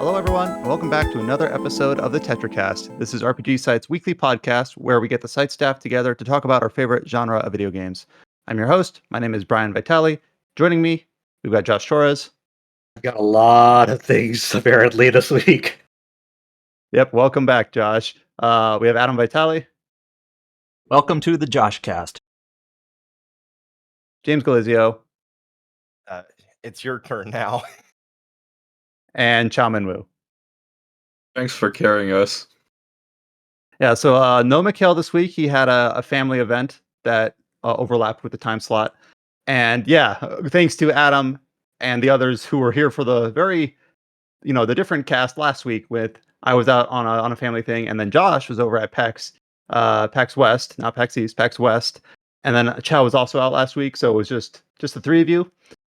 Hello, everyone, and welcome back to another episode of the Tetracast. This is RPG Site's weekly podcast where we get the site staff together to talk about our favorite genre of video games. I'm your host. My name is Brian Vitale. Joining me, we've got Josh Torres. I've got a lot of things apparently this week. Yep, welcome back, Josh. We have Adam Vitale. Welcome to the JoshCast. James Galizio. It's your turn now. And Chao Min-woo. Thanks for carrying us. Yeah, so no Mikhail this week. He had a family event that overlapped with the time slot. And yeah, thanks to Adam and the others who were here for the the different cast last week with I was out on a family thing, and then Josh was over at PAX West, not PAX East, PAX West. And then Chao was also out last week, so it was just the three of you.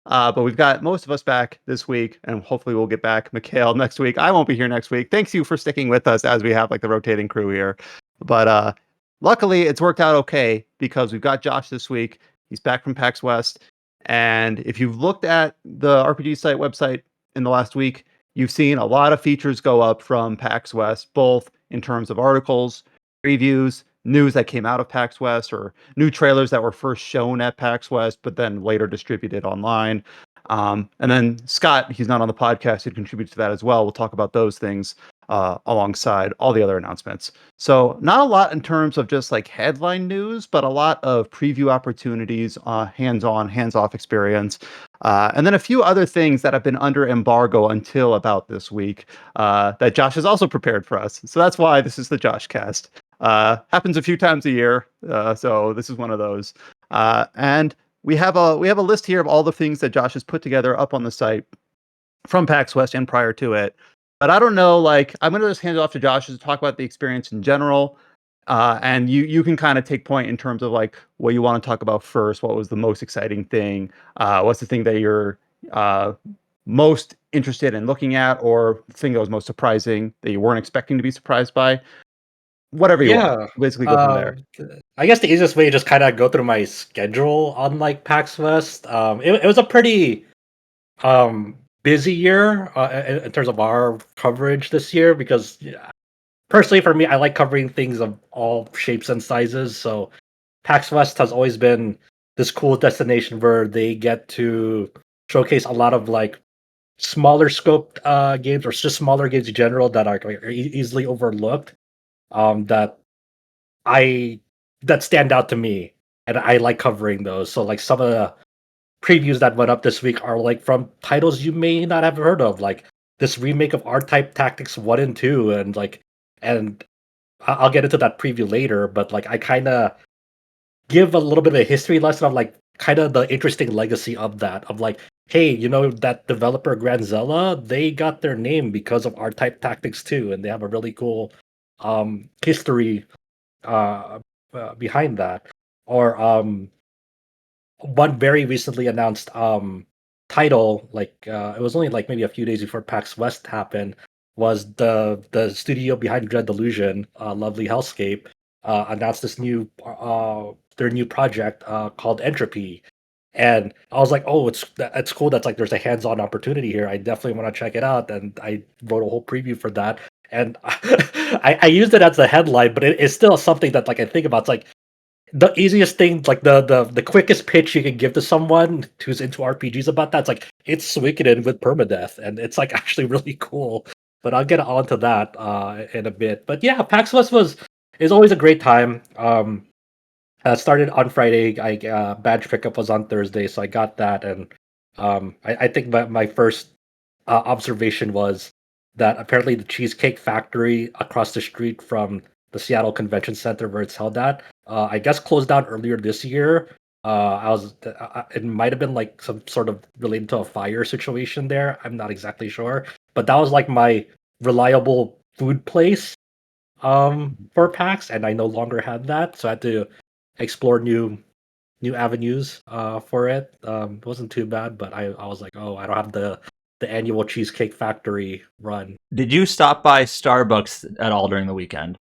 But we've got most of us back this week, and hopefully we'll get back Mikhail next week. I won't be here next week. Thanks you for sticking with us as we have like the rotating crew here. But luckily it's worked out okay because we've got Josh this week. He's back from PAX West. And if you've looked at the RPG Site website in the last week, you've seen a lot of features go up from PAX West, both in terms of articles, previews, news that came out of PAX West, or new trailers that were first shown at PAX West, but then later distributed online. And then Scott, he's not on the podcast, he contributes to that as well. We'll talk about those things alongside all the other announcements. So not a lot in terms of just like headline news, but a lot of preview opportunities, hands-on, hands-off experience. And then a few other things that have been under embargo until about this week that Josh has also prepared for us. So that's why this is the JoshCast. Happens a few times a year, so this is one of those. And we have a list here of all the things that Josh has put together up on the site from PAX West and prior to it. But I don't know, like, I'm going to just hand it off to Josh to talk about the experience in general. And you can kind of take point in terms of like what you want to talk about first. What was the most exciting thing? What's the thing that you're most interested in looking at, or the thing that was most surprising that you weren't expecting to be surprised by? Whatever you want. Basically go from there. I guess the easiest way to just kind of go through my schedule on like PAX West. It was a pretty busy year in terms of our coverage this year because personally for me, I like covering things of all shapes and sizes. So PAX West has always been this cool destination where they get to showcase a lot of like smaller scoped games or just smaller games in general that are easily overlooked. That stand out to me, and I like covering those. So like some of the previews that went up this week are like from titles you may not have heard of, like this remake of R-Type Tactics 1 and 2, and I'll get into that preview later, but like I kind of give a little bit of a history lesson of like kind of the interesting legacy of that, of like, hey, you know, that developer Granzella, they got their name because of R-Type Tactics 2, and they have a really cool history behind that. Or one very recently announced title, like it was only like maybe a few days before PAX West happened, was the studio behind Dread Delusion, Lovely Hellscape, announced this new their new project called Entropy. And I was like, oh, it's cool. That's like there's a hands-on opportunity here. I definitely want to check it out. And I wrote a whole preview for that. And I used it as a headline, but it's still something that like I think about. It's like the easiest thing, like the quickest pitch you can give to someone who's into RPGs about that. It's like it's Suikoden with permadeath, and it's like actually really cool. But I'll get onto that in a bit. But yeah, PAX West is always a great time. Started on Friday. I badge pickup was on Thursday, so I got that, and I think my first observation was that apparently the Cheesecake Factory across the street from the Seattle Convention Center where it's held at, I guess closed down earlier this year. It might have been like some sort of related to a fire situation there. I'm not exactly sure, but that was like my reliable food place for PAX, and I no longer had that, so I had to explore new avenues for it. It wasn't too bad, but I was like, oh, I don't have the annual Cheesecake Factory run. Did you stop by Starbucks at all during the weekend?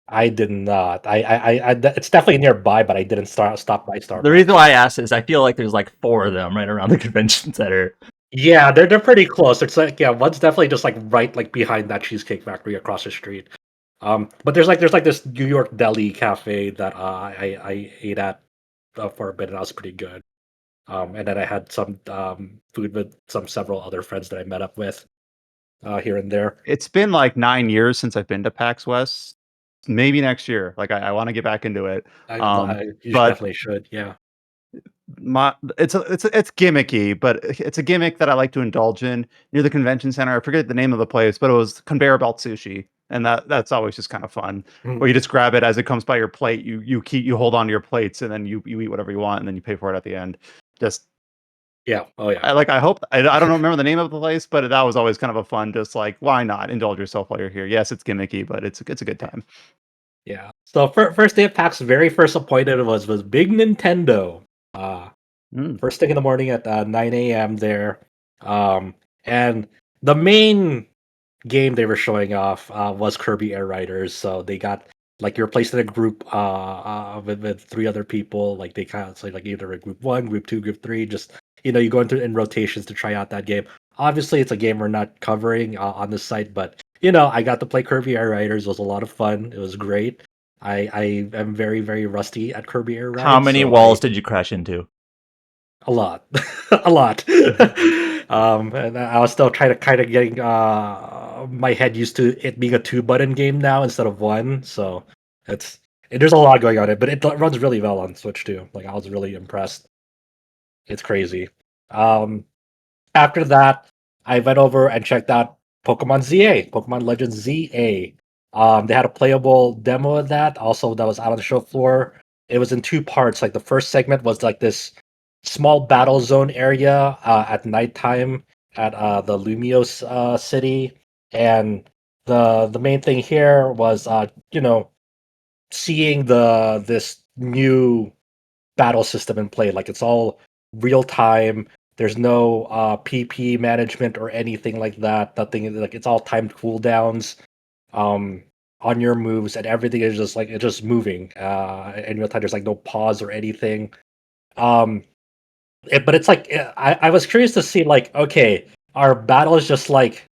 I did not. I it's definitely nearby, but I didn't stop by Starbucks. The reason why I asked is I feel like there's like 4 of them right around the convention center. Yeah, they're pretty close. It's like one's definitely just like right like behind that Cheesecake Factory across the street. But there's like this New York deli cafe that I ate at for a bit, and that was pretty good. And then I had some food with several other friends that I met up with here and there. It's been like 9 years since I've been to PAX West. Maybe next year. Like I wanna get back into it. You But definitely should. Yeah. it's gimmicky, but it's a gimmick that I like to indulge in near the convention center. I forget the name of the place, but it was conveyor belt sushi, and that's always just kind of fun. Mhm. Where you just grab it as it comes by your plate. You hold on to your plates, and then you eat whatever you want, and then you pay for it at the end. Just Yeah. Oh yeah. I hope I don't remember the name of the place, but that was always kind of a fun. Just like why not indulge yourself while you're here? Yes, it's gimmicky, but it's a good time. Yeah. So first day of PAX, very first appointed was Big Nintendo. Uh, Mm. First thing in the morning at 9 a.m. there. And the main game they were showing off was Kirby Air Riders. So they got like you're placed in a group with three other people. Like they kind of say like either a group one, group two, group three. Just you go into in rotations to try out that game. Obviously, it's a game we're not covering on this site, but I got to play Kirby Air Riders. It was a lot of fun. It was great. I am very very rusty at Kirby Air How Rides, many so walls did you crash into? a lot, a lot. And I was still trying to kind of getting my head used to it being a two-button game now instead of one. So there's a lot going on it, but it runs really well on Switch too. Like I was really impressed. It's crazy. Um, After that, I went over and checked out Pokemon ZA, Pokemon Legends ZA. They had a playable demo of that. Also, that was out on the show floor. It was in two parts. Like the first segment was like this small battle zone area at nighttime at the Lumios city, and the main thing here was seeing this new battle system in play. Like it's all real time. There's no PP management or anything like that. Nothing like it's all timed cooldowns um on your moves, and everything is just like it's just moving in real time. There's like no pause or anything. Um but it's like I was curious to see like okay, our battle is just like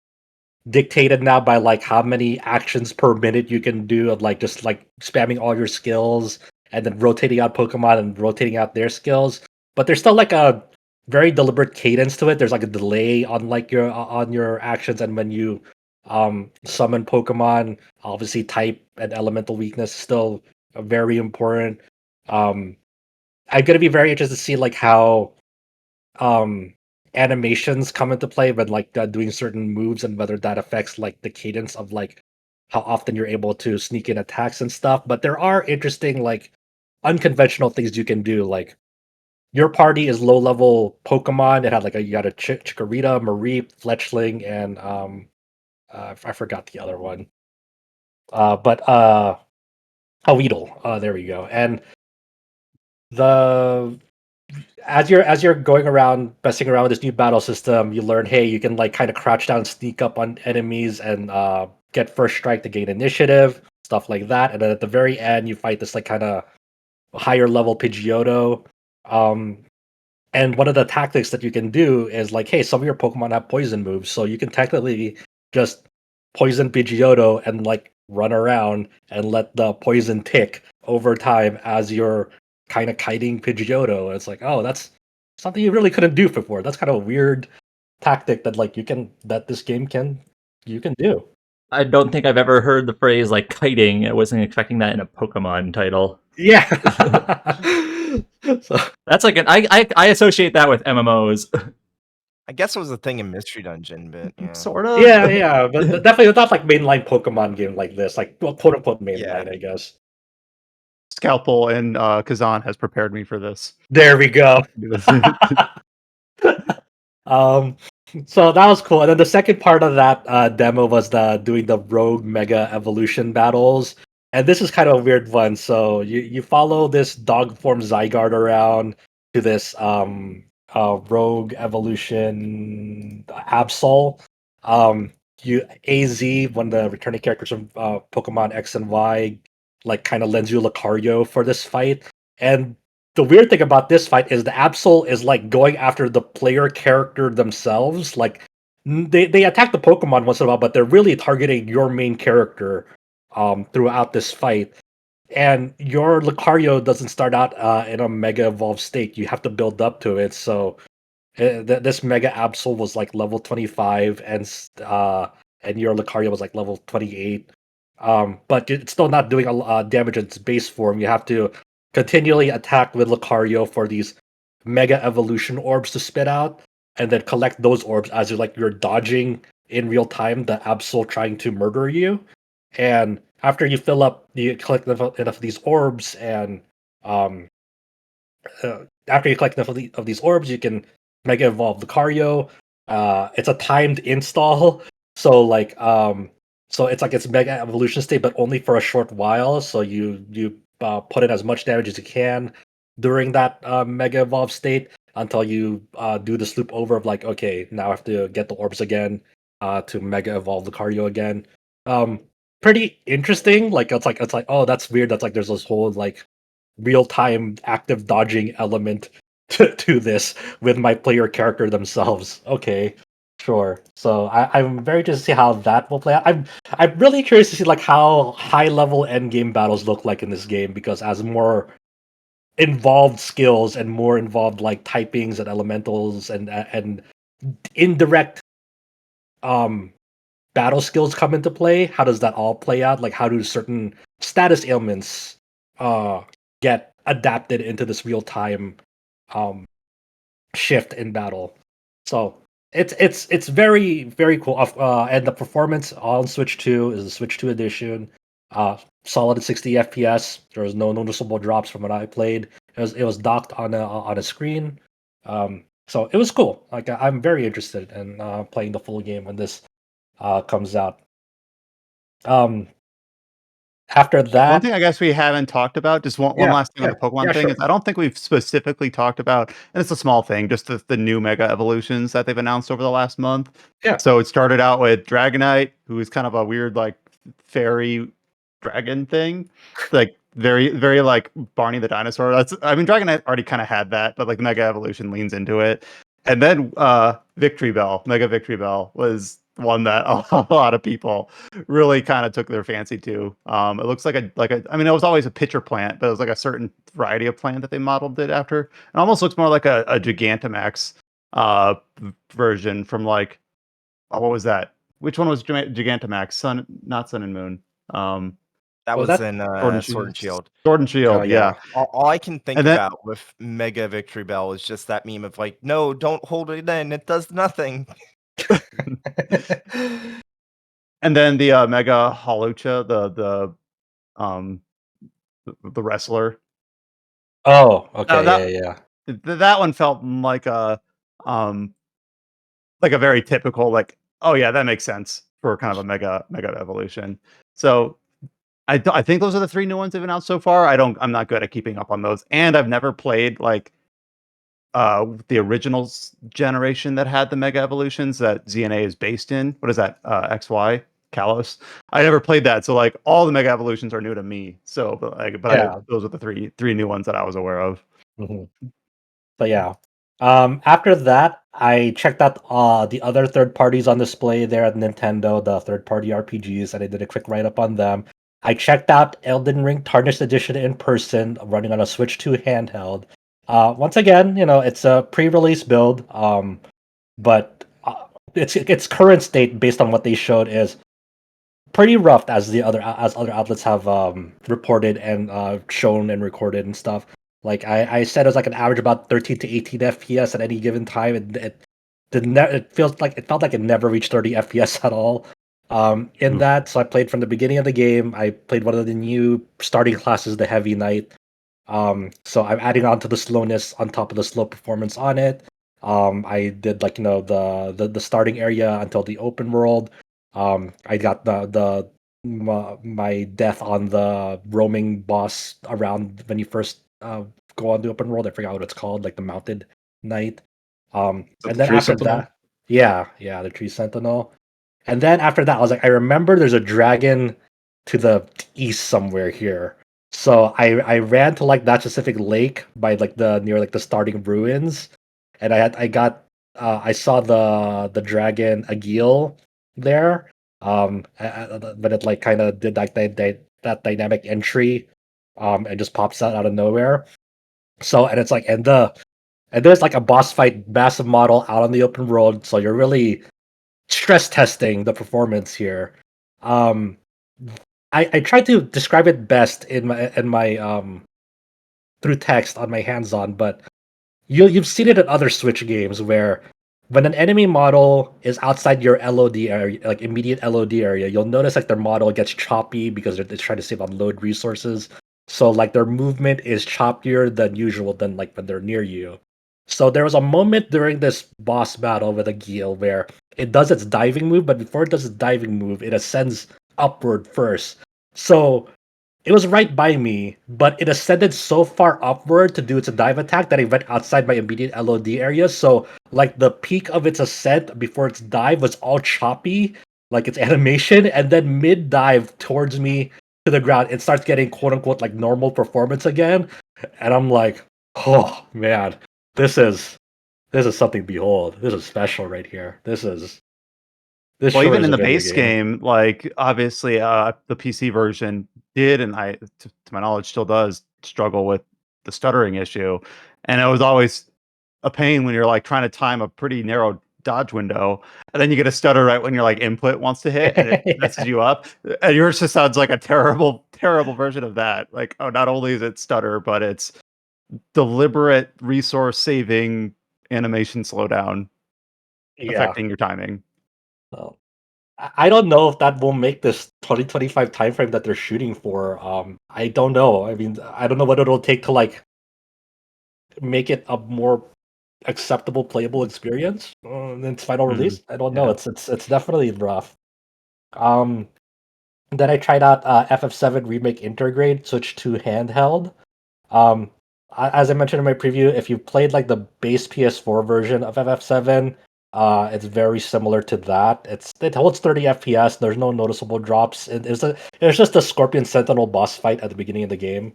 dictated now by like how many actions per minute you can do of like just like spamming all your skills and then rotating out Pokemon and rotating out their skills. But there's still like a very deliberate cadence to it. There's like a delay on like your on your actions, and when you summon Pokemon, obviously type and elemental weakness is still very important. Um I'm gonna be very interested to see like how um animations come into play when like doing certain moves, and whether that affects like the cadence of like how often you're able to sneak in attacks and stuff. But there are interesting like unconventional things you can do. Like your party is low level Pokemon. It had like you got a Chikorita, Mareep, Fletchling, and I forgot the other one. But a Weedle. There we go. And the as you're going around messing around with this new battle system, you learn, hey, you can like kind of crouch down, sneak up on enemies, and get first strike to gain initiative, stuff like that. And then at the very end, you fight this like kind of higher level Pidgeotto. Um, and one of the tactics that you can do is like, hey, some of your Pokemon have poison moves, so you can technically just poison Pidgeotto and like run around and let the poison tick over time as you're kind of kiting Pidgeotto. It's like, oh, that's something you really couldn't do before. That's kind of a weird tactic that like this game you can do. I don't think I've ever heard the phrase like kiting. I wasn't expecting that in a Pokemon title. Yeah. So That's like I associate that with MMOs. I guess it was a thing in Mystery Dungeon, but yeah. Sort of. yeah, but definitely not like mainline Pokemon game like this, like well, quote unquote Yeah. mainline, I guess. Scalpel and Kazan has prepared me for this. There we go. Do this. um, so that was cool. And then the second part of that demo was the doing the Rogue Mega Evolution battles. And this is kind of a weird one. So you follow this dog form Zygarde around to this Rogue Evolution Absol. You AZ, one of the returning characters from Pokemon X and Y, like kind of lends you Lucario for this fight. And the weird thing about this fight is the Absol is like going after the player character themselves. Like they attack the Pokemon once in a while, but they're really targeting your main character throughout this fight. And your Lucario doesn't start out in a Mega Evolved state. You have to build up to it. So this Mega Absol was like level 25, and your Lucario was like level 28. But it's still not doing a damage in its base form. You have to continually attack with Lucario for these Mega Evolution orbs to spit out, and then collect those orbs as you're dodging in real time the Absol trying to murder you. And after you collect enough of these orbs, and um, after you collect enough of these orbs, you can Mega Evolve Lucario. It's a timed install, so so it's like it's Mega Evolution state, but only for a short while. So you put in as much damage as you can during that Mega Evolve state until you do this loop over of like, okay, now I have to get the orbs again to Mega Evolve Lucario again. Um, Pretty interesting. It's like oh, that's weird. That's like there's this whole like real time active dodging element to this with my player character themselves. Okay, sure. So I'm very curious to see how that will play out. I'm really curious to see like how high level end game battles look like in this game, because as more involved skills and more involved like typings and elementals and indirect um battle skills come into play, how does that all play out? Like how do certain status ailments uh get adapted into this real time um shift in battle? So it's very very cool. And the performance on Switch 2 is the Switch 2 edition. Solid 60 FPS. There was no noticeable drops from what I played. It was docked on a screen. So it was cool. Like I'm very interested in playing the full game when this comes out. Um, After One that, thing I guess we haven't talked about, just one yeah, last thing on yeah, the Pokemon yeah, thing, sure. is I don't think we've specifically talked about, and it's a small thing, just the new Mega Evolutions that they've announced over the last month. Yeah. So it started out with Dragonite, who is kind of a weird like fairy dragon thing, like very very like Barney the dinosaur. I mean Dragonite already kind of had that, but like the Mega Evolution leans into it. And then Victory Bell, Mega Victory Bell was one that a lot of people really kind of took their fancy to. It looks like I mean, it was always a pitcher plant, but it was like a certain variety of plant that they modeled it after. It almost looks more like a Gigantamax version from like, oh, what was that? Which one was Gigantamax? Not Sun and Moon. Um, That Well, was that in Sword and Shield. Sword and Shield, yeah. yeah. All I can think And then about with Mega Victory Bell is just that meme of like, no, don't hold it in. It does nothing. and then the Mega Holucha, um the wrestler. Oh, Now okay, that yeah. that one felt um like a very typical like, oh yeah, that makes sense for kind of a mega evolution. So I think those are the three new ones they've announced so far. I'm not good at keeping up on those, and I've never played like the originals generation that had the mega evolutions that ZNA is based in. What is that? XY Kalos. I never played that, so like all the mega evolutions are new to me. So, Yeah. those are the three new ones that I was aware of. Mhm. But yeah. After that, I checked out the other third parties on display there at Nintendo, the third party RPGs, and I did a quick write up on them. I checked out Elden Ring Tarnished Edition in person, running on a Switch 2 handheld. Once again, it's a pre-release build, but its current state, based on what they showed, is pretty rough, as other outlets have reported and shown and recorded and stuff. Like I said, it was like an average about 13 to 18 FPS at any given time. It felt like it never reached 30 FPS at all. In Oof. that, so I played from the beginning of the game. I played one of the new starting classes, the Heavy Knight. So I'm adding on to the slowness on top of the slow performance on it. I did like the starting area until the open world. I got my death on the roaming boss around when you first go on the open world. I forgot what it's called, like the mounted knight. that And the then Tree after Sentinel? that, yeah, the tree sentinel. And then after that, I was like, I remember there's a dragon to the east somewhere here. So I ran to like that specific lake by like the near like the starting ruins, and I saw the dragon Agil there. But it like kind of did that dynamic entry, and just pops out of nowhere. So and it's like and there's like a boss fight, massive model out on the open road. So you're really stress testing the performance here. Um, I tried to describe it best in my through text on my hands-on, but you've seen it in other Switch games where when an enemy model is outside your LOD area, like immediate LOD area, you'll notice like their model gets choppy because they're trying to save on load resources. So like their movement is choppier than usual than like when they're near you. So there was a moment during this boss battle with a Gil where it does its diving move, but before it does its diving move, it ascends upward first. So it was right by me, but it ascended so far upward to do its dive attack that it went outside my immediate LOD area. So, like, the peak of its ascent before its dive was all choppy, like its animation, and then mid dive towards me to the ground, it starts getting quote unquote like normal performance again. And I'm like, oh man, this is something to behold. This is special right here. This Well, sure even is in a the video base game. game, like obviously, the PC version did, and to my knowledge, still does struggle with the stuttering issue, and it was always a pain when you're like trying to time a pretty narrow dodge window, and then you get a stutter right when your like input wants to hit, and it messes you up. And yours just sounds like a terrible, terrible version of that. Like, oh, not only is it stutter, but it's deliberate resource saving animation slowdown Yeah. affecting your timing. Well, I don't know if that will make this 2025 timeframe that they're shooting for. I don't know. I mean, I don't know what it'll take to like make it a more acceptable playable experience in its final Mm, release. I don't know. yeah. It's definitely rough. Um, then I tried out FF7 Remake Intergrade, switched to handheld. Um, as I mentioned in my preview, if you played like the base PS4 version of FF7, it's very similar to that. It holds 30 FPS. There's no noticeable drops. It's just a Scorpion Sentinel boss fight at the beginning of the game,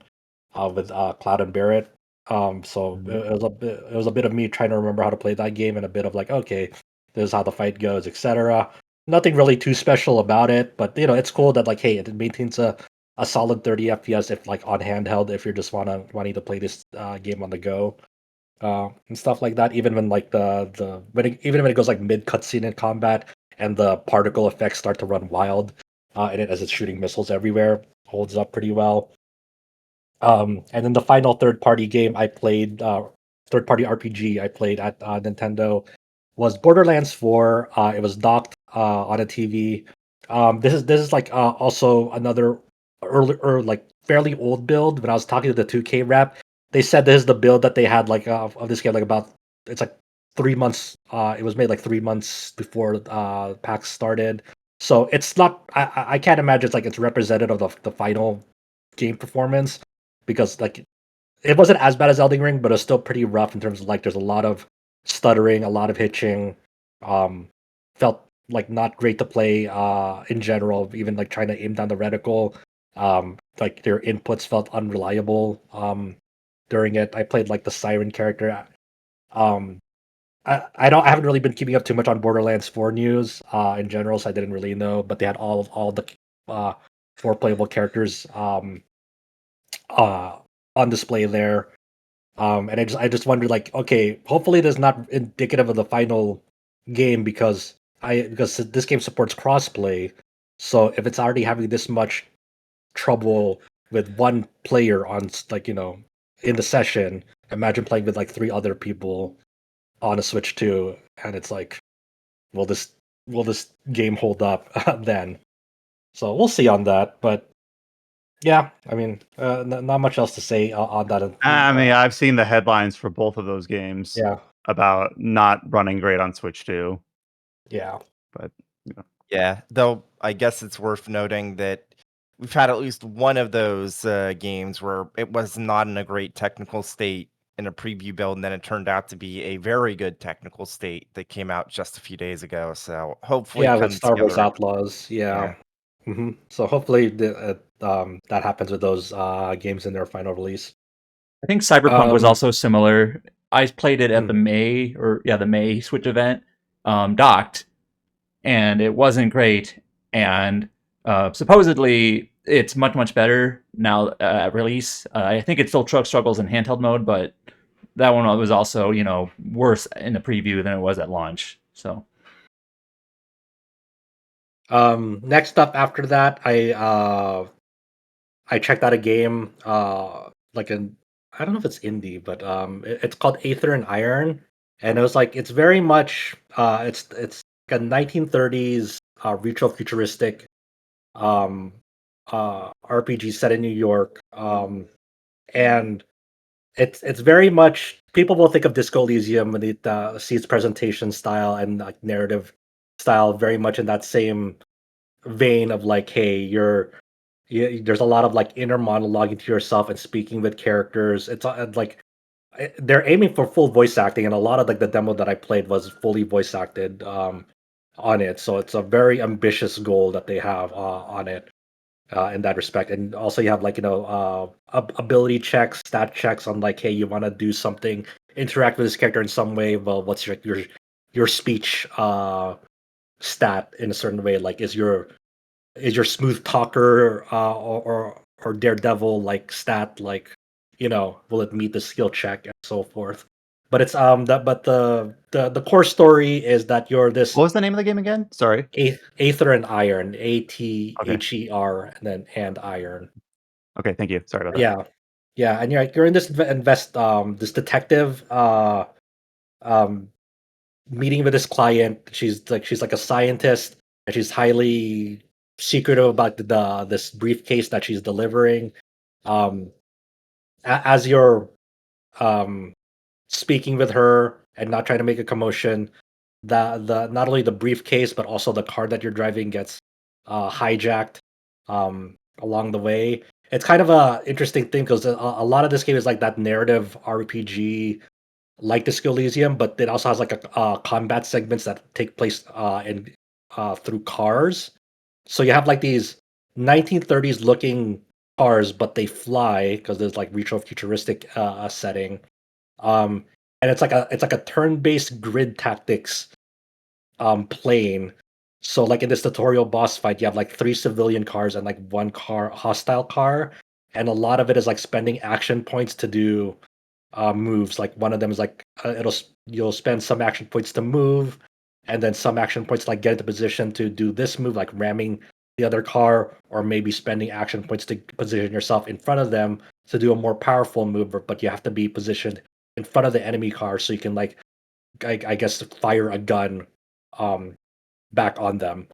with Cloud and Barrett. So Mhm. it was a bit of me trying to remember how to play that game, and a bit of like, okay, this is how the fight goes, etc. Nothing really too special about it, but it's cool that like, hey, it maintains a solid 30 FPS if like on handheld if you're just wanting to play this game on the go, and stuff like that. Even when like even when it goes like mid cutscene in combat and the particle effects start to run wild, in it as it's shooting missiles everywhere, holds up pretty well. And then the final third party game I played, third party RPG I played at Nintendo was Borderlands 4. It was docked on a TV. This is like also another early or like fairly old build. When I was talking to the 2K rep, they said this is the build that they had like of this game like about it's like 3 months. It was made like 3 months before PAX started. So it's not. I can't imagine it's like it's representative of the final game performance because like it wasn't as bad as Elden Ring, but it was still pretty rough in terms of like there's a lot of stuttering, a lot of hitching. Um, Felt like not great to play in general. Even like trying to aim down the reticle, like their inputs felt unreliable. During it, I played like the Siren character. Um, I haven't really been keeping up too much on Borderlands 4 news in general, so I didn't really know. But they had all the uh, four playable characters uh on display there. And I just wondered like, okay, hopefully this is not indicative of the final game because this game supports crossplay. So if it's already having this much trouble with one player on like in the session, imagine playing with like three other people on a Switch 2, and it's like, will this game hold up then? So we'll see on that, but yeah, I mean, not much else to say on that. I mean, I've seen the headlines for both of those games Yeah, about not running great on Switch 2, yeah. but, you know. Yeah, though I guess it's worth noting that we've had at least one of those games where it was not in a great technical state in a preview build, and then it turned out to be a very good technical state that came out just a few days ago. So hopefully it Yeah, with comes Star Wars together. Outlaws. Yeah. Yeah. So hopefully that happens with those games in their final release. I think Cyberpunk was also similar. I played it at the Hmm. May Switch event, docked, and it wasn't great. And supposedly it's much better now at release. I think it still struggles in handheld mode, but that one was also worse in the preview than it was at launch. So Next up after that, I checked out a game like an I don't know if it's indie, but it's called Aether and Iron, and it was like it's very much it's like a 1930s retro futuristic um RPG set in New York, and it's very much people will think of Disco Elysium when it see its presentation style and like narrative style very much in that same vein of like, hey, there's a lot of like inner monologuing to yourself and speaking with characters. It's like they're aiming for full voice acting, and a lot of like the demo that I played was fully voice acted on it. So it's a very ambitious goal that they have on it in that respect. And also you have like ability checks, stat checks on like, hey, you want to do something, interact with this character in some way. Well, what's your speech stat in a certain way? Like, is your smooth talker or daredevil like stat like will it meet the skill check and so forth? But it's that but the core story is that you're this What was the name of the game again? Sorry. Aether and Iron, Okay. Ather, and then and Iron. Okay, thank you. Sorry about that. Yeah, and you're in this this detective um meeting with this client. She's like a scientist, and she's highly secretive about this briefcase that she's delivering. Um, as you're um, speaking with her and not trying to make a commotion, the not only the briefcase but also the car that you're driving gets hijacked along the way. It's kind of a interesting thing because a lot of this game is like that narrative RPG like Disco Elysium, but it also has like a combat segments that take place in through cars. So you have like these 1930s looking cars, but they fly because there's like retro futuristic setting. Um, and it's like a turn-based grid tactics plane. So like in this tutorial boss fight, you have like three civilian cars and like one car hostile car, and a lot of it is like spending action points to do moves. Like one of them is like you'll spend some action points to move, and then some action points to like get into position to do this move, like ramming the other car, or maybe spending action points to position yourself in front of them to do a more powerful move. But you have to be positioned in front of the enemy car so you can like I guess fire a gun um back on them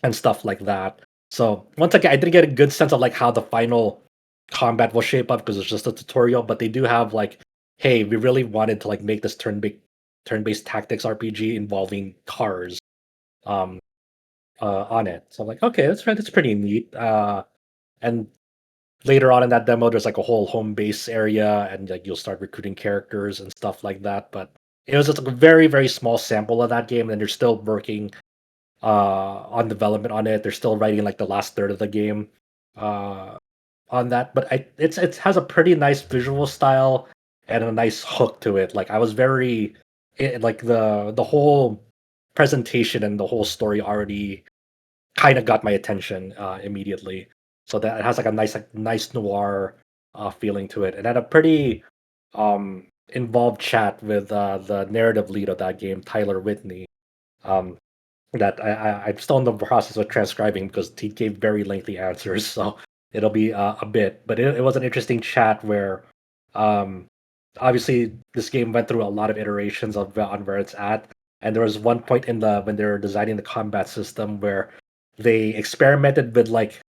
and stuff like that. So once again, I didn't get a good sense of like how the final combat will shape up because it's just a tutorial, but they do have like, hey, we really wanted to like make this turn-based tactics RPG involving cars um on it. So I'm like, okay, that's pretty neat. And later on in that demo, there's like a whole home base area, and like you'll start recruiting characters and stuff like that. But it was just like a very small sample of that game, and they're still working on development on it. They're still writing like the last third of the game uh on that. But it has a pretty nice visual style and a nice hook to it. Like I was like the whole presentation and the whole story already kind of got my attention immediately. So that it has like nice noir feeling to it, and had a pretty involved chat with the narrative lead of that game, Tyler Whitney. Um, that I'm still in the process of transcribing because he gave very lengthy answers, so it'll be a bit. But it was an interesting chat where, um, obviously, this game went through a lot of iterations of on where it's at, and there was one point in the when they were designing the combat system where they experimented with like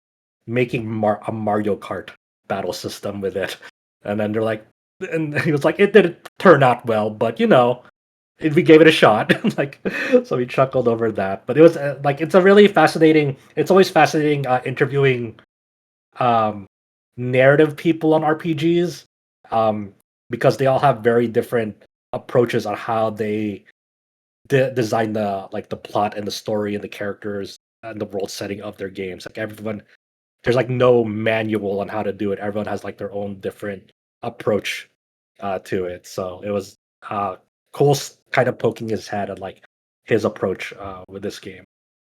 making a Mario Kart battle system with it, and then they're like, and he was like, it didn't turn out well, but we gave it a shot. Like, so we chuckled over that. But it was like it's a really fascinating. It's always fascinating interviewing um, narrative people on RPGs um, because they all have very different approaches on how they design the plot and the story and the characters and the world setting of their games. Like everyone, there's like no manual on how to do it. Everyone has like their own different approach to it. So it was cool, kind of poking his head at like his approach with this game.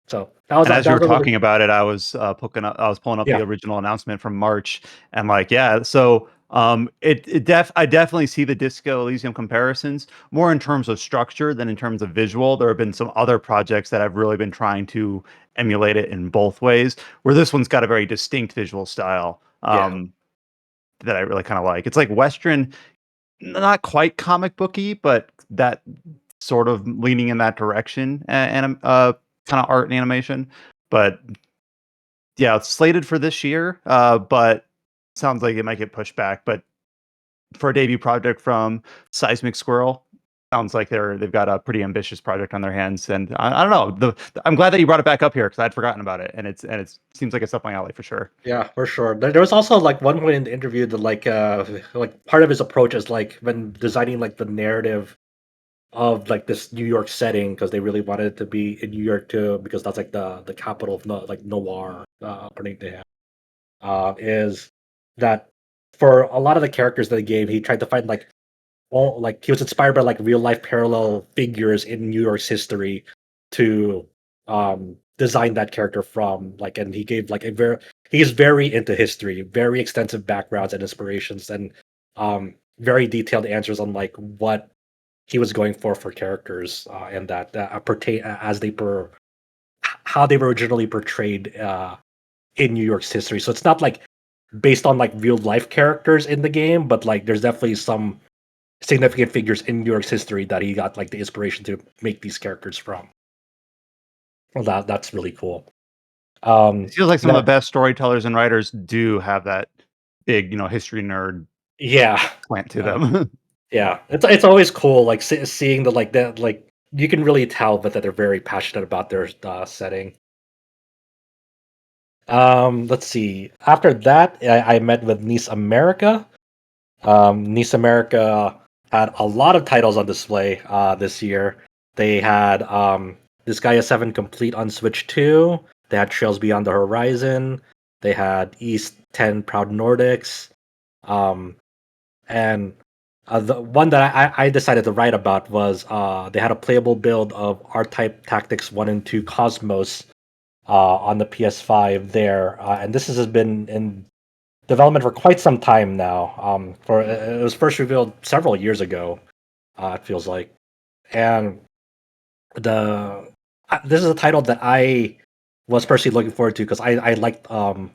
So And as you were really talking about it, I was pulling up Yeah. the original announcement from March, and like, yeah, so I definitely see the Disco Elysium comparisons more in terms of structure than in terms of visual. There have been some other projects that have really been trying to emulate it in both ways, where this one's got a very distinct visual style Yeah. that I really kind of like. It's like Western, not quite comic booky, but that sort of leaning in that direction, and kind of art and animation. But yeah, it's slated for this year, but sounds like it might get pushed back. But for a debut project from Seismic Squirrel, sounds like they've got a pretty ambitious project on their hands. And I don't know. I'm glad that you brought it back up here because I'd forgotten about it, and it seems like it's up my alley for sure. Yeah, for sure. There was also like one point in the interview that like part of his approach is like when designing like the narrative of like this New York setting because they really wanted it to be in New York too because that's like the capital of like noir according to him. Is that for a lot of the characters that he gave, he tried to find like all like he was inspired by like real life parallel figures in New York's history to design that character from like and he gave like a very he's very into history, very extensive backgrounds and inspirations and very detailed answers on like what he was going for characters and that pertain as they per how they were originally portrayed in New York's history. So it's not like based on like real life characters in the game, but like there's definitely some significant figures in New York's history that he got like the inspiration to make these characters from. Well, that's really cool. It feels like some of Now- the best storytellers and writers do have that big, history nerd yeah, slant to uh, them. yeah. It's always cool like seeing the like that like you can really tell that they're very passionate about their setting. Let's see. After that, I met with Nice America. Nice America had a lot of titles on display this year. They had Disgaea 7 Complete on Switch 2. They had Trails Beyond the Horizon. They had East 10 Proud Nordics. Um, and the one that I decided to write about was they had a playable build of R-Type Tactics 1 and 2 Cosmos on the PS5 there. And this has been in development for quite some time now. For it was first revealed several years ago. It feels like, and this is a title that I was personally looking forward to because I liked them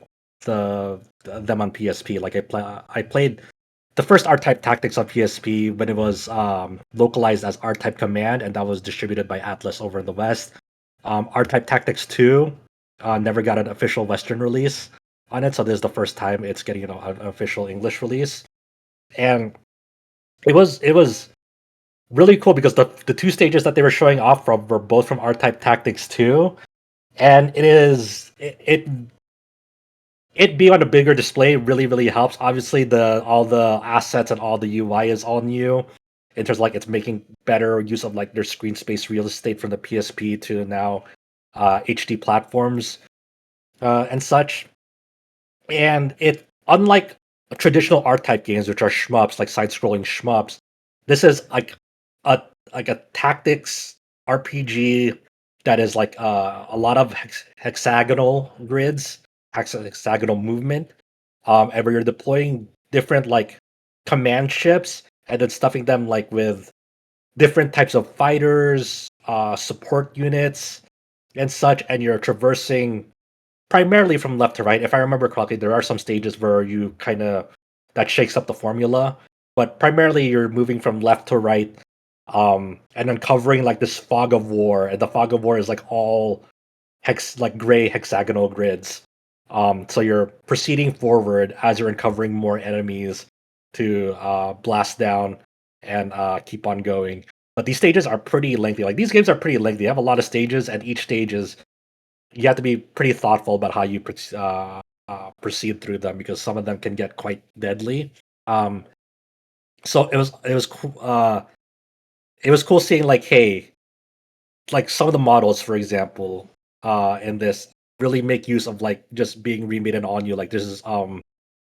on PSP. Like I played the first R-Type Tactics on PSP when it was localized as R-Type Command, and that was distributed by Atlas over in the West. R-Type Tactics 2 never got an official Western release on it, so this is the first time it's getting an official English release, and it was really cool because the two stages that they were showing off from were both from R-Type Tactics 2, and it being on a bigger display really helps. Obviously, the all the assets and all the UI is all new. In terms of like it's making better use of like their screen space real estate from the PSP to now HD platforms and such. And it unlike traditional art type games, which are shmups, like side-scrolling shmups, this is a a tactics RPG that is like a lot of hexagonal grids, hexagonal movement, and where you're deploying different like command ships and then stuffing them like with different types of fighters, support units, and such, and you're traversing primarily from left to right. If I remember correctly, there are some stages where you kind of that shakes up the formula, but primarily you're moving from left to right, and then covering like this fog of war, and the fog of war is like all like gray hexagonal grids. So you're proceeding forward as you're uncovering more enemies to blast down and keep on going. But these stages are pretty lengthy. Like these games are pretty lengthy. They have a lot of stages, and each stage is you have to be pretty thoughtful about how you proceed through them because some of them can get quite deadly. Um, so it was cool seeing like hey, like some of the models, for example. in this really make use of like just being remade and all new. Like there's this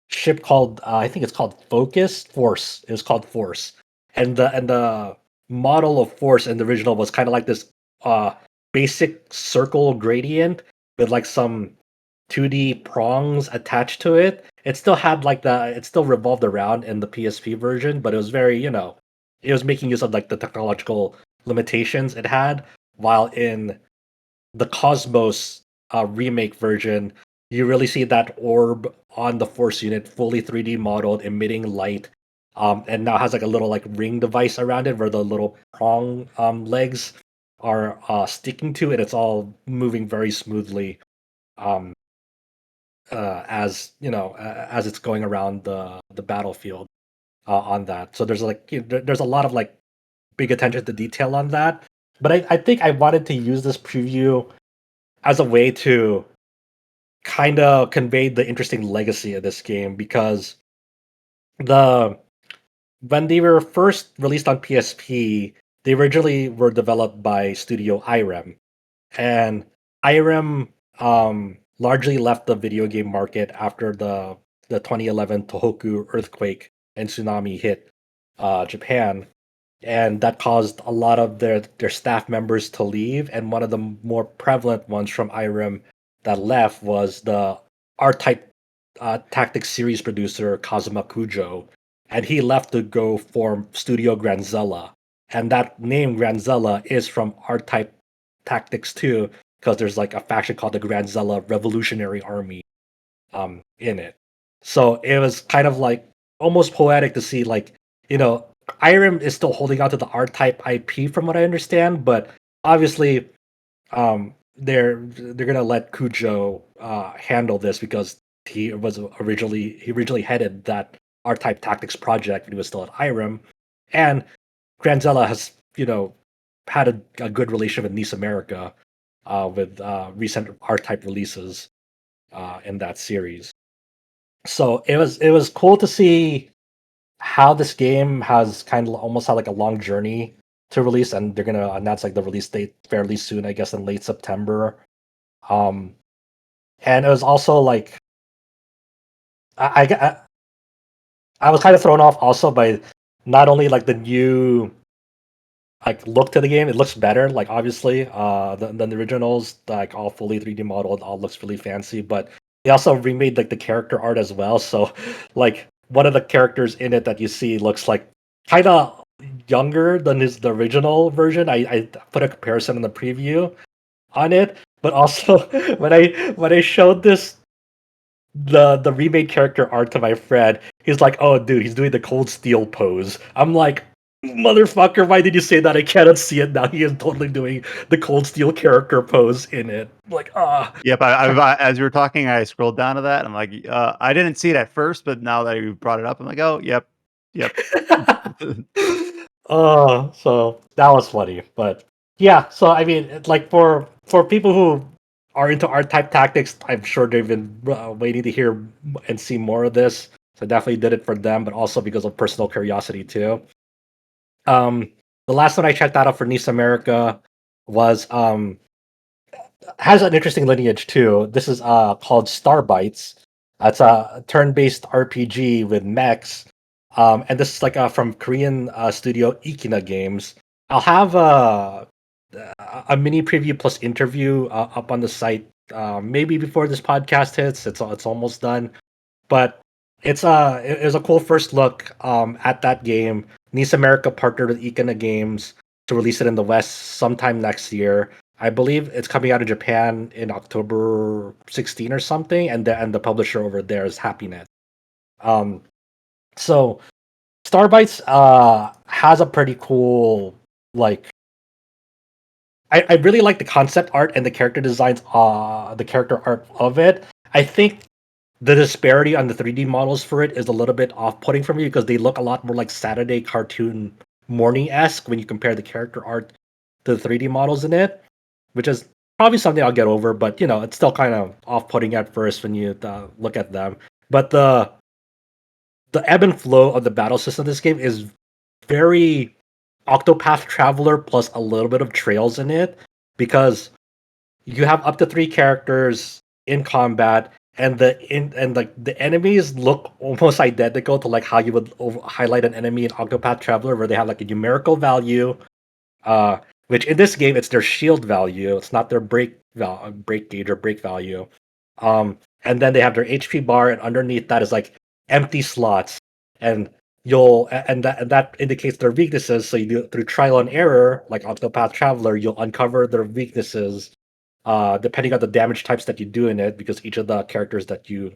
ship called I think it's called Force. It was called Force, and the model of Force in the original was kind of like this uh basic circle gradient with like some 2D prongs attached to it. It still had like it still revolved around in the PSP version, but it was very, it was making use of like the technological limitations it had. While in the Cosmos remake version, you really see that orb on the Force unit fully 3D modeled, emitting light, and now has like a little like ring device around it where the little prong legs are sticking to it. It's all moving very smoothly. Um, as as it's going around the battlefield on that. So there's like there's a lot of like big attention to detail on that. But I think I wanted to use this preview as a way to kind of convey the interesting legacy of this game, because the when they were first released on PSP, they originally were developed by Studio IREM, and IREM largely left the video game market after the 2011 Tohoku earthquake and tsunami hit Japan, and that caused a lot of their staff members to leave. And one of the more prevalent ones from IREM that left was the R-Type Tactics series producer Kazuma Kujo, and he left to go form Studio Granzella. And that name Granzella is from R-Type Tactics too, because there's like a faction called the Granzella Revolutionary Army in it. So it was kind of like almost poetic to see like, Irem is still holding on to the R-Type IP from what I understand, but obviously they're gonna let Kujo handle this, because he originally headed that R-Type Tactics project when he was still at Irem, and Granzella has had a good relation with Nice America with recent R-Type releases in that series. So it was cool to see how this game has kind of almost had like a long journey to release, and they're gonna announce like the release date fairly soon, I guess in late September. Um, and it was also like I, I I was kind of thrown off also by not only like the new like look to the game. It looks better, like obviously, than the originals, like all fully 3D modeled, all looks really fancy. But they also remade like the character art as well. So, like one of the characters in it that you see looks like kind of younger than the original version. I put a comparison in the preview on it, but also when I showed this the remade character art to my friend, he's like, "Oh, dude, he's doing the Cold Steel pose." I'm like, "Motherfucker, why did you say that? I cannot see it now. He is totally doing the Cold Steel character pose in it." I'm like, Yep. As you were talking, I scrolled down to that. I'm like, I didn't see it at first, but now that you brought it up, I'm like, oh, yep, yep. oh, so that was funny. But yeah, so I mean, like for people who are into R-Type Tactics, I'm sure they've been waiting to hear and see more of this. So definitely did it for them, but also because of personal curiosity too. The last one I checked out for Nice America was has an interesting lineage too. This is called Starbites. It's a turn-based RPG with mechs, and this is like from Korean studio Ikina Games. I'll have a mini preview plus interview up on the site maybe before this podcast hits. It's almost done, but it was a cool first look at that game. Nice America partnered with Ikina Games to release it in the West sometime next year. I believe it's coming out of Japan in October 16 or something, and the publisher over there is Happynet. So Starbites has a pretty cool like. I really like the concept art and the character designs. The character art of it. I think the disparity on the 3D models for it is a little bit off-putting for me, because they look a lot more like Saturday cartoon morning-esque when you compare the character art to the 3D models in it, which is probably something I'll get over. But it's still kind of off-putting at first when you look at them. But the ebb and flow of the battle system of this game is very Octopath Traveler plus a little bit of Trails in it, because you have up to 3 characters in combat, and the enemies look almost identical to like how you would highlight an enemy in Octopath Traveler, where they have like a numerical value, uh, which in this game it's their shield value. It's not their break gauge or break value. And then they have their HP bar, and underneath that is like empty slots, and that indicates their weaknesses. So you do through trial and error, like Octopath Traveler, you'll uncover their weaknesses, depending on the damage types that you do in it, because each of the characters that you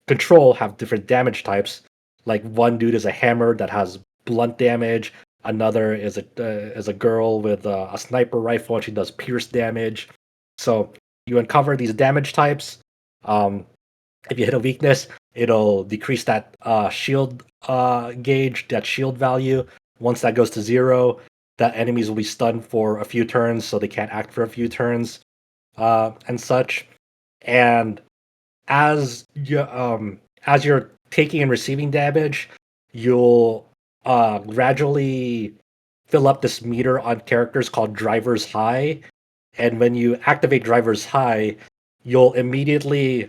control have different damage types. Like one dude is a hammer that has blunt damage. Another is a girl with a sniper rifle, and she does pierce damage. So you uncover these damage types. Um, if you hit a weakness, it'll decrease that shield gauge, that shield value. Once that goes to 0, that enemies will be stunned for a few turns, so they can't act for a few turns, and such. And as you're taking and receiving damage, you'll gradually fill up this meter on characters called Driver's High. And when you activate Driver's High, you'll immediately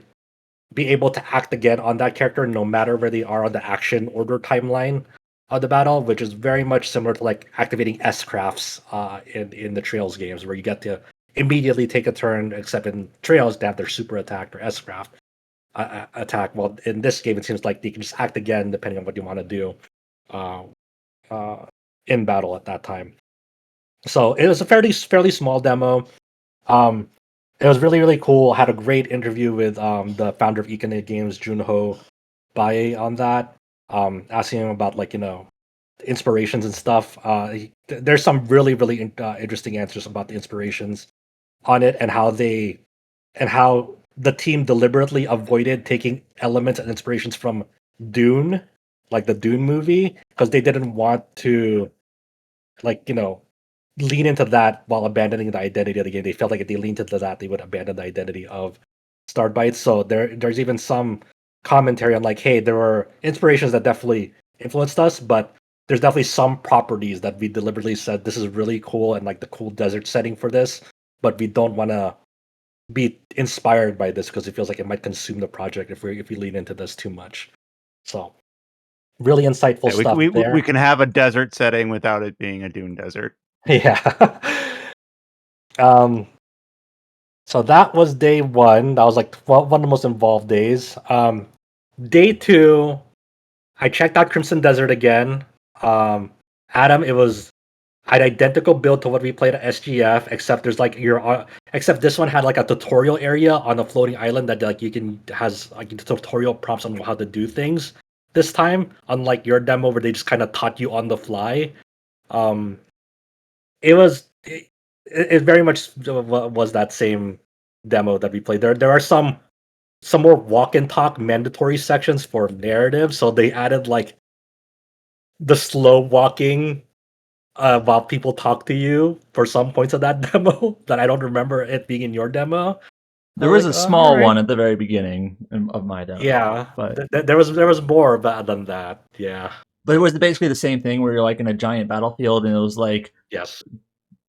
be able to act again on that character no matter where they are on the action order timeline of the battle, which is very much similar to like activating S crafts in the Trails games, where you get to immediately take a turn, except in Trails they have their super attack or S craft attack. Well, in this game, it seems like they can just act again depending on what you want to do uh, in battle at that time. So it was a fairly small demo. Um, it was really cool. I had a great interview with the founder of Econet Games, Junho Bae, on that. Asking him about inspirations and stuff. There's some really interesting answers about the inspirations on it, and how the team deliberately avoided taking elements and inspirations from Dune, like the Dune movie, because they didn't want to lean into that while abandoning the identity of the game. They felt like if they leaned into that, they would abandon the identity of Starbites. So there's even some commentary on like, hey, there were inspirations that definitely influenced us, but there's definitely some properties that we deliberately said this is really cool, and like the cool desert setting for this, but we don't want to be inspired by this because it feels like it might consume the project if we lean into this too much. So really insightful Yeah, stuff there. we can have a desert setting without it being a dune desert. Yeah. So that was day 1. That was like one of the most involved days. Day 2, I checked out Crimson Desert again. Adam, it was an identical build to what we played at SGF, except there's like except this one had like a tutorial area on a floating island that like has like tutorial prompts on how to do things this time, unlike your demo where they just kind of taught you on the fly. It very much was that same demo that we played. There are some more walk and talk mandatory sections for narrative, so they added like the slow walking while people talk to you for some points of that demo that I don't remember it being in your demo. There was a small alright. one at the very beginning of my demo. Yeah, but there was more than that. Yeah. it was basically the same thing where you're like in a giant battlefield, and it was like Yes.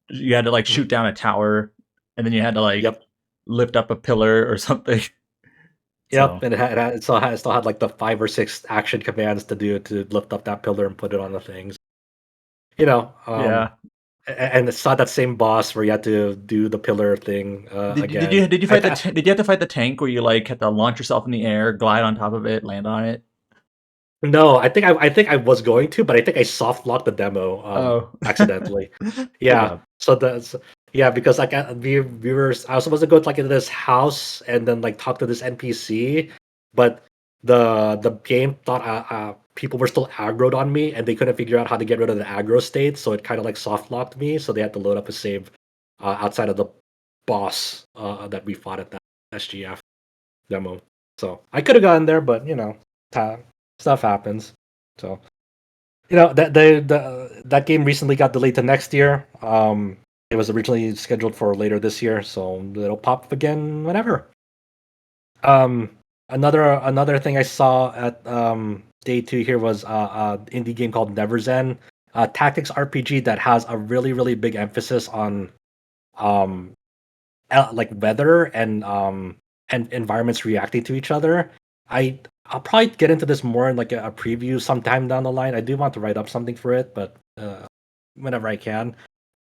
you had to like shoot down a tower, and then you had to like Yep. lift up a pillar or something. Yep. So, And it still had like the 5 or 6 action commands to do to lift up that pillar and put it on the things. yeah. And it's not that same boss where you had to do the pillar thing again. Did you fight did you have to fight the tank where you like had to launch yourself in the air, glide on top of it, land on it? No, I think I was going to, but I think I soft locked the demo accidentally. Good Yeah. job. Yeah, because like I was supposed to go to like into this house and then like talk to this NPC, but the game thought people were still aggroed on me and they couldn't figure out how to get rid of the aggro state, so it kind of like soft locked me. So they had to load up a save outside of the boss that we fought at that SGF demo. So I could have gotten there, but stuff happens. So that game recently got delayed to next year. It was originally scheduled for later this year, so it'll pop up again whenever. Another thing I saw at day 2 here was indie game called Never's End, a tactics RPG that has a really big emphasis on like weather and environments reacting to each other. I'll probably get into this more in like a preview sometime down the line. I do want to write up something for it, but whenever I can.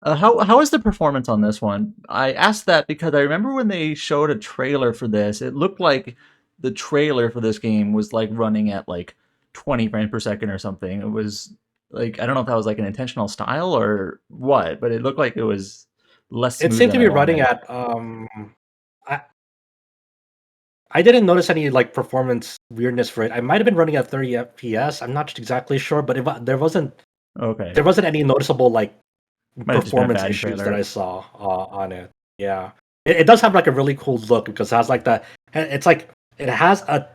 How is the performance on this one? I asked that because I remember when they showed a trailer for this, it looked like the trailer for this game was like running at like 20 frames per second or something. It was like, I don't know if that was like an intentional style or what, but it looked like it was less It smooth seemed to than be I running wanted. at I I didn't notice any like performance weirdness for it. I might have been running at 30 FPS. I'm not exactly sure, but there wasn't Okay. any noticeable like Might have just been a performance fatty issues that trailer. I saw on it. Yeah, it does have like a really cool look because it has like that. It's like it has a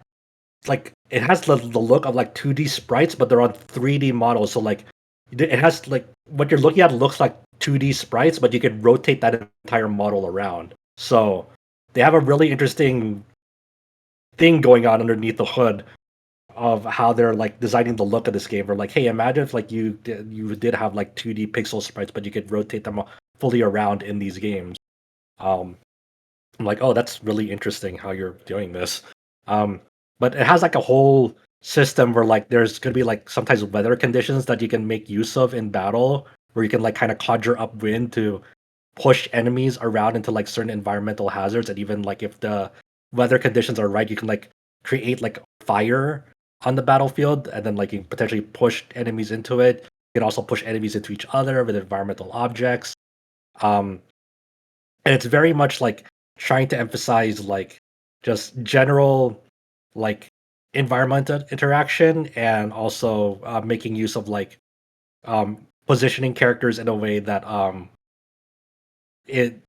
it has the look of like 2D sprites, but they're on 3D models. So like it has like what you're looking at looks like 2D sprites, but you can rotate that entire model around. So they have a really interesting thing going on underneath the hood of how they're like designing the look of this game. Or like, hey, imagine if like you did have like 2D pixel sprites, but you could rotate them fully around in these games. Um, I'm like, oh, that's really interesting how you're doing this. But it has like a whole system where like there's gonna be like sometimes weather conditions that you can make use of in battle, where you can like kind of conjure up wind to push enemies around into like certain environmental hazards, and even like if the weather conditions are right, you can like create like fire on the battlefield, and then like you potentially push enemies into it. You can also push enemies into each other with environmental objects. Um, and it's very much like trying to emphasize like just general like environmental interaction, and also making use of like positioning characters in a way that it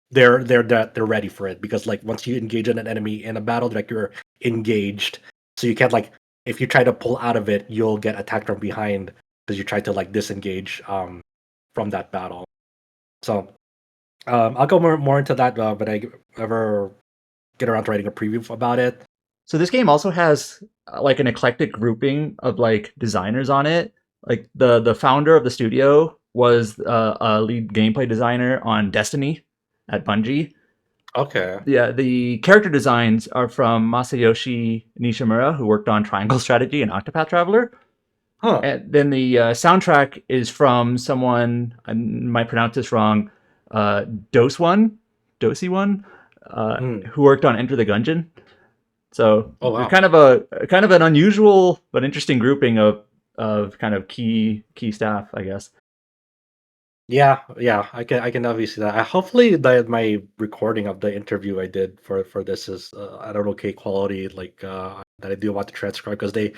they're ready for it, because like once you engage in an enemy in a battle, like you're engaged, so you can't like, if you try to pull out of it, you'll get attacked from behind because you try to like disengage from that battle. So I'll go more into that when I ever get around to writing a preview about it. So this game also has like an eclectic grouping of like designers on it. Like the founder of the studio was a lead gameplay designer on Destiny at Bungie. Okay. Yeah, the character designs are from Masayoshi Nishimura, who worked on Triangle Strategy and Octopath Traveler. Huh. And then the soundtrack is from someone, I might pronounce this wrong, Dosi One, Hmm. who worked on Enter the Gungeon. So Oh they're wow. kind of an unusual but interesting grouping of kind of key staff, I guess. Yeah, I can obviously see that. Hopefully, my recording of the interview I did for this is at an okay quality, like that I do want to transcribe, because they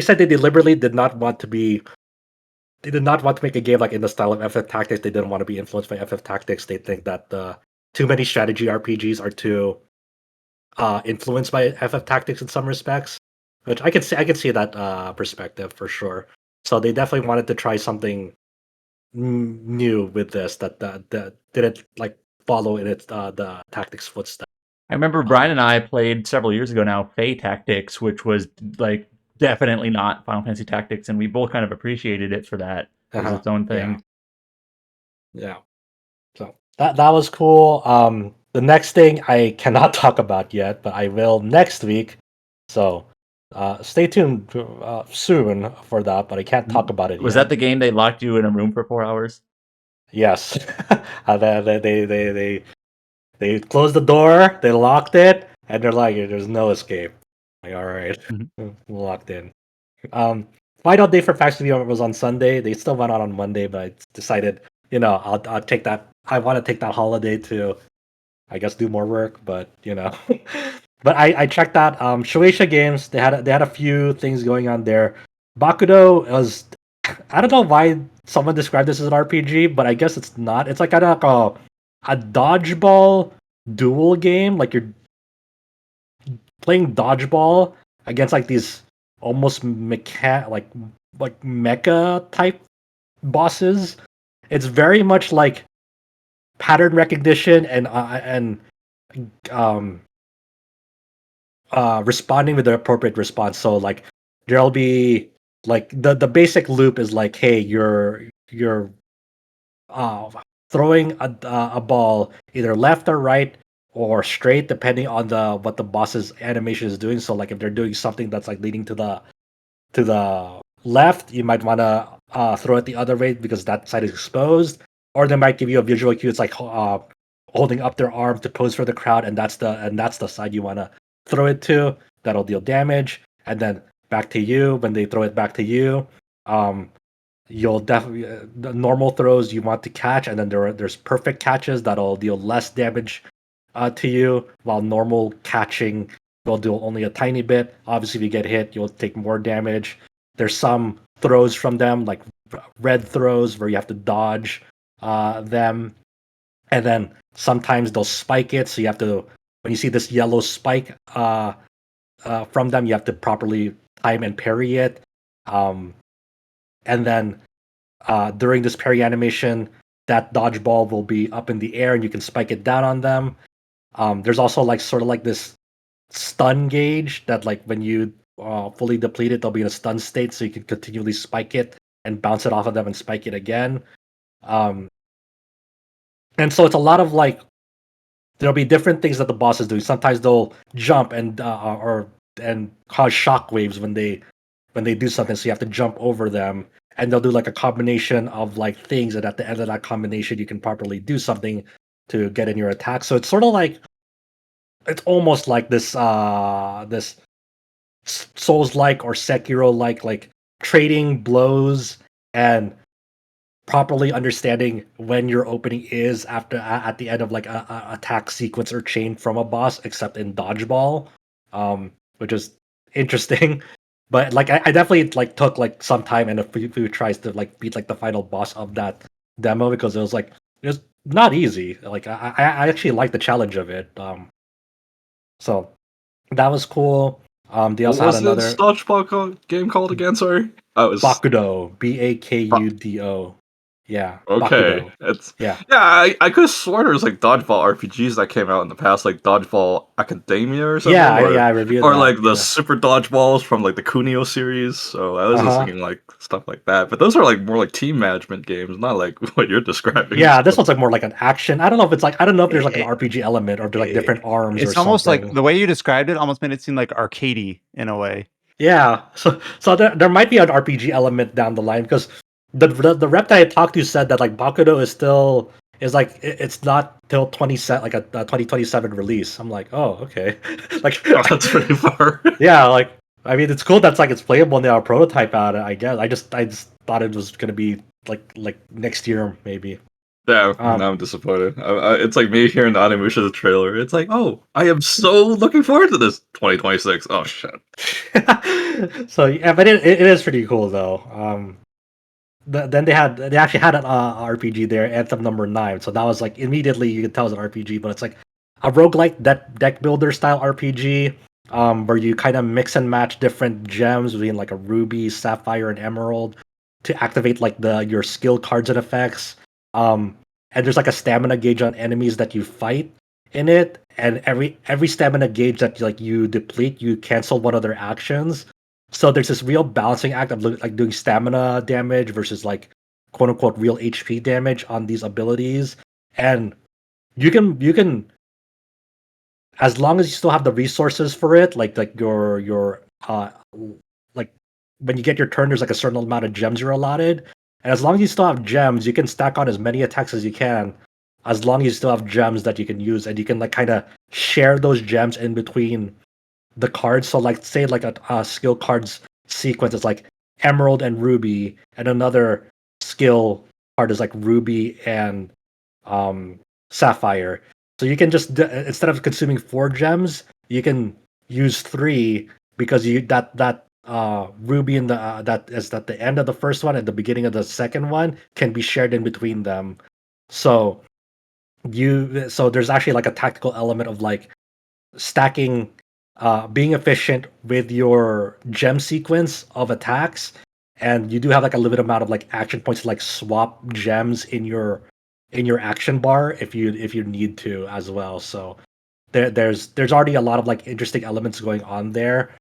said they deliberately did not want to be they did not want to make a game like in the style of FF Tactics. They didn't want to be influenced by FF Tactics. They think that too many strategy RPGs are too influenced by FF Tactics in some respects, which I can see that perspective for sure. So they definitely wanted to try something new with this that didn't like follow in its the Tactics footsteps. I remember Brian and I played several years ago now Fey Tactics, which was like definitely not Final Fantasy Tactics, and we both kind of appreciated it for that as Uh-huh. its own Yeah, thing. yeah. So that was cool. The next thing I cannot talk about yet, but I will next week. So stay tuned soon for that. But I can't talk about it Was that yet. the game they locked you in a room for 4 hours? Yes, they closed the door, they locked it, and they're like, "There's no escape." Like, all right, Mhm. locked in. Final day for PAX Review was on Sunday. They still went on Monday, but I decided, I'll take that. I want to take that holiday to, I guess, do more work. But but I checked out Shueisha Games. They had a few things going on there. Bakudo was, I don't know why someone described this as an RPG, but I guess it's not. It's like kind of like a dodgeball duel game. Like you're playing dodgeball against like these almost like mecha type bosses. It's very much like pattern recognition and um responding with the appropriate response. So like there'll be like the basic loop is like, hey, you're uh throwing a ball either left or right or straight, depending on what the boss's animation is doing. So like if they're doing something that's like leading to the left, you might want to throw it the other way because that side is exposed, or they might give you a visual cue. It's like holding up their arm to pose for the crowd, and that's the side you want to throw it to. That'll deal damage, and then back to you when they throw it back to you. You'll definitely the normal throws you want to catch, and then there's perfect catches that'll deal less damage to you, while normal catching will do only a tiny bit. Obviously, if you get hit, you'll take more damage. There's some throws from them, like red throws, where you have to dodge them, and then sometimes they'll spike it. So you have to, when you see this yellow spike from them, you have to properly time and parry it. And then during this parry animation, that dodgeball will be up in the air, and you can spike it down on them. There's also like sort of like this stun gauge that like when you fully deplete it, they'll be in a stun state, so you can continually spike it and bounce it off of them and spike it again. And so it's a lot of like there'll be different things that the boss is doing. Sometimes they'll jump and cause shock waves when they do something, so you have to jump over them. And they'll do like a combination of like things, and at the end of that combination, you can properly do something to get in your attack. So it's sort of like it's almost like this Souls-like or Sekiro-like trading blows and properly understanding when your opening is at the end of like a attack sequence or chain from a boss, except in dodgeball, which is interesting. But like I definitely like took like some time and a few tries to like beat like the final boss of that demo, because it was not easy. Like I actually like the challenge of it. So that was cool. They What also had was another this dodgeball game called again? Sorry. Oh, it was Bakudo, Bakudo. Yeah, okay. Bakudo. It's Yeah. I could have sworn there was like dodgeball RPGs that came out in the past, like Dodgeball Academia or something. Yeah, or, I reviewed or that. like the Yeah. super dodgeballs from like the Kunio series. So I was just thinking like stuff like that. But those are like more like team management games, not like what you're describing. Yeah, this one's like more like an action. I don't know if there's like an It- RPG element, or there's like different arms or It's almost something. like the way you described it almost made it seem like arcadey in a way. Yeah, so there might be an RPG element down the line, because the rep that I talked to said that like Bakudo is like it's not till 2027 release. I'm like, oh, okay. Like Oh, that's pretty far. yeah, like I mean it's cool that's like it's playable and they have a prototype out of it, I guess. I just thought it was gonna be like next year maybe. Yeah, Um, now I'm disappointed. It's like me hearing the Animusha trailer. It's like, oh, I am so looking forward to this 2026. Oh shit. so yeah, but it is pretty cool though. Then they actually had an RPG there, Anthem number 9. So that was like immediately you could tell it's an RPG, but it's like a roguelike deck builder style RPG, where you kind of mix and match different gems between like a ruby, sapphire, and emerald to activate like your skill cards and effects. And there's like a stamina gauge on enemies that you fight in it, and every stamina gauge that like you deplete, you cancel one of their actions. So there's this real balancing act of like doing stamina damage versus like quote unquote real HP damage on these abilities. And you can as long as you still have the resources for it, like your like when you get your turn, there's like a certain amount of gems you're allotted. And as long as you still have gems, you can stack on as many attacks as you can, as long as you still have gems that you can use, and you can like kind of share those gems in between the cards. So like say like a skill cards sequence is like emerald and ruby, and another skill card is like ruby and sapphire. So you can just instead of consuming 4 gems, you can use 3, because you that ruby in the that is at the end of the first one and the beginning of the second one can be shared in between them. So there's actually like a tactical element of like stacking, being efficient with your gem sequence of attacks, and you do have like a limited amount of like action points to like swap gems in your action bar if you need to as well. So there's already a lot of like interesting elements going on there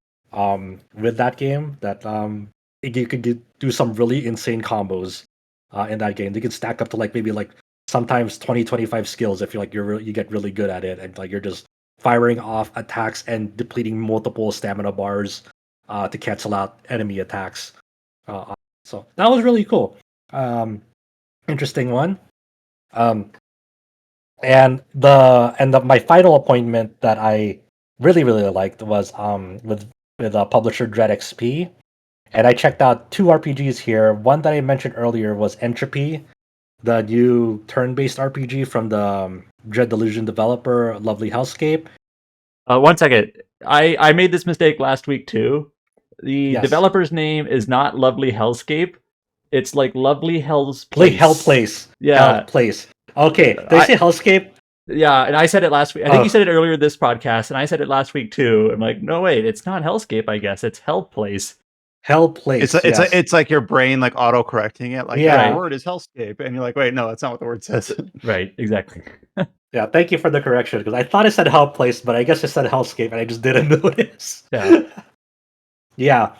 with that game that you could do some really insane combos in that game. They can stack up to like maybe like sometimes 20-25 skills if you get really good at it, and like you're just firing off attacks and depleting multiple stamina bars to cancel out enemy attacks. So that was really cool. Interesting one. And my final appointment that I really liked was with publisher DreadXP, and I checked out 2 RPGs here. One that I mentioned earlier was Entropy, the new turn-based RPG from the Dread Delusion developer Lovely Hellscape. 1 second. I made this mistake last week too. The Yes. developer's name is not Lovely Hellscape. It's like Lovely Hell's Place. Hell Place. Yeah. Hell Place. Okay. Did I say Hellscape? Yeah, and I said it last week. I think you said it earlier this podcast, and I said it last week too. I'm like, no, wait, it's not Hellscape, I guess. It's Hell Place. Hell Place. It's like your brain like auto correcting it. Like Yeah. the word is hellscape, and you're like, wait, no, that's not what the word says. Right, exactly. Yeah, thank you for the correction, because I thought it said Hell Place, but I guess it said Hellscape, and I just didn't notice. Yeah. Yeah.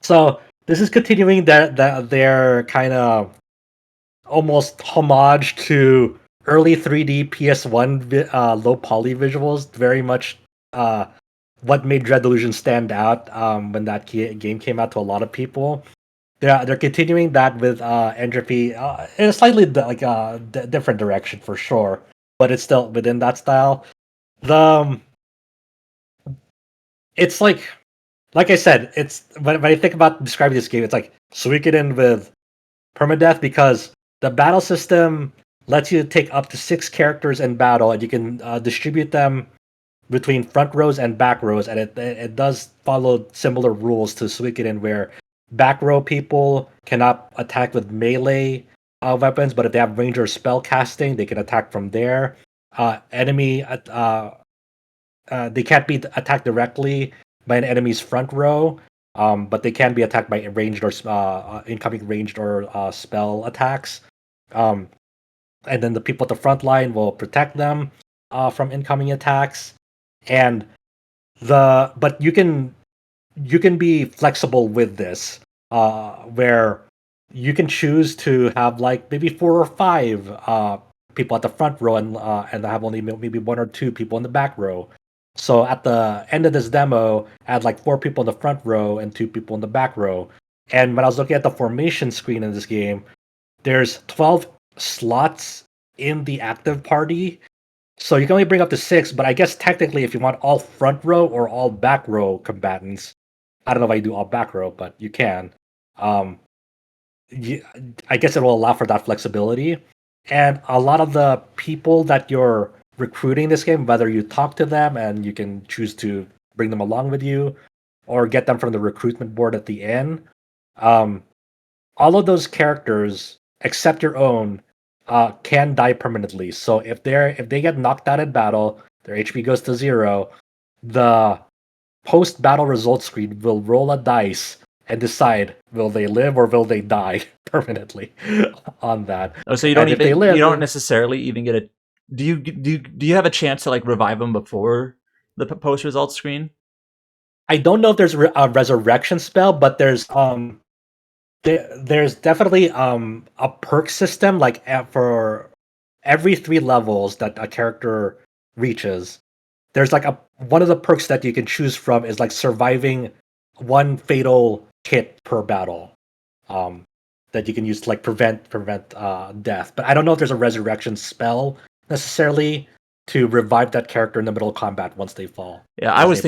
So this is continuing their kind of almost homage to early 3D PS1 low poly visuals. Very much what made Dread Delusion stand out when that game came out to a lot of people. They're continuing that with Entropy in a slightly different direction for sure, but it's still within that style. It's like I said, it's when I think about describing this game, it's like Suikoden with permadeath, because the battle system lets you take up to 6 characters in battle, and you can distribute them between front rows and back rows, and it does follow similar rules to Suikoden, where back row people cannot attack with melee weapons, but if they have range or spell casting, they can attack from there. They can't be attacked directly by an enemy's front row, but they can be attacked by ranged or incoming ranged or spell attacks. And then the people at the front line will protect them from incoming attacks. But you can be flexible with this, where you can choose to have like maybe 4 or 5 people at the front row, and have only maybe 1 or 2 people in the back row. So at the end of this demo, I had like 4 people in the front row and 2 people in the back row. And when I was looking at the formation screen in this game, there's 12 slots in the active party. So you can only bring up to 6, but I guess technically if you want all front row or all back row combatants, I don't know if I do all back row, but you can. I guess it will allow for that flexibility. And a lot of the people that you're recruiting this game, whether you talk to them and you can choose to bring them along with you, or get them from the recruitment board at the end, all of those characters, except your own, can die permanently. So if they get knocked out in battle, their HP goes to 0. The post-battle results screen will roll a dice and decide will they live or will they die permanently on that. Oh, so you don't necessarily even get a. Do you have a chance to like revive them before the post results screen? I don't know if there's a resurrection spell, but there's definitely a perk system, like for every 3 levels that a character reaches. There's like one of the perks that you can choose from is like surviving 1 fatal hit per battle, that you can use to like prevent death. But I don't know if there's a resurrection spell necessarily to revive that character in the middle of combat once they fall. Yeah, I was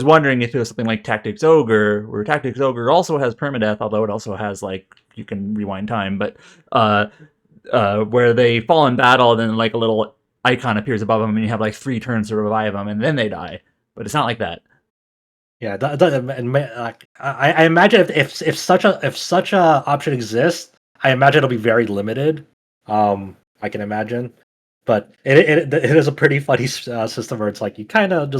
wondering if it was something like Tactics Ogre, where Tactics Ogre also has permadeath, although it also has like you can rewind time, but where they fall in battle, then like a little icon appears above them, and you have like 3 turns to revive them, and then they die. But it's not like that. Yeah, I imagine if such a option exists, I imagine it'll be very limited. I can imagine, but it is a pretty funny system where it's like you kind of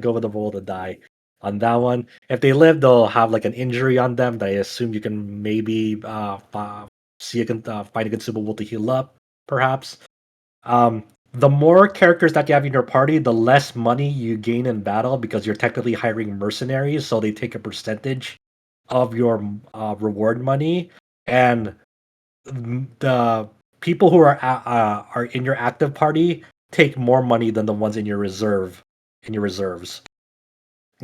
go with the roll to die on that one. If they live, they'll have like an injury on them that I assume you can maybe find a consumable to heal up, perhaps. The more characters that you have in your party, the less money you gain in battle, because you're technically hiring mercenaries, so they take a percentage of your reward money. And the people who are in your active party take more money than the ones in your reserves.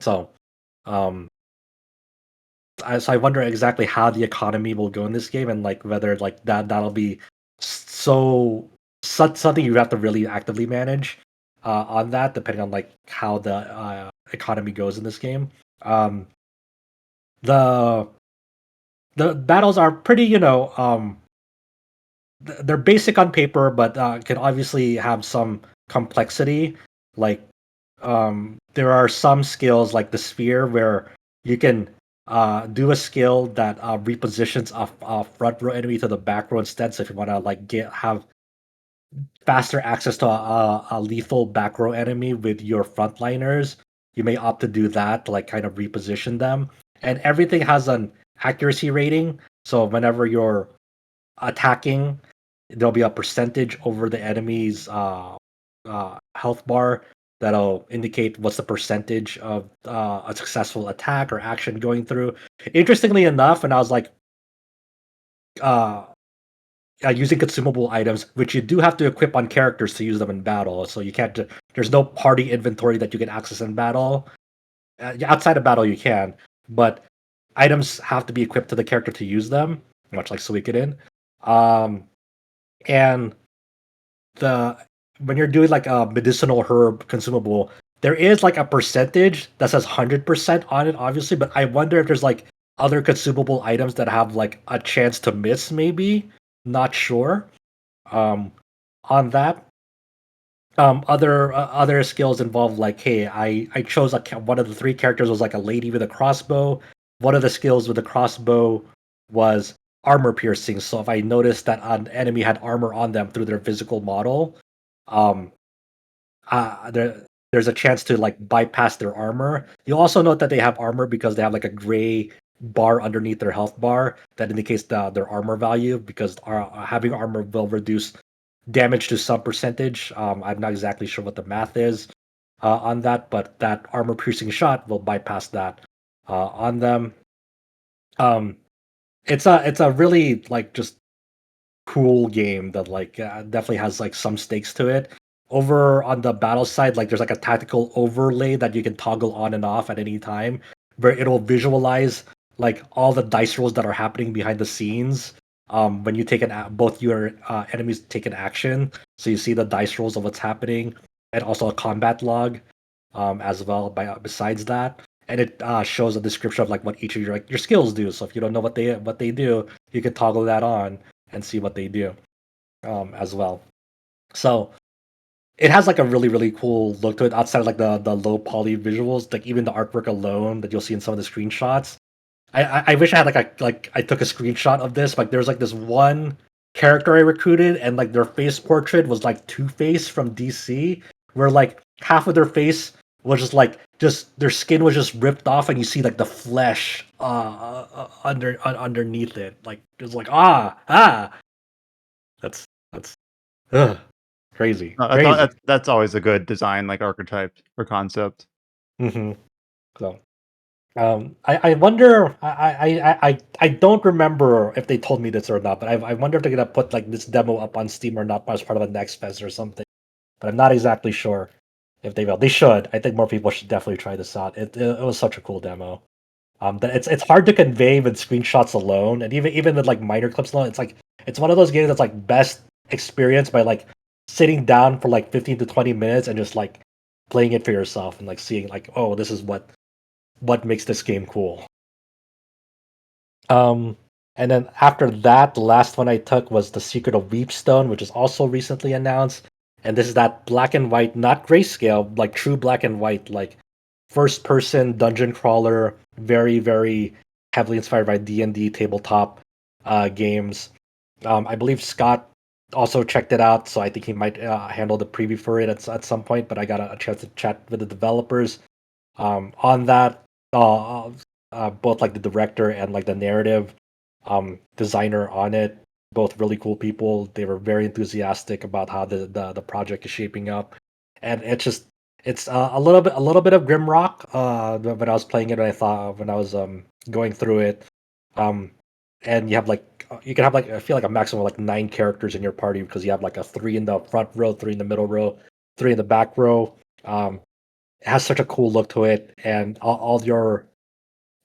So, um, I wonder exactly how the economy will go in this game, and like whether like that'll be something you have to really actively manage on that, depending on like how the economy goes in this game. The the battles are pretty, they're basic on paper, but can obviously have some complexity. Like, there are some skills like the sphere where you can do a skill that repositions a front row enemy to the back row instead. So if you want to like have faster access to a lethal back row enemy with your frontliners, you may opt to do that to like kind of reposition them. And everything has an accuracy rating. So whenever you're attacking, there'll be a percentage over the enemy's health bar that'll indicate what's the percentage of a successful attack or action going through. Interestingly enough, and I was like, uh, using consumable items, which you do have to equip on characters to use them in battle. So you can't. There's no party inventory that you can access in battle. Outside of battle, you can, but items have to be equipped to the character to use them, much like Suikoden. And the when you're doing like a medicinal herb consumable, there is like a percentage that says 100% on it, obviously. But I wonder if there's like other consumable items that have like a chance to miss, maybe. Not sure. Um, on that. Other skills involve like, hey, I chose one of the three characters was like a lady with a crossbow. One of the skills with the crossbow was armor piercing. So if I noticed that an enemy had armor on them through their physical model, um, there's a chance to like bypass their armor. You'll also note that they have armor because they have like a gray bar underneath their health bar that indicates their armor value, because having armor will reduce damage to some percentage. I'm not exactly sure what the math is on that, but that armor piercing shot will bypass that on them. Um, it's a really like just cool game that like definitely has like some stakes to it. Over on the battle side, like there's like a tactical overlay that you can toggle on and off at any time, where it'll visualize like all the dice rolls that are happening behind the scenes. When you take both your enemies take an action, so you see the dice rolls of what's happening, and also a combat log, as well. Besides that, and it shows a description of like what each of your skills do. So if you don't know what they do, you can toggle that on and see what they do, as well. So it has like a really really cool look to it outside of like the low poly visuals, like even the artwork alone that you'll see in some of the screenshots. I wish I had like I took a screenshot of this. Like there's like this one character I recruited, and like their face portrait was like Two-Face from DC, where like half of their face was just their skin was just ripped off, and you see like the flesh underneath it. Like it's like that's ugh, crazy, No, crazy. that's always a good design, like archetype or concept. hmm So, I wonder. I don't remember if they told me this or not, but I wonder if they're gonna put like this demo up on Steam or not as part of a Next Fest or something. But I'm not exactly sure if they will. They should. I think more people should definitely try this out. It was such a cool demo. That it's hard to convey with screenshots alone, and even with like minor clips alone. It's one of those games that's like best experienced by like sitting down for like 15 to 20 minutes and just like playing it for yourself and like seeing like, oh, this is what makes this game cool. Um, and then after that, the last one I took was The Secret of Weepstone, which is also recently announced. And this is that black and white, not grayscale, like true black and white, like first person dungeon crawler, very, very heavily inspired by D&D tabletop games. I believe Scott also checked it out, so I think he might handle the preview for it at some point, but I got a chance to chat with the developers on that. Both like the director and like the narrative designer on it, both really cool people. They were very enthusiastic about how the project is shaping up, and it's a little bit of Grimrock. When I was playing it, when I was going through it, um, and you have like you can have like I feel like a maximum of like 9 characters in your party because you have like a 3 in the front row, 3 in the middle row, 3 in the back row. It has such a cool look to it, and all your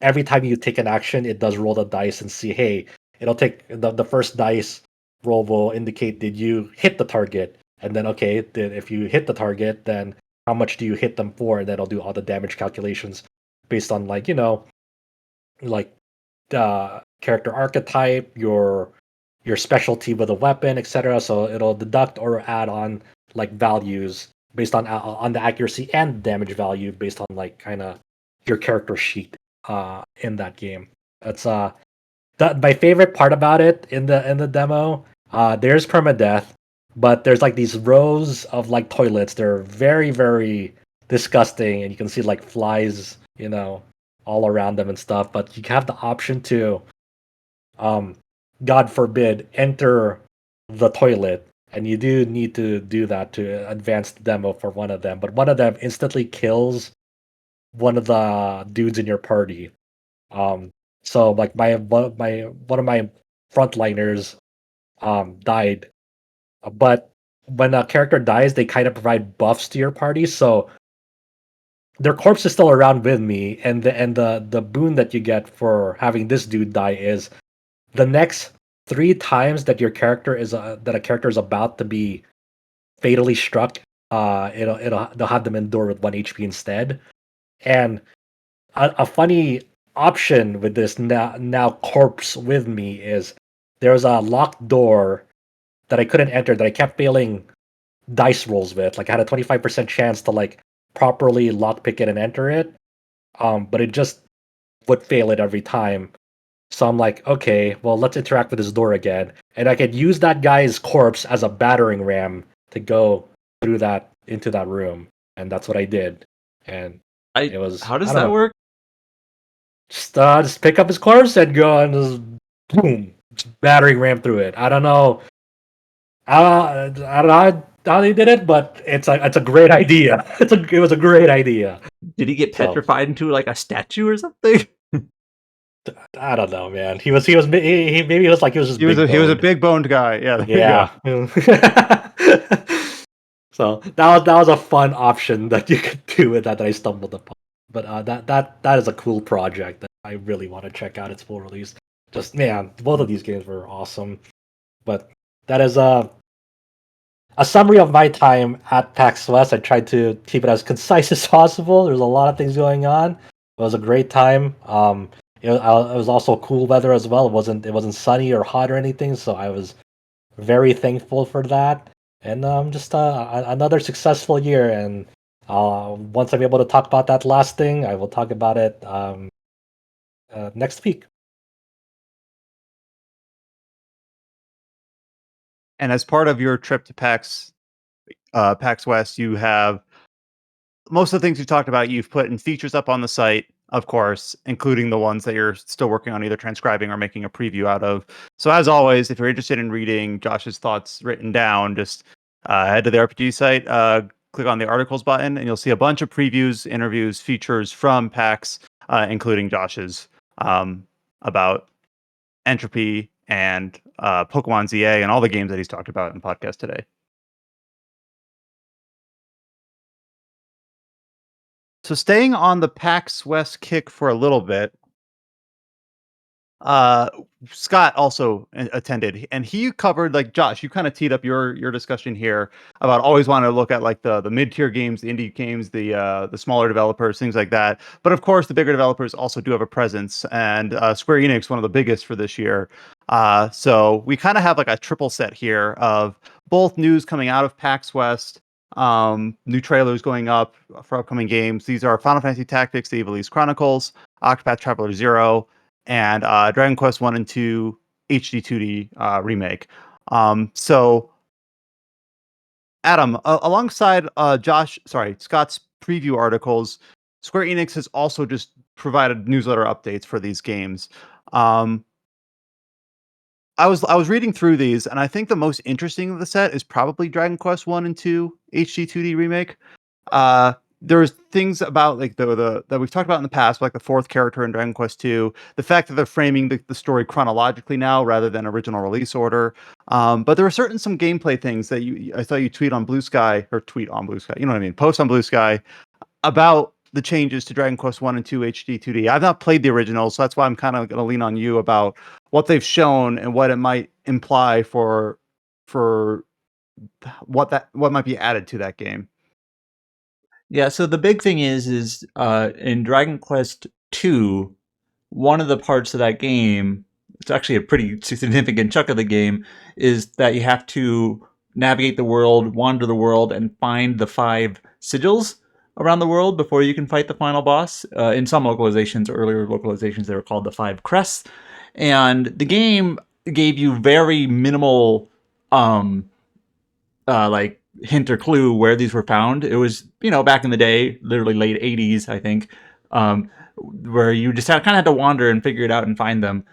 every time you take an action, it does roll the dice and see, hey, it'll take the first dice roll will indicate did you hit the target, and then okay, then if you hit the target, then how much do you hit them for, and then it'll do all the damage calculations based on like like character archetype, your specialty with a weapon, etc. So it'll deduct or add on like values based on the accuracy and damage value based on like kind of your character sheet in that game. That's my favorite part about it in the demo. There's permadeath, but there's like these rows of like toilets. They're very very disgusting, and you can see like flies, all around them and stuff. But you have the option to um, God forbid, enter the toilet. And you do need to do that to advance the demo for one of them. But one of them instantly kills one of the dudes in your party. So like one of my frontliners died. But when a character dies, they kind of provide buffs to your party. So their corpse is still around with me, and the boon that you get for having this dude die is the next 3 times that a character is about to be fatally struck, they'll have them endure with 1 HP instead. And a funny option with this now corpse with me is there was a locked door that I couldn't enter that I kept failing dice rolls with. Like I had a 25% chance to like properly lockpick it and enter it, but it just would fail it every time. So I'm like, okay, well, let's interact with this door again. And I could use that guy's corpse as a battering ram to go through that into that room. And that's what I did. And it was How does that work? Just pick up his corpse and go and just boom, just battering ram through it. I don't know. I don't know how they did it, but it's a great idea. It was a great idea. Did he get petrified into like a statue or something? I don't know, man. He maybe it was like he was just he was a big boned guy. Yeah. Yeah. So that was a fun option that you could do with that I stumbled upon. But that is a cool project that I really want to check out its full release. Just man, both of these games were awesome. But that is a summary of my time at PAX West. I tried to keep it as concise as possible. There's a lot of things going on. It was a great time. It was also cool weather as well. It wasn't sunny or hot or anything, so I was very thankful for that. And just another successful year. And once I'm able to talk about that last thing, I will talk about it next week. And as part of your trip to PAX West, you have most of the things you talked about. You've put in features up on the site, of course, including the ones that you're still working on either transcribing or making a preview out of. So as always, if you're interested in reading Josh's thoughts written down, just head to the RPG site, click on the articles button, and you'll see a bunch of previews, interviews, features from PAX, including Josh's, about Entropy and Pokemon ZA and all the games that he's talked about in the podcast today. So staying on the PAX West kick for a little bit, Scott also attended, and he covered, like Josh, you kind of teed up your discussion here about always wanting to look at like the mid-tier games, the indie games, the smaller developers, things like that. But of course, the bigger developers also do have a presence, and Square Enix, one of the biggest for this year. So we kind of have like a triple set here of both news coming out of PAX West, new trailers going up for upcoming games. These are Final Fantasy Tactics, the Ivalice Chronicles, Octopath Traveler 0, and Dragon Quest 1 and 2 HD 2D remake. So Adam, alongside Scott's preview articles, Square Enix has also just provided newsletter updates for these games. I was reading through these, and I think the most interesting of the set is probably Dragon Quest 1 and 2 HD 2D remake. there's things about like the that we've talked about in the past, like the fourth character in Dragon Quest II, the fact that they're framing the story chronologically now rather than original release order. But there are some gameplay things that I saw you tweet on Blue Sky, or tweet on Blue Sky, you know what I mean, post on Blue Sky about the changes to Dragon Quest 1 and 2 HD 2D. I've not played the original, so that's why I'm kind of going to lean on you about what they've shown and what it might imply for what might be added to that game. Yeah, so the big thing is in Dragon Quest II, one of the parts of that game, it's actually a pretty significant chunk of the game, is that you have to navigate the world, wander the world, and find the 5 sigils around the world before you can fight the final boss. In some localizations, earlier localizations, they were called the 5 crests. And the game gave you very minimal like hint or clue where these were found. It was, back in the day, literally late 80s, I think, where you just kind of had to wander and figure it out and find them.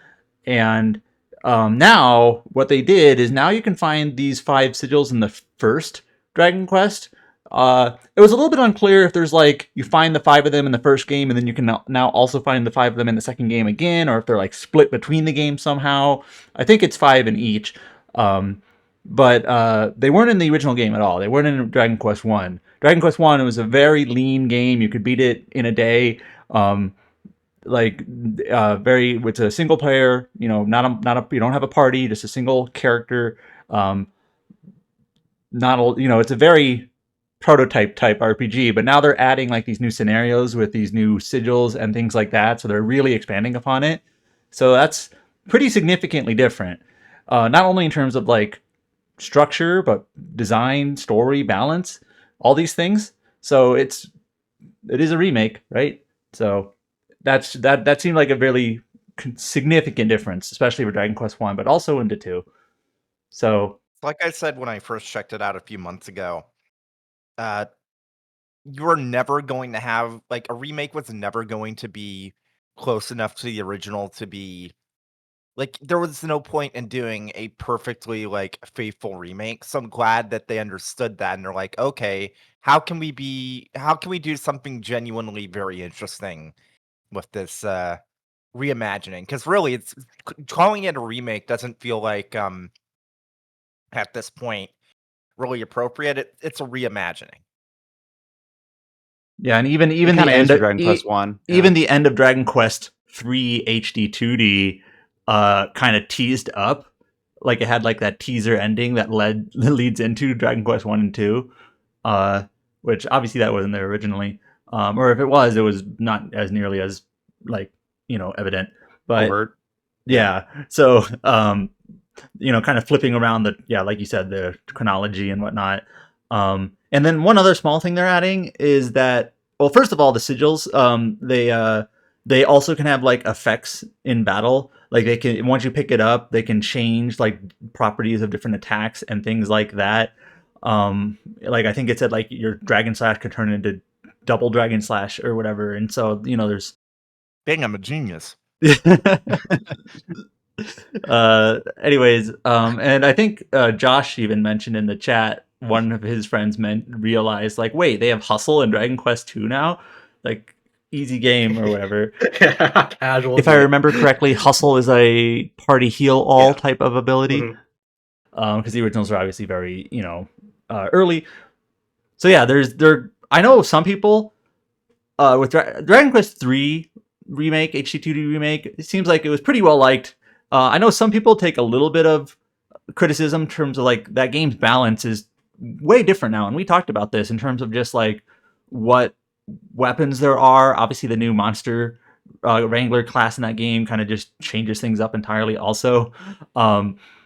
And now what they did is now you can find these 5 sigils in the first Dragon Quest. It was a little bit unclear if there's like you find the 5 of them in the first game and then you can now also find the 5 of them in the second game again, or if they're like split between the games somehow. I think it's 5 in each. But they weren't in the original game at all. They weren't in Dragon Quest 1. Dragon Quest 1, it was a very lean game. You could beat it in a day. It's a single player, you don't have a party, just a single character. It's a very prototype type RPG, but now they're adding like these new scenarios with these new sigils and things like that. So they're really expanding upon it. So that's pretty significantly different. Not only in terms of like structure, but design, story, balance, all these things. So it is a remake, right? So that seemed like a really significant difference, especially for Dragon Quest 1, but also into 2. So like I said when I first checked it out a few months ago, you are never going to have like a remake was never going to be close enough to the original to be like there was no point in doing a perfectly like faithful remake. So I'm glad that they understood that and they're like, okay, how can we do something genuinely very interesting with this reimagining? Because really it's calling it a remake doesn't feel like at this point really appropriate. It's a reimagining. yeah, and even the Kinda end is of Dragon Quest 1. even the end of Dragon Quest 3 HD 2D kind of teased up, like it had like that teaser ending that leads into Dragon Quest 1 and 2, which obviously that wasn't there originally, or if it was not as nearly as like evident, but Overt. yeah. So kind of flipping around like you said, the chronology and whatnot. And then one other small thing they're adding is that, well, first of all, the sigils, they also can have like effects in battle. Like they can, once you pick it up, they can change like properties of different attacks and things like that. Like I think it said like your Dragon Slash could turn into double Dragon Slash or whatever. And so, there's Dang, I'm a genius. Anyways, and I think Josh even mentioned in the chat, one of his friends realized like, wait, they have Hustle in Dragon Quest 2 now, like easy game or whatever. Casual. If I remember correctly, Hustle is a party heal all type of ability, because the originals are obviously very early. So yeah, I know some people with Dragon Quest 3 remake, HD2D remake, it seems like it was pretty well liked. I know some people take a little bit of criticism in terms of like that game's balance is way different now, and we talked about this in terms of just like what weapons there are. Obviously, the new monster wrangler class in that game kind of just changes things up entirely. Also,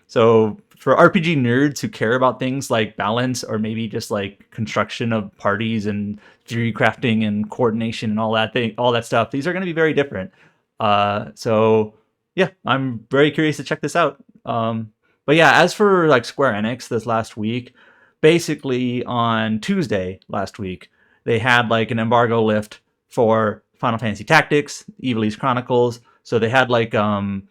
so for RPG nerds who care about things like balance or maybe just like construction of parties and theory crafting and coordination and all that stuff, these are going to be very different. So yeah, I'm very curious to check this out. But yeah, as for like Square Enix this last week, basically on Tuesday last week, they had like an embargo lift for Final Fantasy Tactics, Ivalice Chronicles. So they had like a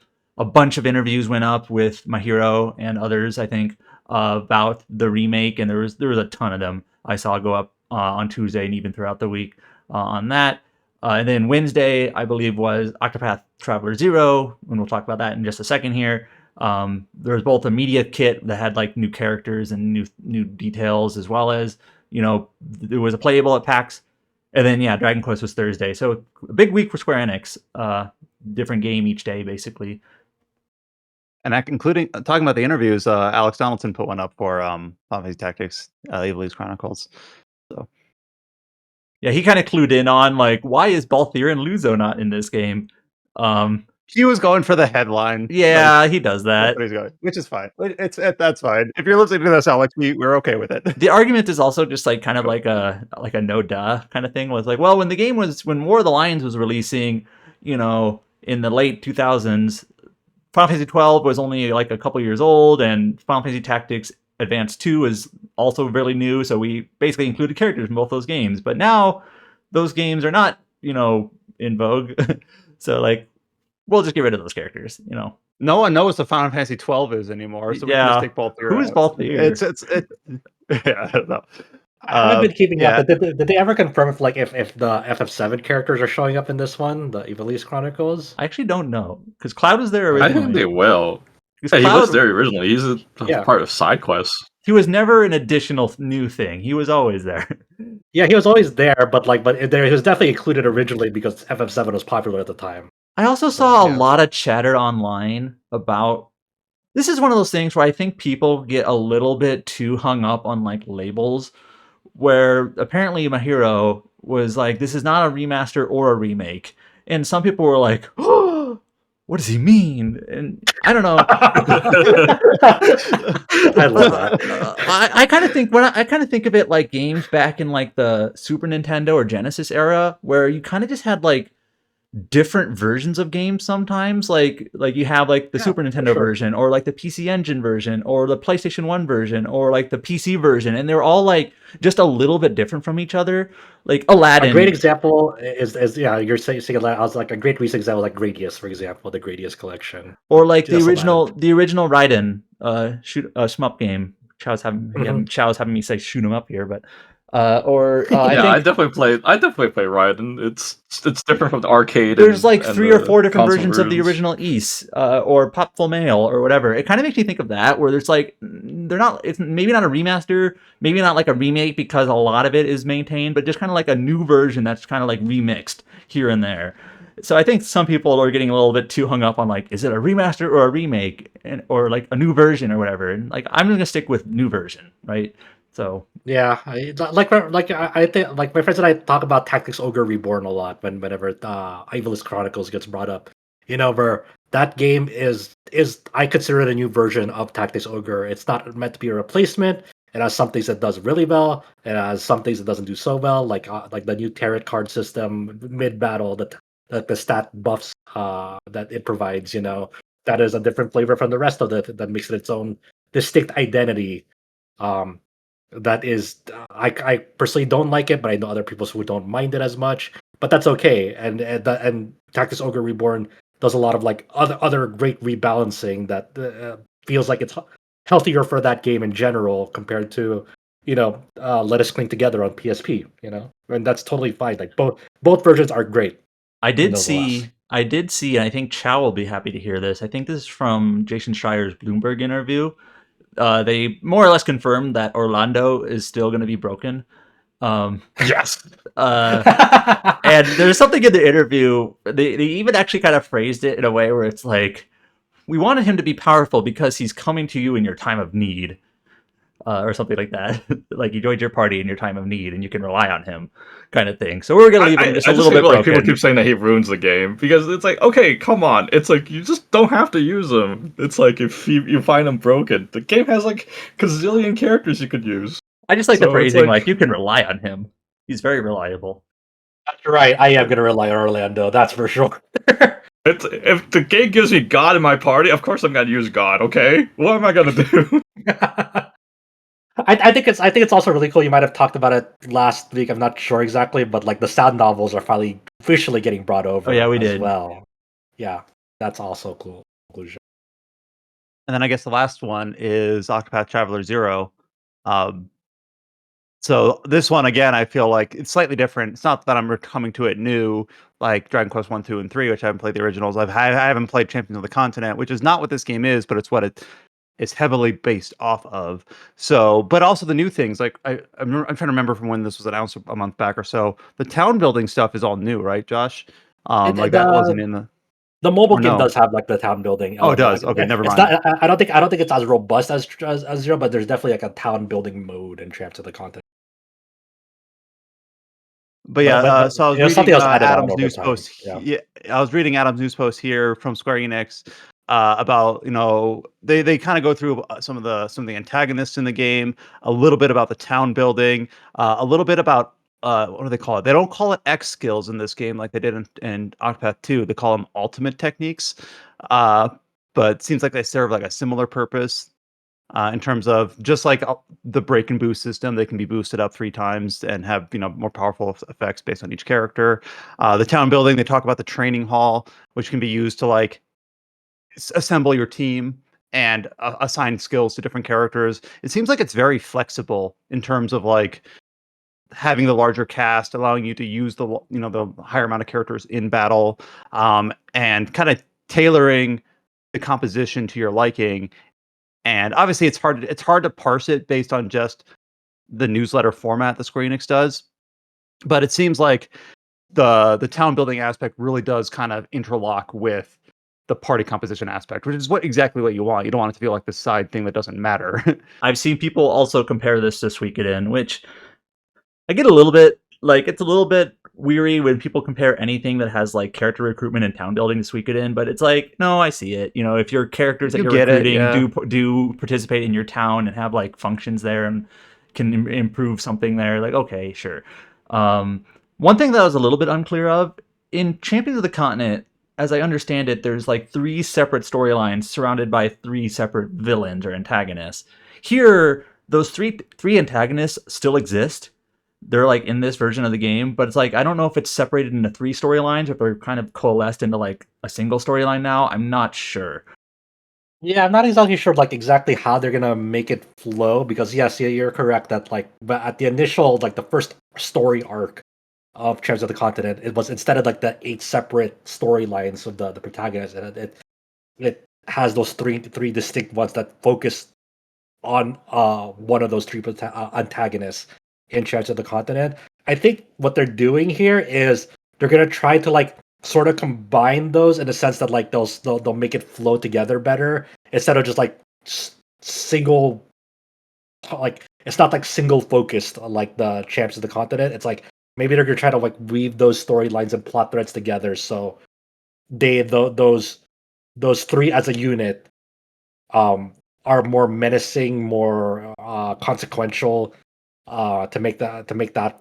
bunch of interviews went up with Mahiro and others, I think, about the remake, and there was a ton of them I saw go up on Tuesday and even throughout the week on that. And then Wednesday, I believe, was Octopath Traveler 0, and we'll talk about that in just a second here. There was both a media kit that had like new characters and new details, as well as, you know, there was a playable at PAX. And then, yeah, Dragon Quest was Thursday. So a big week for Square Enix. Different game each day, basically. And including talking about the interviews, Alex Donaldson put one up for Final Fantasy Tactics, Ivalice Chronicles. So yeah, he kind of clued in on like, why is Balthier and Luzo not in this game? He was going for the headline. Yeah, he does that. Which is fine. That's fine. If you're listening to this, Alex, we're okay with it. The argument is also just like kind of like a no duh kind of thing. Was like, well, when War of the Lions was releasing, you know, in the late 2000s, Final Fantasy 12 was only like a couple years old, and Final Fantasy Tactics Advance 2 is also really new, so we basically included characters in both those games. But now those games are not, you know, in vogue. So like, we'll just get rid of those characters, you know. No one knows what Final Fantasy 12 is anymore, so we can just take Balthier. Who is Balthier? Yeah, I don't know. I haven't been keeping up. Did they ever confirm if the FF7 characters are showing up in this one, the Ivalice Chronicles? I actually don't know, because Cloud was there originally. I think they will. Yeah, he was there originally. He's a part of side quests. He was never an additional new thing. He was always there. Yeah, he was always there, but he was definitely included originally because FF7 was popular at the time. I also saw a lot of chatter online about. This is one of those things where I think people get a little bit too hung up on like labels, where apparently Mahiro was like, this is not a remaster or a remake. And some people were like, oh, what does he mean? And I don't know. I love that. I kind of think of it like games back in like the Super Nintendo or Genesis era, where you kind of just had like different versions of games sometimes, like you have like the Super Nintendo version, or like the PC Engine version, or the PlayStation 1 version, or like the PC version, and they're all like just a little bit different from each other. Like Aladdin. A great example is you're saying Aladdin. I was like, a great recent example, like Gradius, for example, the Gradius collection, or like the original Raiden shmup game. Chow's having me say shoot 'em up here, but I definitely play Raiden. It's different from the arcade. There's like 3 or 4 different versions of the original Ys, or Popful Mail, or whatever. It kind of makes me think of that, where there's like it's maybe not a remaster, maybe not like a remake because a lot of it is maintained, but just kind of like a new version that's kind of like remixed here and there. So I think some people are getting a little bit too hung up on like, is it a remaster or a remake, or like a new version or whatever. And like, I'm gonna stick with new version, right? So yeah, I think like my friends and I talk about Tactics Ogre Reborn a lot whenever Ivalice Chronicles gets brought up. You know, where that game is I consider it a new version of Tactics Ogre. It's not meant to be a replacement. It has some things that does really well. It has some things that doesn't do so well, like the new tarot card system mid battle, the stat buffs that it provides. You know, that is a different flavor from the rest of it that makes it its own distinct identity. That is, I personally don't like it, but I know other people who don't mind it as much. But that's okay. And Tactics Ogre Reborn does a lot of like other great rebalancing that feels like it's healthier for that game in general compared to Let Us Cling Together on PSP. You know, and that's totally fine. Like both versions are great. I did see, and I think Chow will be happy to hear this. I think this is from Jason Schreier's Bloomberg interview. They more or less confirmed that Orlando is still going to be broken. Yes. And there's something in the interview. They even actually kind of phrased it in a way where it's like, we wanted him to be powerful because he's coming to you in your time of need. Or something like that. Like you joined your party in your time of need and you can rely on him, kind of thing. So we're going to leave him just a little bit broken. People keep saying that he ruins the game because it's like, okay, come on. It's like, you just don't have to use him. It's like, if you find him broken, the game has like gazillion characters you could use. I just like the phrasing, like you can rely on him. He's very reliable. That's right. I am going to rely on Orlando. That's for sure. If the game gives me God in my party, of course I'm going to use God, okay? What am I going to do? I think it's also really cool. You might have talked about it last week. I'm not sure exactly, but like the sound novels are finally officially getting brought over. Oh yeah, we as did. Well, yeah, that's also cool. Conclusion. And then I guess the last one is Octopath Traveler 0. So this one again, I feel like it's slightly different. It's not that I'm coming to it new, like Dragon Quest 1, 2, and 3, which I haven't played the originals. I haven't played Champions of the Continent, which is not what this game is, but it's what it is heavily based off of. So, but also the new things. Like I'm trying to remember from when this was announced a month back or so. The town building stuff is all new, right, Josh? Like that wasn't in the mobile or game no? does have like the town building Oh, it element. does. Okay, never It's mind. not. I don't think it's as robust as Zero, but there's definitely like a town building mode in Champs of the Continent. But yeah, so I was it was something reading else added on Adam's over news time. post. Yeah. I was reading Adam's news post here from Square Enix about they kind of go through some of the antagonists in the game, a little bit about the town building, a little bit about what do they call it? They don't call it X skills in this game like they did in Octopath 2. They call them ultimate techniques, uh, but it seems like they serve like a similar purpose. In terms of just like the break and boost system, they can be boosted up 3 times and have more powerful effects based on each character. The town building, they talk about the training hall, which can be used to like assemble your team and assign skills to different characters. It seems like it's very flexible in terms of like having the larger cast, allowing you to use the higher amount of characters in battle, and kind of tailoring the composition to your liking. And obviously, it's hard to parse it based on just the newsletter format that Square Enix does. But it seems like the town building aspect really does kind of interlock with the party composition aspect, which is exactly what you want. You don't want it to feel like this side thing that doesn't matter. I've seen people also compare this to Suikoden, which I get a little bit like it's a little bit weary when people compare anything that has like character recruitment and town building to Suikoden, but it's like, no, I see it. If your characters that You you're get it, recruiting yeah. do participate in your town and have like functions there and can improve something there, like okay, sure. One thing that I was a little bit unclear of in Champions of the Continent, as I understand it, there's like 3 separate storylines surrounded by 3 separate villains or antagonists. Here, those three antagonists still exist. They're like in this version of the game, but it's like I don't know if it's separated into 3 storylines or if they're kind of coalesced into like a single storyline now. I'm not sure. Yeah, I'm not exactly sure like exactly how they're gonna make it flow because yes, yeah, you're correct that like but at the initial like the first story arc of Champs of the Continent, it was instead of like the 8 separate storylines of the protagonist, and it has those three distinct ones that focus on one of those 3 antagonists in Champs of the Continent. I think what they're doing here is they're gonna try to like sort of combine those in the sense that like they'll make it flow together better instead of just like single like it's not like single focused like the Champs of the Continent. It's like maybe they're gonna try to like weave those storylines and plot threads together so those 3 as a unit um are more menacing, more consequential to make that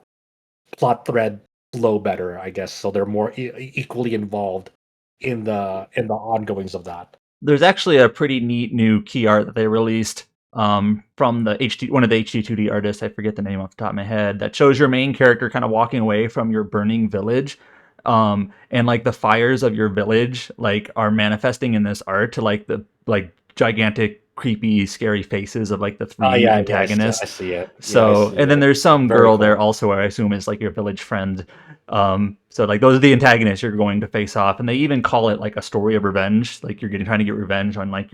plot thread flow better, I guess. So they're more equally involved in the ongoings of that. There's actually a pretty neat new key art that they released from the one of the HD2D artists. I forget the name off the top of my head. That shows your main character kind of walking away from your burning village, and like the fires of your village like are manifesting in this art to like the like gigantic creepy scary faces of like the 3 antagonists. I see it. So and then there's some Very girl cool. there also, I assume is like your village friend. So like those are the antagonists you're going to face off, and they even call it like a story of revenge. Like you're trying to get revenge on like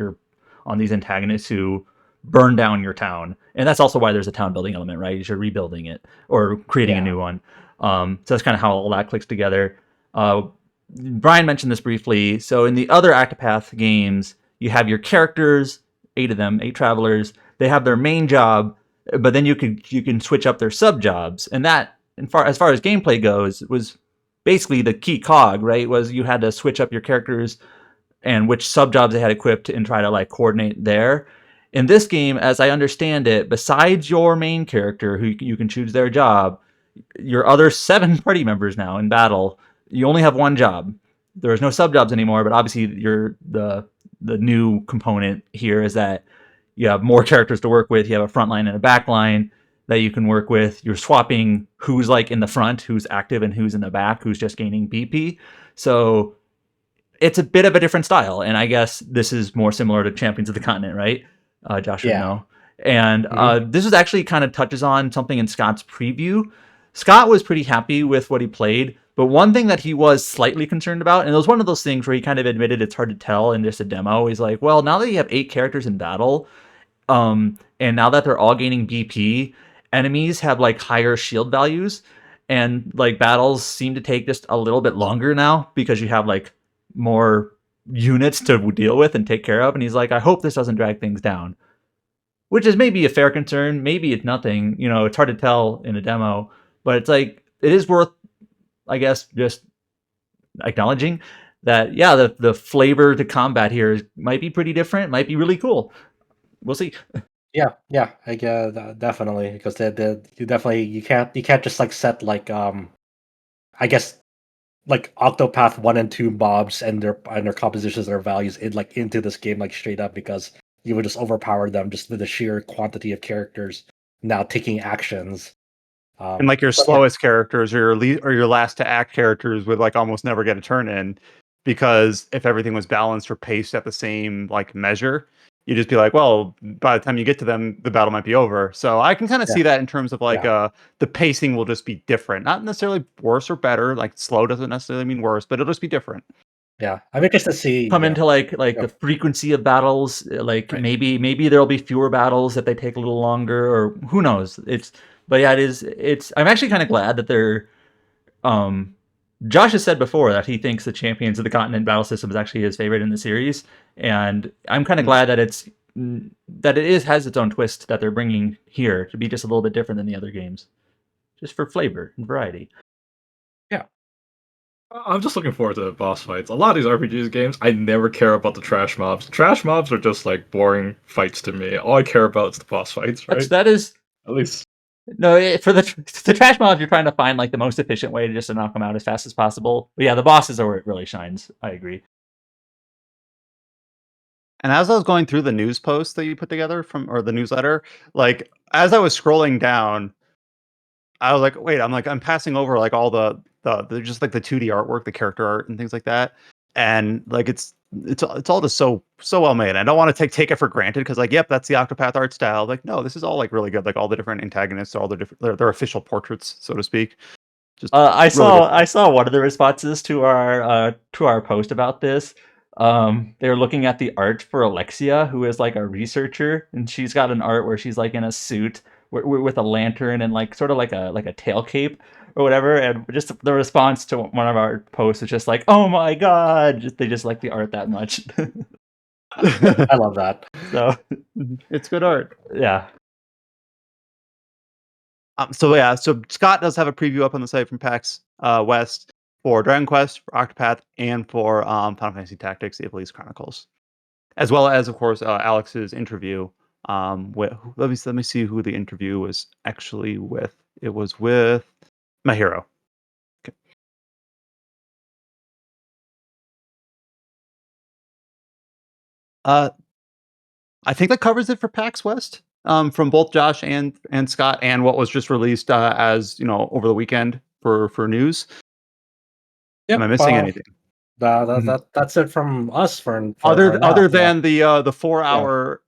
on these antagonists who burn down your town, and that's also why there's a town building element, right? You're rebuilding it or creating a new one. So that's kind of how all that clicks together. Brian mentioned this briefly. So in the other Octopath games, you have your characters, 8 of them, 8 travelers. They have their main job, but then you can switch up their sub jobs, and that as far as gameplay goes was basically the key cog, right? Was you had to switch up your characters and which sub jobs they had equipped and try to like coordinate there. In this game, as I understand it, besides your main character who you can choose their job, your other 7 party members now in battle, you only have one job. There's no sub jobs anymore, but obviously the new component here is that you have more characters to work with. You have a front line and a back line that you can work with. You're swapping who's like in the front, who's active, and who's in the back, who's just gaining BP. So it's a bit of a different style, and I guess this is more similar to Champions of the Continent, right? Josh would know. And this was actually kind of touches on something in Scott's preview. Scott was pretty happy with what he played, but one thing that he was slightly concerned about, and it was one of those things where he kind of admitted it's hard to tell in just a demo. He's like, well, now that you have 8 characters in battle, and now that they're all gaining BP, enemies have like higher shield values, and like battles seem to take just a little bit longer now because you have like more units to deal with and take care of. And he's like, I hope this doesn't drag things down, which is maybe a fair concern. Maybe it's nothing. You know, it's hard to tell in a demo, but it's like it is worth, I guess, just acknowledging that. Yeah, the flavor to combat here might be pretty different. Might be really cool. We'll see. Yeah, I guess definitely, because you can't just like set like I guess like Octopath 1 and 2 mobs and their compositions, their values in like into this game like straight up, because you would just overpower them just with the sheer quantity of characters now taking actions. And like your But yeah, slowest characters or your last to act characters would like almost never get a turn in, because if everything was balanced or paced at the same like measure, you'd just be like, well, by the time you get to them, the battle might be over. So I can kind of yeah, see that in terms of like yeah, the pacing will just be different. Not necessarily worse or better. Like slow doesn't necessarily mean worse, but it'll just be different. yeah. I'm interested to see. Come Yeah, into like yeah, the frequency of battles, like right. maybe there'll be fewer battles that they take a little longer, or who knows. But yeah, it's I'm actually kind of glad that they're Josh has said before that he thinks the Champions of the Continent battle system is actually his favorite in the series, and I'm kind of glad that has its own twist that they're bringing here to be just a little bit different than the other games, just for flavor and variety. Yeah. I'm just looking forward to the boss fights. A lot of these RPGs games, I never care about the trash mobs. Trash mobs are just like boring fights to me. All I care about is the boss fights, right? That is At least. no for the trash mobs. You're trying to find like the most efficient way to just to knock them out as fast as possible. But yeah, the bosses are where it really shines. I agree. And as I was going through the news post that you put together or the newsletter, like as I was scrolling down, I was like, wait, I'm passing over like all the just like the 2D artwork, the character art and things like that. And like it's all just so well made. I don't want to take it for granted because like, yep, that's the Octopath art style. Like, no, this is all like really good. Like all the different antagonists, all the different their official portraits, so to speak. Just I really good. saw one of the responses to our post about this. They were looking at the art for Alexia, who is like a researcher, and she's got an art where she's like in a suit with a lantern and like sort of like a tail cape or whatever. And just the response to one of our posts is just like, "Oh my god!" They just like the art that much. I love that. So It's good art. yeah. So Scott does have a preview up on the site from PAX West for Dragon Quest, for Octopath, and for Final Fantasy Tactics: Ivalice Chronicles, as well as, of course, Alex's interview. Let me see who the interview was actually with. It was with my hero. Okay. I think that covers it for PAX West. From both Josh and Scott, and what was just released as over the weekend for news. Am I Yep. missing anything? That's it from us for now. Other Yeah. than the 4-hour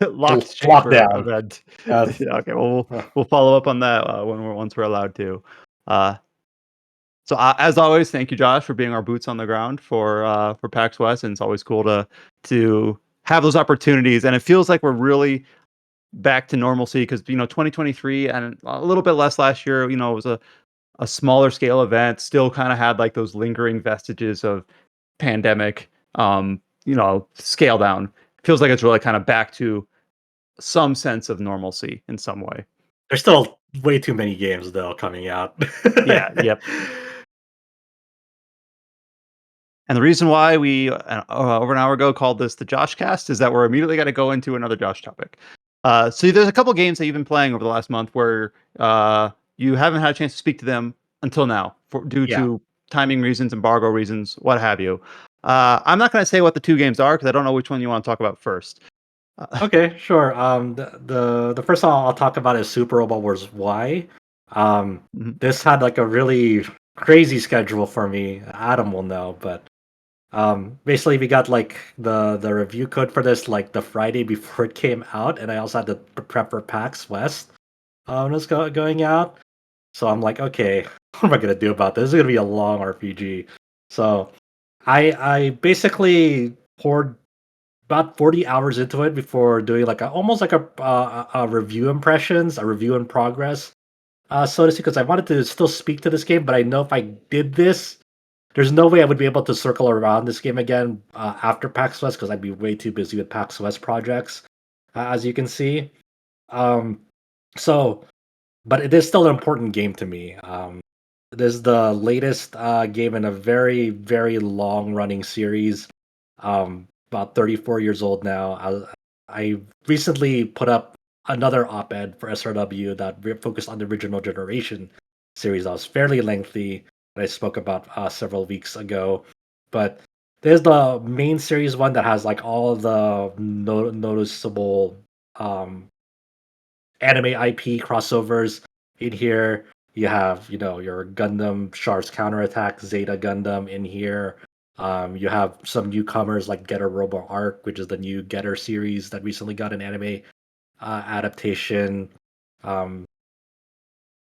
locked chamber Lockdown. event. Uh, Yeah, okay, well we'll follow up on that once we're allowed to. So as always, thank you, Josh, for being our boots on the ground for PAX West, and it's always cool to have those opportunities. And it feels like we're really back to normalcy because 2023 and a little bit less last year. It was a smaller scale event, still kind of had like those lingering vestiges of pandemic. Scale down. Feels like it's really kind of back to some sense of normalcy in some way. there's still way too many games though coming out. Yeah. Yep. And the reason why we over an hour ago called this the JoshCast is that we're immediately going to go into another Josh topic. So there's a couple games that you've been playing over the last month where you haven't had a chance to speak to them until now, due to timing reasons, embargo reasons, what have you. I'm not going to say what the two games are because I don't know which one you want to talk about first. Okay, sure. The first one I'll talk about is Super Robot Wars Y. This had like a really crazy schedule for me. Adam will know, but Basically, we got like the review code for this like the Friday before it came out, and I also had to prep for PAX West when it's going out. So I'm like, okay, what am I gonna do about this? This is gonna be a long RPG. So I basically poured about 40 hours into it before doing like almost like a review impressions, a review in progress, so to speak, because I wanted to still speak to this game, but I know if I did this, there's no way I would be able to circle around this game again after PAX West because I'd be way too busy with PAX West projects, as you can see. Um, so, but it is still an important game to me. It is the latest game in a very, very long running series. About 34 years old now. I recently put up another op ed for SRW that focused on the original generation series that was fairly lengthy that I spoke about several weeks ago. But there's the main series one that has like all the noticeable um, anime IP crossovers in here. You have, your Gundam Char's Counterattack Zeta Gundam in here. You have some newcomers like Getter Robo Arc, which is the new Getter series that recently got an anime adaptation. Um,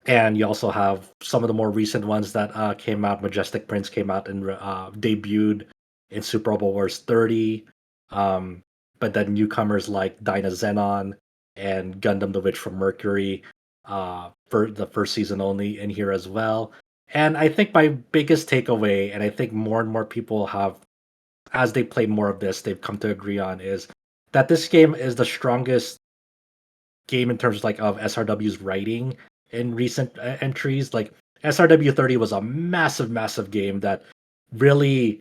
and you also have some of the more recent ones that came out. Majestic Prince came out and debuted in Super Robot Wars 30. Um, but then newcomers like Dyna Xenon and Gundam the Witch from Mercury for the first season only in here as well. And I think my biggest takeaway, and I think more and more people have, as they play more of this, they've come to agree on, is that this game is the strongest game in terms like of SRW's writing in recent entries. Like SRW 30 was a massive, massive game that really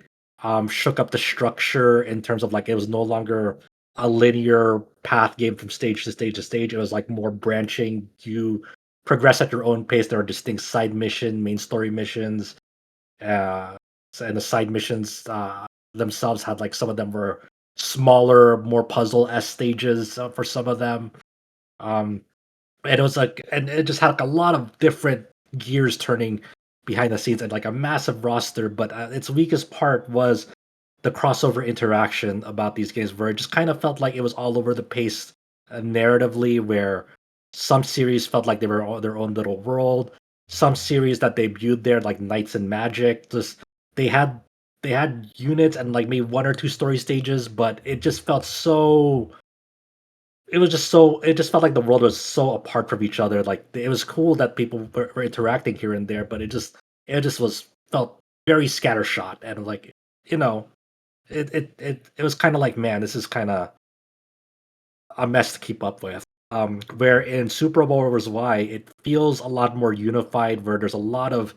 shook up the structure in terms of like it was no longer a linear path game from stage to stage to stage. It was like more branching. You progress at your own pace. There are distinct side mission, main story missions, and the side missions themselves had like some of them were smaller, more puzzle s stages for some of them. Um, and it was like, and it just had like a lot of different gears turning behind the scenes and like a massive roster. But its weakest part was the crossover interaction about these games, where it just kind of felt like it was all over the pace narratively, where some series felt like they were their own little world. Some series that debuted there, like Knights and Magic, just they had they had units and like maybe one or two story stages, but it just felt so it just felt like the world was so apart from each other. Like it was cool that people were interacting here and there, but it just was felt very scattershot and like you know it was kind of like, man, this is kind of a mess to keep up with. Where in Super Bowl Wars Y, it feels a lot more unified. Where there's a lot of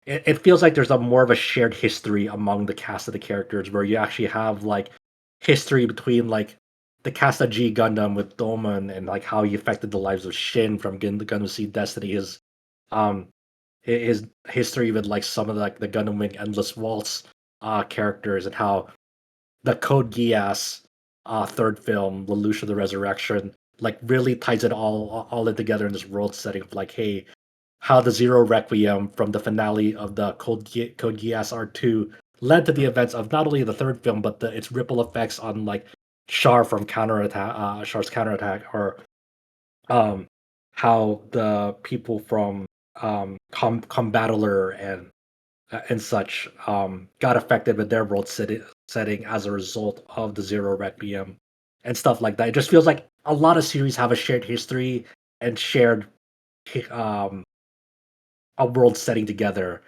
it feels like there's a more of a shared history among the cast of the characters, where you actually have like history between like the cast of G Gundam with Daemon and like how he affected the lives of Shin from Gundam Seed Destiny. Um his history with like some of the Gundam Wing Endless Waltz characters, and how the Code Geass third film, Lelouch of the Resurrection, like really ties it all in together in this world setting of like, hey, how the Zero Requiem from the finale of the Code Geass R2 led to the events of not only the third film, but its ripple effects on like Char from Char's Counterattack, or how the people from Combattler and such got affected with their world setting as a result of the Zero Requiem and stuff like that. It just feels like a lot of series have a shared history and shared um, a world setting together.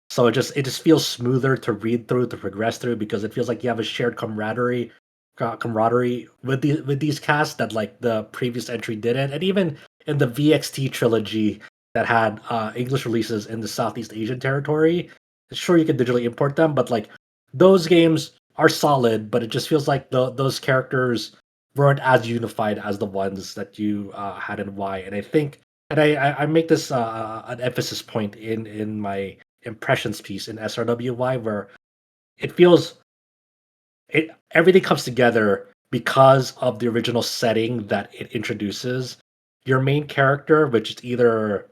So it just feels smoother to read through, to progress through, because it feels like you have a shared camaraderie with these casts that like the previous entry didn't. And even in the VXT trilogy that had English releases in the Southeast Asian territory, sure you can digitally import them, but like those games are solid, but it just feels like those characters weren't as unified as the ones that you had in Y. And I think, and I make this an emphasis point in my impressions piece in SRWY, where it feels everything comes together because of the original setting that it introduces. Your main character, which is either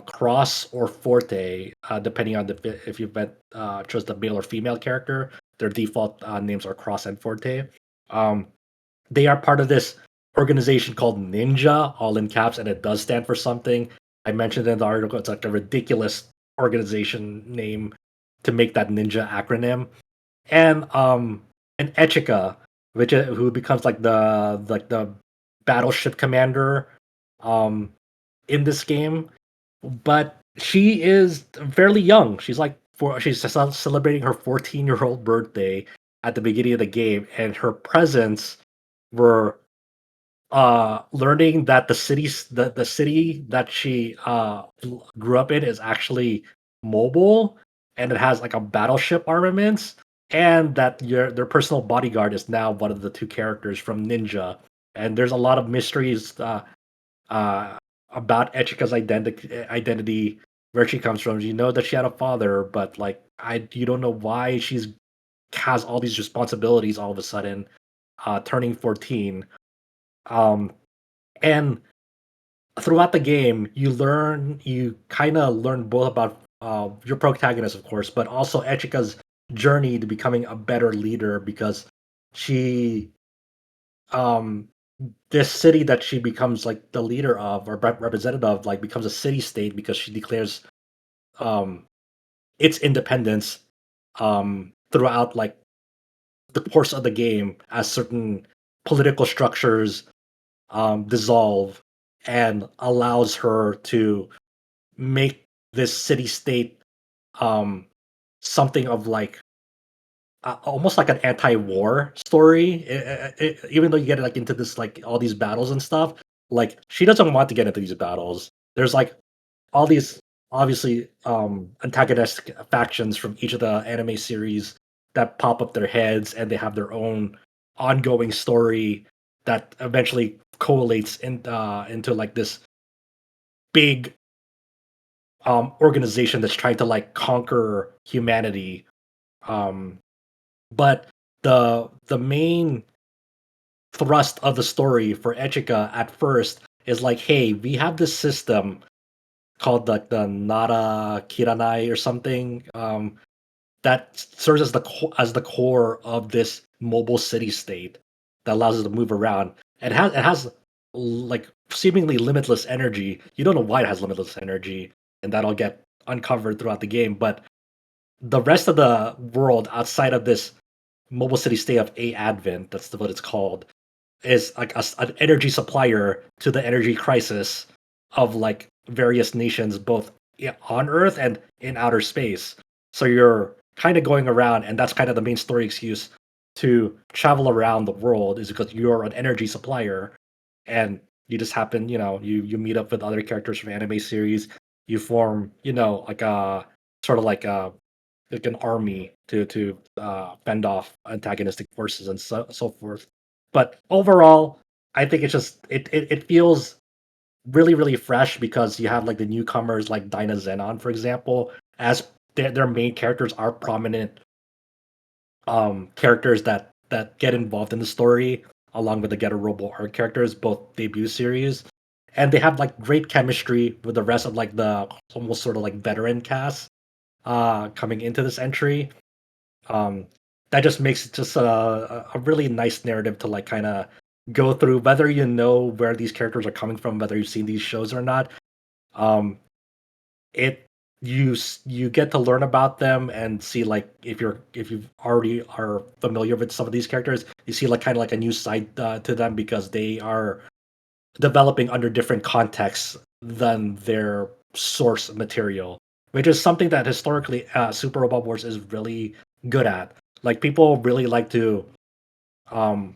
Cross or Forte, depending on if you chose the male or female character. their default names are Cross and Forte. They are part of this organization called Ninja, all in caps, and it does stand for something. I mentioned in the article, it's like a ridiculous organization name to make that Ninja acronym. And Echika, who becomes like the battleship commander um in this game. But she is fairly young. She's celebrating her 14-year-old birthday at the beginning of the game, and her presence were learning that the city that she grew up in is actually mobile, and it has like a battleship armaments, and that their personal bodyguard is now one of the two characters from Ninja. And there's a lot of mysteries uh, about Echika's identity, where she comes from. You know that she had a father, but like you don't know why she's has all these responsibilities all of a sudden, turning 14. Um, and throughout the game, you kind of learn both about your protagonist, of course, but also Echika's journey to becoming a better leader, because she um this city that she becomes like the leader of, or representative of, like becomes a city state because she declares um its independence throughout like the course of the game, as certain political structures dissolve, and allows her to make this city state um something of like almost like an anti-war story. Even though you get like into this like all these battles and stuff, like she doesn't want to get into these battles. There's like all these obviously antagonistic factions from each of the anime series that pop up their heads, and they have their own ongoing story that eventually collates into like this big organization that's trying to like conquer humanity. um but the main thrust of the story for Echika at first is like, hey, we have this system called the Nara Kiranai or something, that serves as as the core of this mobile city state that allows us to move around. It has like seemingly limitless energy. You don't know why it has limitless energy, and that'll get uncovered throughout the game. But the rest of the world outside of this mobile city state of A Advent, that's what it's called, is like an energy supplier to the energy crisis of like various nations, both on Earth and in outer space. So you're kind of going around, and that's kind of the main story excuse to travel around the world, is because you're an energy supplier, and you just happen, you meet up with other characters from anime series. You form, like a sort of like an army to fend off antagonistic forces and so forth. But overall, I think it's just it feels really really fresh, because you have like the newcomers like Dinah Zenon, for example, as their main characters are prominent characters that get involved in the story, along with the Getter Robo Arc characters, both debut series. And they have like great chemistry with the rest of like the almost sort of like veteran cast coming into this entry. um that just makes it just a really nice narrative to like kind of go through, whether you know where these characters are coming from, whether you've seen these shows or not. um it you get to learn about them and see, like, if you already are familiar with some of these characters, you see like kind of like a new side to them, because they are developing under different contexts than their source material, which is something that historically Super Robot Wars is really good at. Like, people really like to um,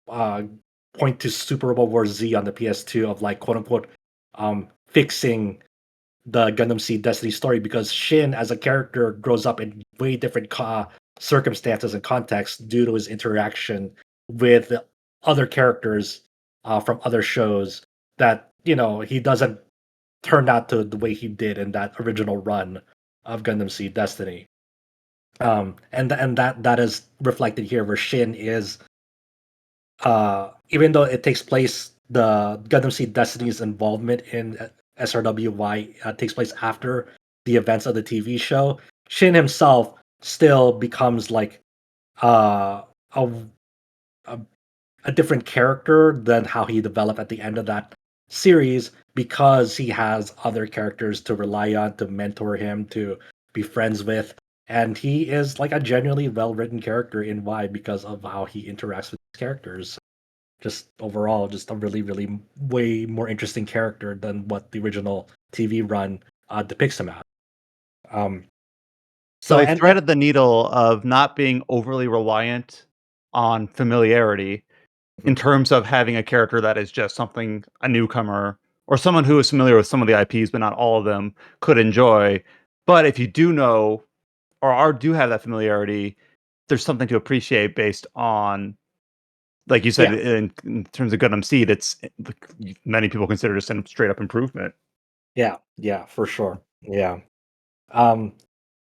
uh, point to Super Robot Wars Z on the PS2 of like quote unquote fixing the Gundam Seed Destiny story, because Shin as a character grows up in way different circumstances and contexts due to his interaction with other characters from other shows, that he doesn't turn out to the way he did in that original run of Gundam Seed Destiny. And that is reflected here, where Shin is even though it takes place, the Gundam Seed Destiny's involvement in SRWY takes place after the events of the TV show. Shin himself still becomes like uh, a, a a different character than how he developed at the end of that series because he has other characters to rely on, to mentor him, to be friends with. And he is like a genuinely well written character in Y because of how he interacts with his characters. Just overall, just a really, really way more interesting character than what the original TV run depicts him as. Um, So so, they and threaded the needle of not being overly reliant on familiarity in Mhm. terms of having a character that is just something a newcomer or someone who is familiar with some of the IPs, but not all of them, could enjoy. But if you do know do have that familiarity, there's something to appreciate based on, like you said, yeah, in terms of Gundam Seed, many people consider just a straight up improvement. yeah, for sure. Yeah. Um,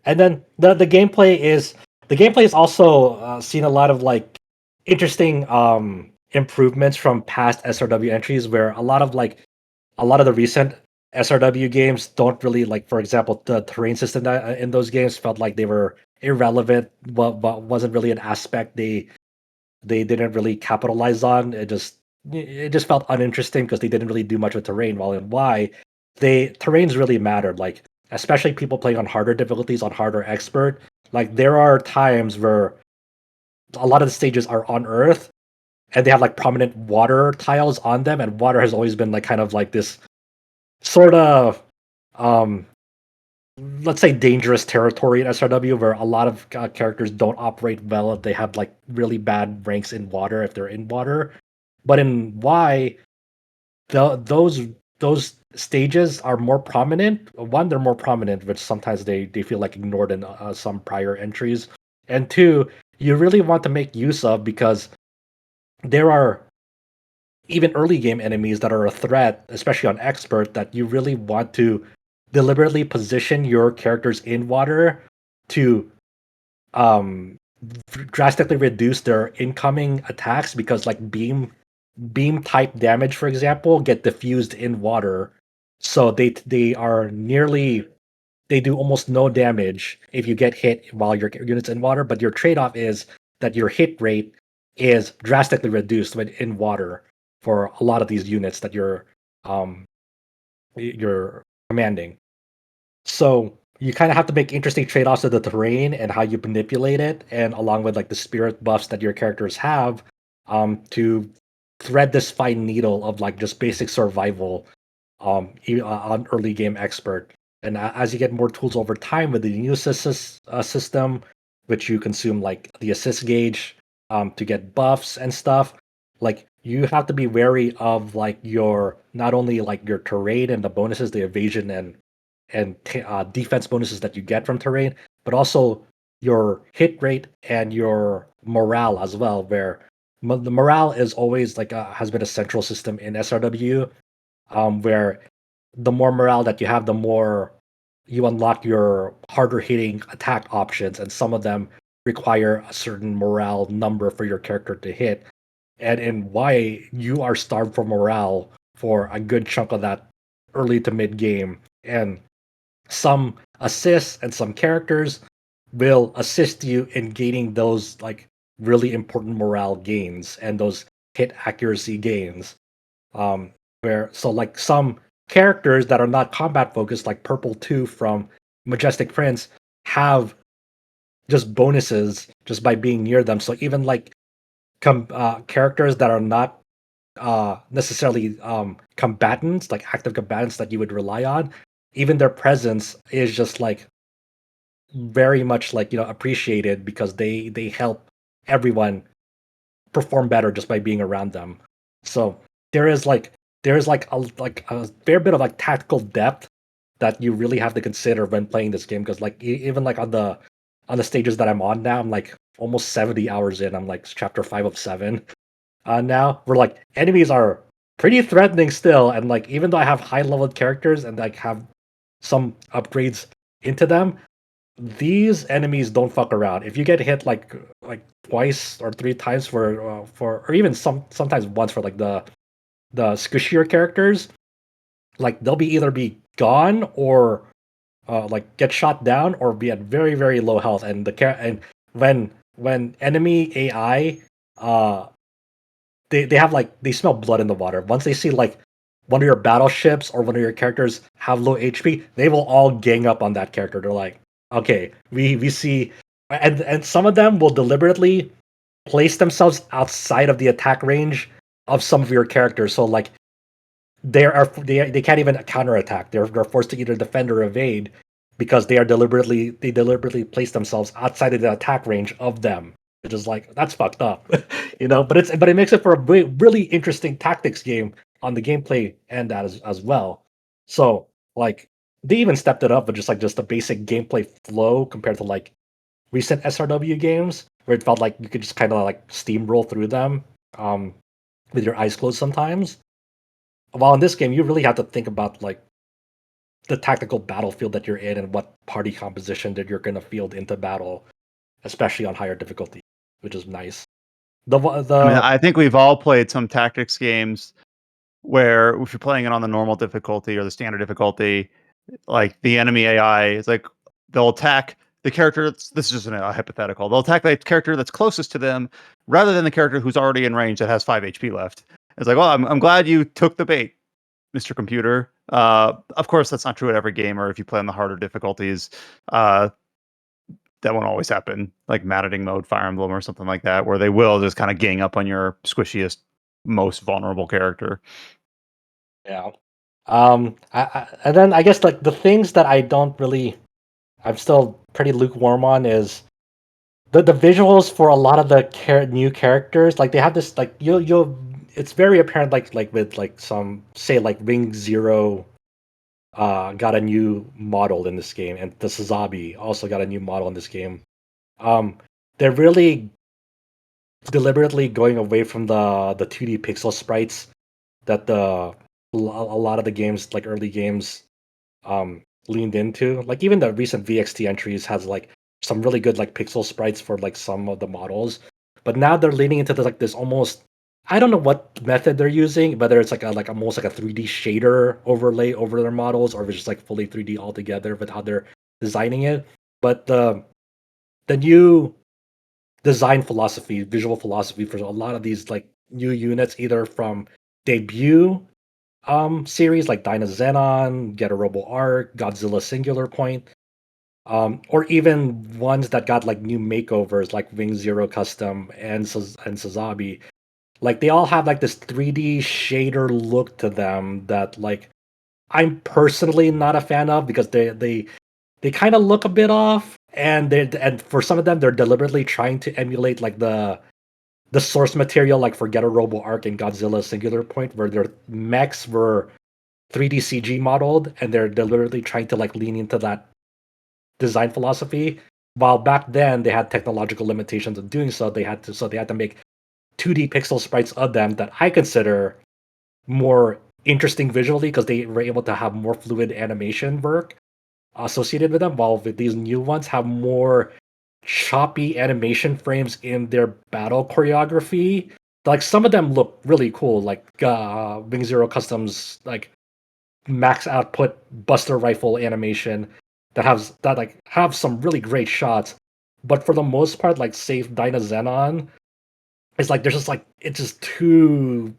and then the gameplay is also seen a lot of like interesting improvements from past SRW entries, where a lot of the recent SRW games don't really like. For example, the terrain system in those games felt like they were irrelevant. But wasn't really an aspect they didn't really capitalize on. It just felt uninteresting because they didn't really do much with terrain. While in Y, they terrains really mattered. Like especially people playing on harder difficulties on harder expert. Like there are times where a lot of the stages are on Earth and they have like prominent water tiles on them, and water has always been like kind of like this sort of um let's say dangerous territory in SRW where a lot of characters don't operate well if they have like really bad ranks in water if they're in water. But in Y, those stages are more prominent. One, they're more prominent, which sometimes they feel like ignored in some prior entries. And two, you really want to make use of because there are even early game enemies that are a threat, especially on expert, that you really want to deliberately position your characters in water to um drastically reduce their incoming attacks because like beam type damage, for example, get diffused in water. So they do almost no damage if you get hit while your unit's in water, but your trade-off is that your hit rate is drastically reduced when in water for a lot of these units that um you're commanding. So you kind of have to make interesting trade-offs of the terrain and how you manipulate it, and along with like the spirit buffs that your characters have, to thread this fine needle of like just basic survival, on early game expert. And as you get more tools over time with the new system, which you consume like the assist gauge, to get buffs and stuff, like you have to be wary of like your not only like your terrain and the bonuses, the evasion and defense bonuses that you get from terrain, but also your hit rate and your morale as well. Where the morale is always like has been a central system in SRW, where the more morale that you have, the more you unlock your harder hitting attack options, and some of them require a certain morale number for your character to hit. And in Y, you are starved for morale for a good chunk of that early to mid game, and some assists and some characters will assist you in gaining those like really important morale gains and those hit accuracy gains. Where so like some characters that are not combat focused, like Purple 2 from Majestic Prince, have just bonuses just by being near them. So even like characters that are not necessarily combatants, like active combatants that you would rely on, even their presence is just like very much like appreciated because they help everyone perform better just by being around them. So there is like a fair bit of like tactical depth that you really have to consider when playing this game because like even like on the stages that I'm on now, I'm like almost 70 hours in. I'm like chapter 5 of 7 now. Where like enemies are pretty threatening still, and like even though I have high leveled characters and like have some upgrades into them, these enemies don't fuck around. If you get hit like twice or three times for or even sometimes once for like the squishier characters, like they'll be either be gone or like get shot down or be at very very low health. And and when when enemy AI, they have like they smell blood in the water. Once they see like one of your battleships or one of your characters have low HP, they will all gang up on that character. They're like, okay, we see, and some of them will deliberately place themselves outside of the attack range of some of your characters. So like they can't even counterattack. They're forced to either defend or evade because they deliberately place themselves outside of the attack range of them. Which is like that's fucked up, But it makes it for a really interesting tactics game on the gameplay and that as well. So like they even stepped it up with just a basic gameplay flow compared to like recent SRW games where it felt like you could just kind of like steamroll through them um, with your eyes closed sometimes. While in this game, you really have to think about like the tactical battlefield that you're in and what party composition that you're going to field into battle, especially on higher difficulty, which is nice. I mean, I think we've all played some tactics games where if you're playing it on the normal difficulty or the standard difficulty, like the enemy AI is like they'll attack the character this is just a hypothetical. They'll attack the character that's closest to them rather than the character who's already in range that has 5 HP left. It's like, well, I'm glad you took the bait, Mr. Computer. Of course, that's not true at every game, or if you play on the harder difficulties, uh, that won't always happen. Like Mad Editing mode, Fire Emblem, or something like that, where they will just kind of gang up on your squishiest, most vulnerable character. Yeah. And then I guess like the things that I'm still pretty lukewarm on is the visuals for a lot of the new characters. Like they have this like you'll it's very apparent like with like some say like Ring Zero got a new model in this game, and the Sazabi also got a new model in this game. They're really deliberately going away from the 2D pixel sprites that a lot of the games like early games leaned into. Like even the recent VXT entries has like some really good like pixel sprites for like some of the models, but now they're leaning into this almost I don't know what method they're using, whether it's like almost like a 3D shader overlay over their models, or if it's just like fully 3D altogether with how they're designing it. But the new design philosophy, visual philosophy for a lot of these like new units, either from debut series like Dynazenon, Get a Robo Arc, Godzilla Singular Point, or even ones that got like new makeovers like Wing Zero Custom and Sazabi. Like they all have like this 3D shader look to them that like I'm personally not a fan of because they kind of look a bit off, and for some of them they're deliberately trying to emulate like the source material like for Get a Robo Arc and Godzilla Singular Point, where their mechs were 3D CG modeled, and they're deliberately trying to like lean into that design philosophy. While back then they had technological limitations of doing so, they had to make 2D pixel sprites of them that I consider more interesting visually because they were able to have more fluid animation work associated with them, while with these new ones have more choppy animation frames in their battle choreography. Like some of them look really cool, like Wing Zero Customs, like max output Buster Rifle animation that like have some really great shots. But for the most part, like Safe Dynazenon, it's like there's just like it's too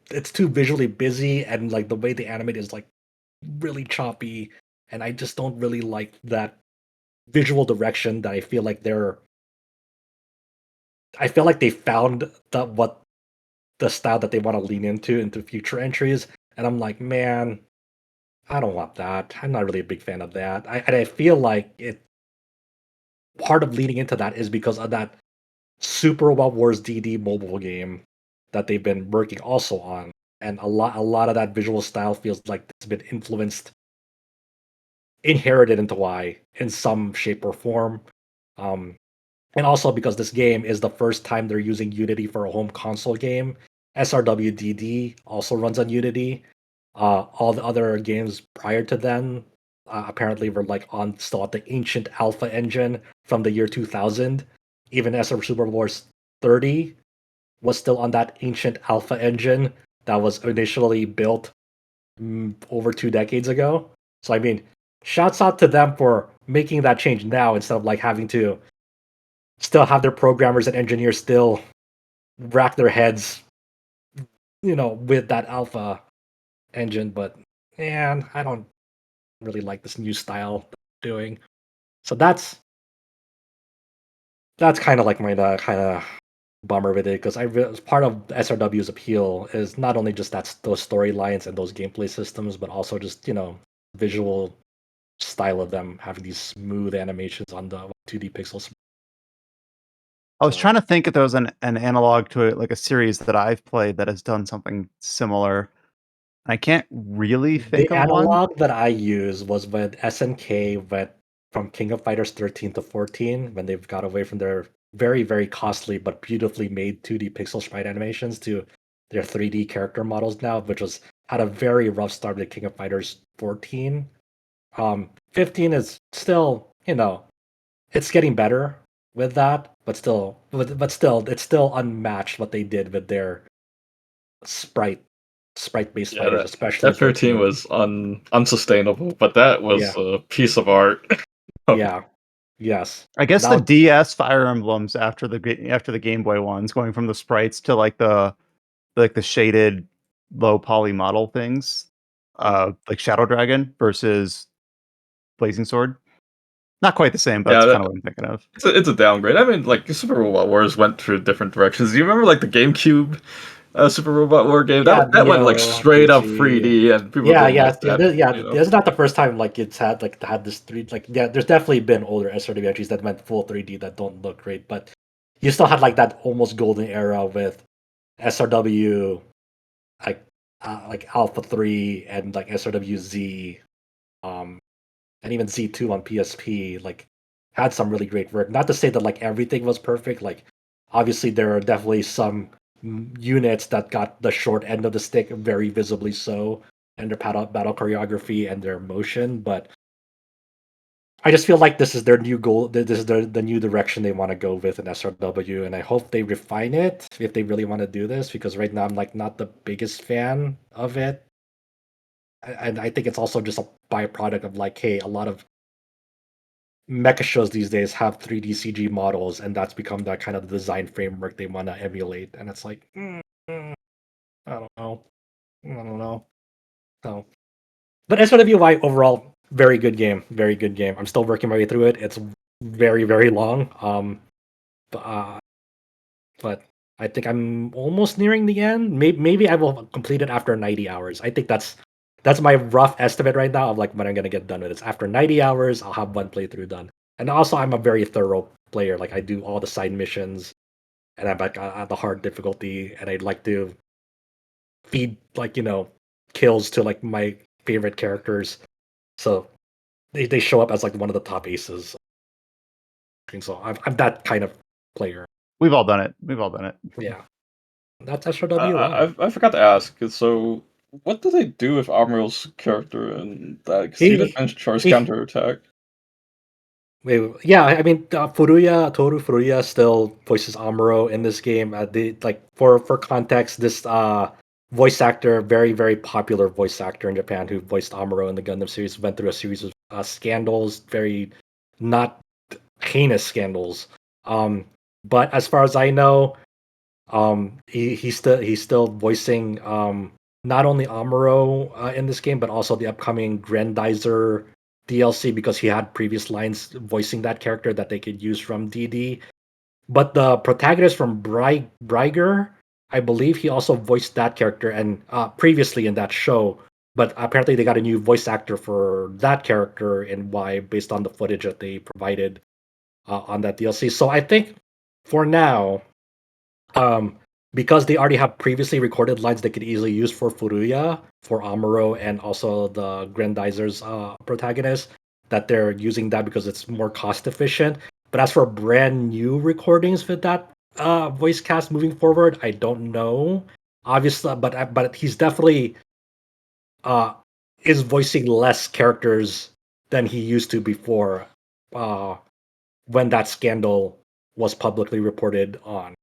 visually busy, and like the way they animate is like really choppy, and I just don't really like that visual direction that I feel like they found what the style that they want to lean into future entries, and I'm like, man, I don't want that. I'm not really a big fan of that. I feel like part of leaning into that is because of that Super Web Wars DD mobile game that they've been working also on, and a lot of that visual style feels like it's been inherited into Y in some shape or form. Um, and also because this game is the first time they're using Unity for a home console game. SRWDD also runs on Unity. All the other games prior to then apparently were like on still at the ancient alpha engine from the year 2000. Even SR Super Wars 30 was still on that ancient alpha engine that was initially built over 2 decades ago. So I mean, shouts out to them for making that change now instead of like having to still have their programmers and engineers still rack their heads, with that alpha engine. But man, I don't really like this new style they're doing. So that's kind of like my kind of bummer with it, because part of SRW's appeal is not only just those storylines and those gameplay systems, but also just visual style of them having these smooth animations on the 2D pixels. I was So trying to think if there was an analog to it, like a series that I've played that has done something similar. I can't really think the of one. analog that I use was when SNK went from King of Fighters 13 to 14, when they've got away from their very, very costly but beautifully made 2D pixel sprite animations to their 3D character models now, which was had a very rough start with King of Fighters 14. 15 is still, it's getting better with that, but still, it's still unmatched what they did with their sprite-based Yeah, fighters, that especially that in 13 14. was unsustainable, but that Yeah, was a piece of art. yeah, yes. I guess That the was, DS Fire Emblems after after the Game Boy ones, going from the sprites to like the shaded low poly model things, like Shadow Dragon versus Blazing Sword. Not quite the same, but Yeah, that's kind of what I'm thinking of. it's a downgrade. I mean, like Super Robot Wars went through different directions. Do you remember like the GameCube Super Robot War game? yeah, That went like Neo, straight up DT. 3D, and people Yeah, didn't yeah, like that. yeah. It's not the first time like it's had this three yeah. There's definitely been older SRW entries that went full 3D that don't look great, but you still had like that almost golden era with SRW, like like Alpha 3 and like SRW Z, um, and even Z2 on PSP. Like had some really great work. Not to say that like everything was perfect. Like obviously there are definitely some units that got the short end of the stick, very visibly so, and their battle choreography and their motion. But I just feel like this is their new goal. This is the new direction they want to go with in SRW, and I hope they refine it if they really want to do this. Because right now I'm like not the biggest fan of it, and I think it's also just a byproduct of like, hey, a lot of mecha shows these days have 3D CG models, and that's become that kind of design framework they want to emulate. And it's like, I don't know, I don't know. So, but SRWY overall, very good game, very good game. I'm still working my way through it. It's very, very long. But, but I think I'm almost nearing the end. Maybe I will complete it after 90 hours. I think that's my rough estimate right now of like when I'm gonna get done with it. It's after 90 hours, I'll have one playthrough done. And also, I'm a very thorough player. Like I do all the side missions, and I'm like at the hard difficulty, and I'd like to feed like kills to like my favorite characters. So they show up as like one of the top aces. So I'm that kind of player. We've all done it. We've all done it. Yeah, that's I, SRWY. I forgot to ask. So, what do they do with Amriel's character and that? Because you did He mention Char's he counterattack. Yeah, I mean, Toru Furuya still voices Amuro in this game. Like for context, this voice actor, very very popular voice actor in Japan, who voiced Amuro in the Gundam series, went through a series of scandals, very not heinous scandals. Um, but as far as I know, he's still voicing not only Amuro in this game, but also the upcoming Grandizer DLC, because he had previous lines voicing that character that they could use from DD. But the protagonist from Bryger, I believe he also voiced that character and previously in that show. But apparently they got a new voice actor for that character in Y based on the footage that they provided on that DLC. So I think for now, um, because they already have previously recorded lines they could easily use for Furuya, for Amuro, and also the Grandizer's protagonist, that they're using that because it's more cost efficient. But as for brand new recordings with that voice cast moving forward, I don't know. Obviously, but he's definitely uh, is voicing less characters than he used to before, uh, when that scandal was publicly reported on.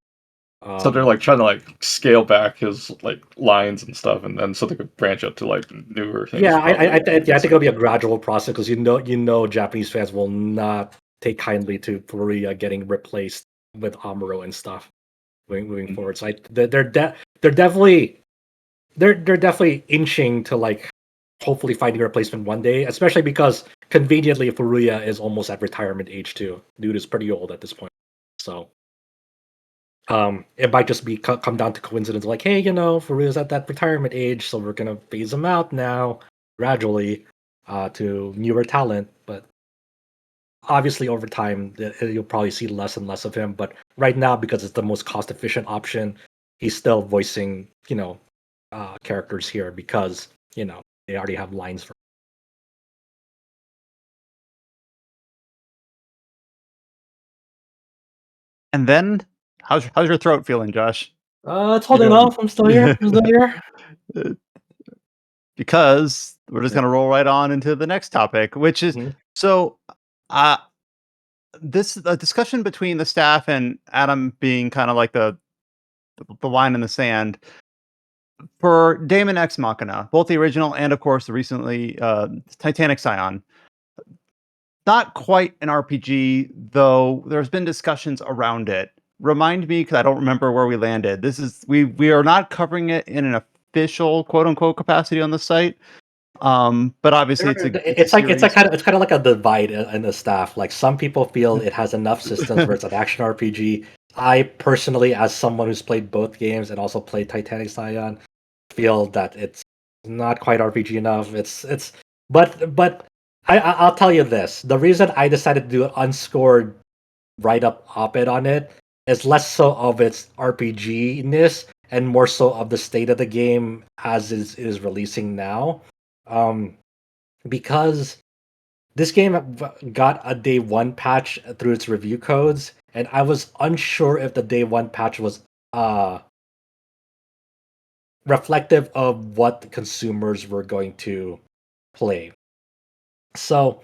So they're Um, like trying to like scale back his like lines and stuff, and then so they could branch out to like newer things. Yeah, Probably. I think Guessing. it'll be a gradual process, because Japanese fans will not take kindly to Furuya getting replaced with Amuro and stuff moving forward. So they're definitely they're definitely inching to like hopefully finding a replacement one day, especially because conveniently Furuya is almost at retirement age too. Dude is pretty old at this point. So it might just be come down to coincidence, like, hey, Furuya's at that retirement age, so we're gonna phase him out now gradually to newer talent. But obviously, over time, you'll probably see less and less of him. But right now, because it's the most cost efficient option, he's still voicing, characters here because they already have lines for. And then, how's your throat feeling, Josh? It's holding doing- off. I'm still here. I'm still here. Because we're just gonna roll right on into the next topic, which is Mhm. so. This a discussion between the staff and Adam being kind of like the line in the sand for Daemon X Machina, both the original and of course the recently Titanic Scion. Not quite an RPG, though. There's been discussions around it. Remind me, because I don't remember where we landed. This is we are not covering it in an official quote unquote capacity on the site. But obviously it's It's a like series. kind of like a divide in the staff. Like some people feel it has enough systems where it's an action RPG. I personally, as someone who's played both games and also played Titanic Scion, feel that it's not quite RPG enough. But I'll tell you this: the reason I decided to do an unscored write up op-ed on it is less so of its RPG ness and more so of the state of the game as is releasing now. Because this game got a day one patch through its review codes, and I was unsure if the day one patch was reflective of what the consumers were going to play. So,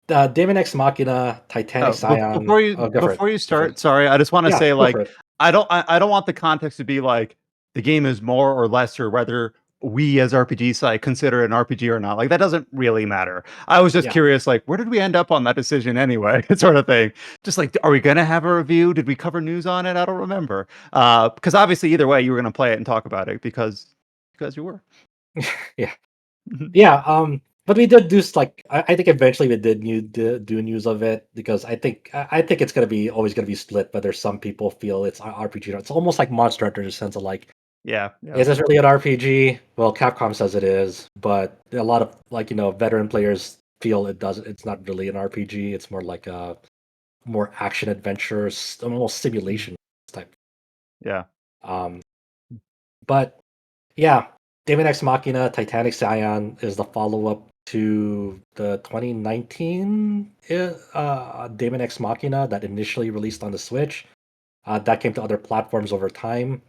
Daemon X Machina, Titanic Scion. Before you start, sorry, I just want to say like I don't want the context to be like the game is more or less or whether we as RPG site consider it an RPG or not. Like that doesn't really matter. I was just curious, like where did we end up on that decision anyway? Sort of thing. Just like, are we gonna have a review? Did we cover news on it? I don't remember. Because obviously either way you were gonna play it and talk about it because you were. Yeah. But we did do I think eventually we did do news of it because I think it's always gonna be split. But there's some people feel it's RPG. It's almost like Monster Hunter in the sense of like, is this really an RPG? Well, Capcom says it is, but a lot of veteran players feel it doesn't. It's not really an RPG. It's more like a more action adventure, almost simulation type. Yeah. But yeah, Daemon X Machina, Titanic Scion is the follow-up to the 2019 Daemon X Machina that initially released on the Switch. That came to other platforms over time.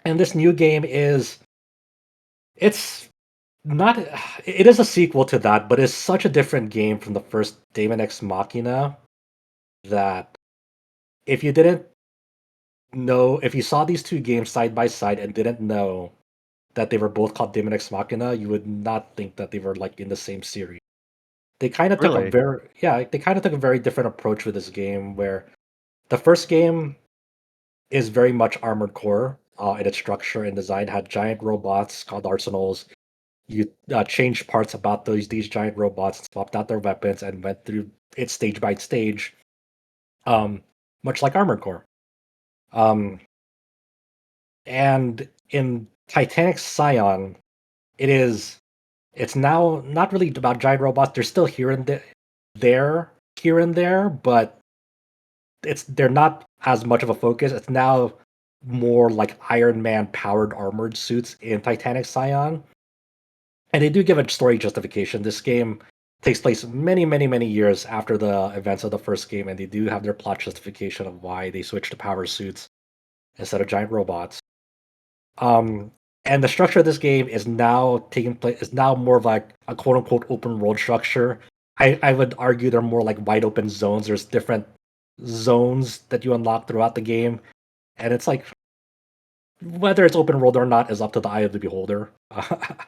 And this new game it's not, it is a sequel to that, but it's such a different game from the first Daemon X Machina that if you didn't know, if you saw these two games side by side and didn't know that they were both called Daemon X Machina, you would not think that they were like in the same series. They kind of took Really? they kind of took a very different approach with this game where the first game is very much Armored Core in its structure and design, had giant robots called arsenals. You changed parts about these giant robots, swapped out their weapons, and went through it stage by stage, much like Armored Core. And in Titanic Scion, it's now not really about giant robots. They're still here and there, but they're not as much of a focus. It's now more like Iron Man powered armored suits in Titanic Scion. And they do give a story justification. This game takes place many, many, many years after the events of the first game, and they do have their plot justification of why they switched to power suits instead of giant robots. And the structure of this game is now taking place is now more of like a quote unquote open world structure. I would argue they're more like wide open zones. There's different zones that you unlock throughout the game, and it's like whether it's open world or not is up to the eye of the beholder. I